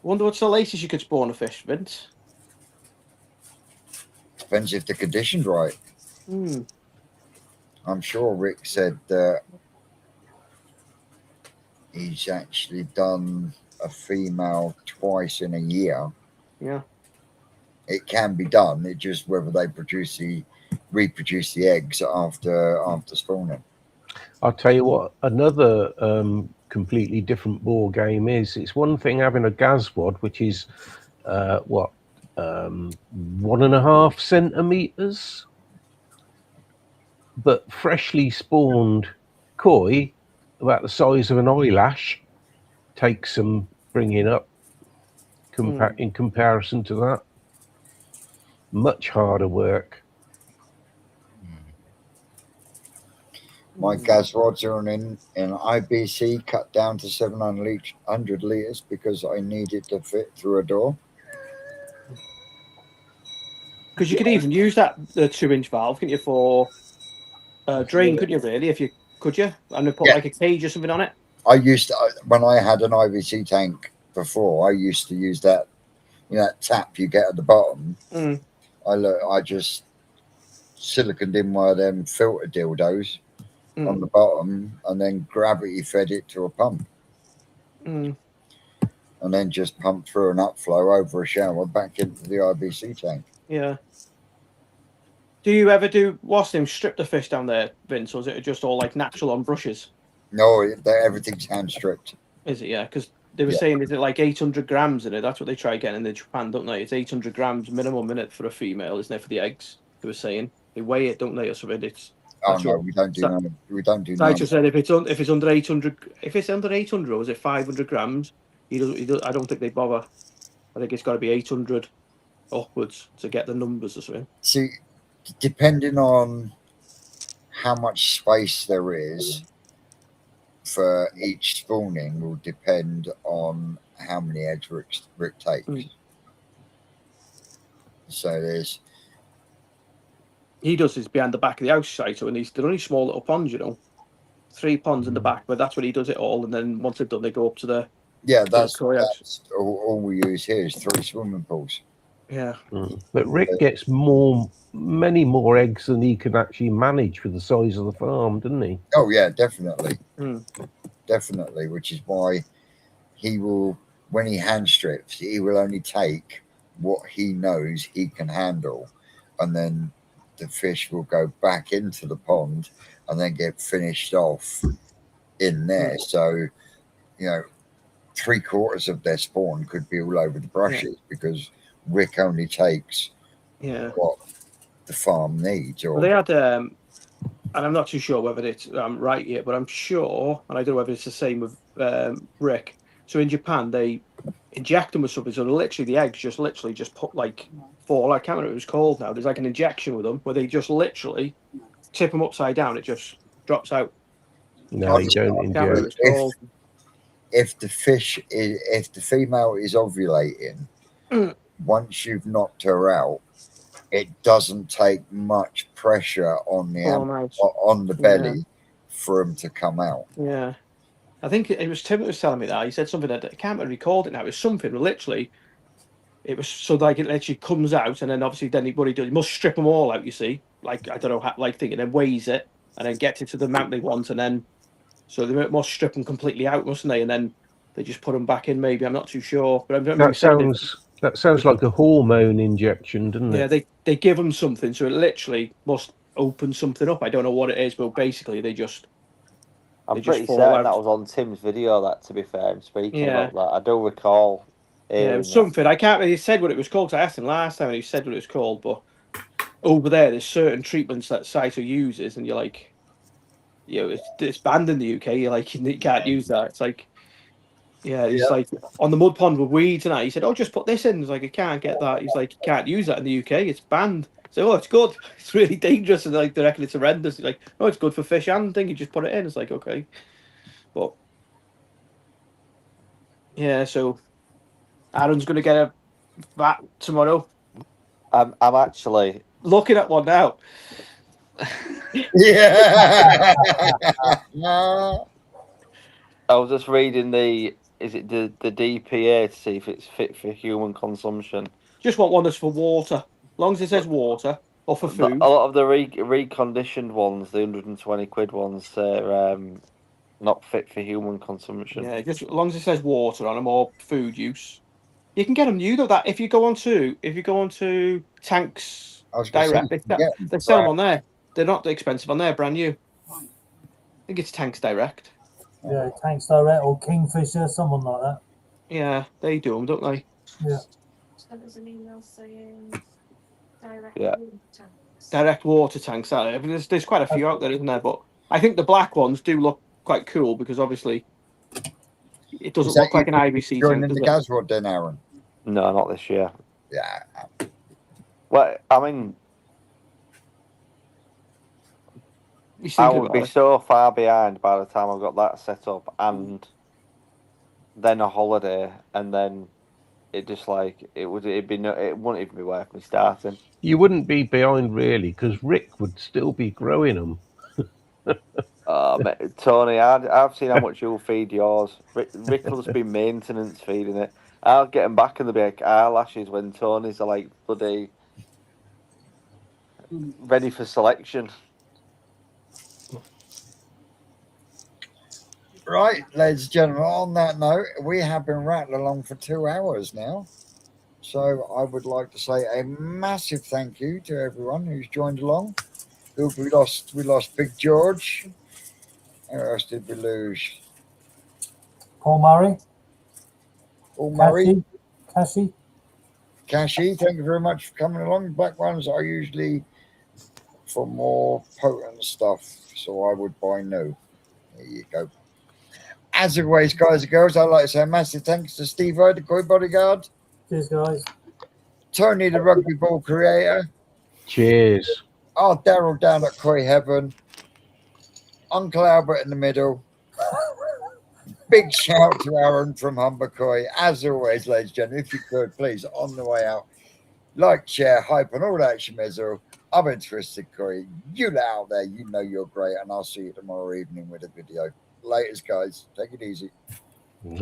Wonder what's the latest you could spawn a fish, Vince? Depends if they're conditioned right. I'm sure Rick said that he's actually done a female twice in a year. Yeah. It can be done. It's just whether they reproduce the eggs after spawning. I'll tell you what, another completely different ball game is. It's one thing having a Gazod, which is 1.5 centimeters, but freshly spawned koi about the size of an eyelash takes some bringing up in comparison to that. Much harder work. My Gazods are in IBC cut down to 700 litres because I needed to fit through a door. Because you could even use the 2-inch valve, couldn't you, for drain, couldn't you, really, if you could you? And put like a cage or something on it? I used to, when I had an IBC tank before, I used to use that, that tap you get at the bottom. I just siliconed in one of them filter dildos on the bottom and then gravity fed it to a pump. And then just pumped through an upflow over a shower back into the IBC tank. Yeah. Do you ever do, what's them, strip the fish down there, Vince, or is it just all like natural on brushes? No, everything's hand stripped. Is it? Yeah, because they were saying, is it like 800 grams in it? That's what they try getting in Japan, don't they? It's 800 grams minimum in it for a female, isn't it, for the eggs? They were saying they weigh it, don't they, or something? It's we don't do none. We don't do I none. just said if it's under 800, or is it 500 grams? I don't think they bother. I think it's got to be 800 upwards to get the numbers or something. See, depending on how much space there is for each spawning will depend on how many eggs Rick takes. So he does his behind the back of the house site. So, and they're only small little ponds, 3 ponds in the back, but that's where he does it all. And then once they're done, they go up to the that's koi house. that's all we use here is 3 swimming pools. Yeah. But Rick gets many more eggs than he can actually manage for the size of the farm, doesn't he? Oh yeah, definitely. Definitely, which is why he will, when he hand strips, he will only take what he knows he can handle, and then the fish will go back into the pond and then get finished off in there. So, 3/4 of their spawn could be all over the brushes because Rick only takes what the farm needs. Or Well, they had, and I'm not too sure whether it's right yet, but I'm sure, and I don't know whether it's the same with Rick. So in Japan, they inject them with something. So literally, the eggs just put fall. I can't remember what it was called now. There's like an injection with them where they just literally tip them upside down. It just drops out. No, you don't inject. If the female is ovulating, once you've knocked her out, it doesn't take much pressure on the belly for them to come out. Yeah, I think it was Tim that was telling me that. He said something that I can't really recall it now. It's something literally. It was so like it literally comes out, and then obviously what he does, he must strip them all out. You see, like I don't know, thinking, then weighs it, and then gets it to the amount they want, and then so they must strip them completely out, mustn't they? And then they just put them back in. Maybe I'm not too sure, but that sounds like a hormone injection, doesn't it? Yeah, they give them something, so it literally must open something up. I don't know what it is, but basically they just. I'm pretty certain that was on Tim's video. That, to be fair, I'm speaking about that. I do recall. Yeah, it was something. I can't really say what it was called. Cause I asked him last time, and he said what it was called. But over there's certain treatments that Saito uses, and you're like, it's banned in the UK. You're like, you can't use that. It's like, it's like on the mud pond with weeds and that. He said, "Oh, just put this in." It's like, I can't get that. He's like, you can't use that in the UK. It's banned. So, it's good. It's really dangerous, and like they reckon it's horrendous. He's like, "Oh, it's good for fish and thing. You just put it in." It's like, okay, but so Aaron's going to get a vat tomorrow. I'm actually looking at one now. Yeah. I was just reading the DPA to see if it's fit for human consumption. Just want one that's for water. As long as it says water or for food. A lot of the reconditioned ones, the £120 ones, they're not fit for human consumption. Yeah, just as long as it says water on them or food use. You can get them new though. That if you go onto Tanks Direct, they sell them on there. They're not expensive on there, brand new. I think it's Tanks Direct. Yeah, Tanks Direct or Kingfisher, someone like that. Yeah, they do them, don't they? Yeah. There's an email saying direct tanks. Direct water tanks. I mean, there's quite a few out there, isn't there? But I think the black ones do look quite cool because obviously it doesn't look like an IBC tank. Joining the Gazod then, Aaron? No, not this year. Yeah. Well, I mean, I would be so far behind by the time I've got that set up, and then a holiday, and then it just it wouldn't even be worth me starting. You wouldn't be behind really, because Rick would still be growing them. Tony, I've seen how much you'll feed yours. Rick will just be maintenance feeding it. I'll get them back and they'll be like eyelashes when Tony's are like bloody ready for selection. Right, ladies and gentlemen, on that note, we have been rattling along for 2 hours now. So I would like to say a massive thank you to everyone who's joined along. Who we lost? We lost Big George. Who else did we lose? Paul Murray. Paul Murray. Cashy. Thank you very much for coming along. Black ones are usually for more potent stuff, so I would buy new. There you go. As always, guys and girls, I'd like to say a massive thanks to Steve-O, the Koi Bodyguard. Cheers, guys. Tony, the rugby ball creator. Cheers. Oh, Daryl down at Koi Heaven. Uncle Albert in the middle. Big shout to Aaron from Humber Koi. As always, ladies and gentlemen, if you could, please, on the way out, like, share, hype, and all that shimizzle. I've been Twisted Corey. You out there, you know you're great, and I'll see you tomorrow evening with a video. Laters, guys. Take it easy. Yeah.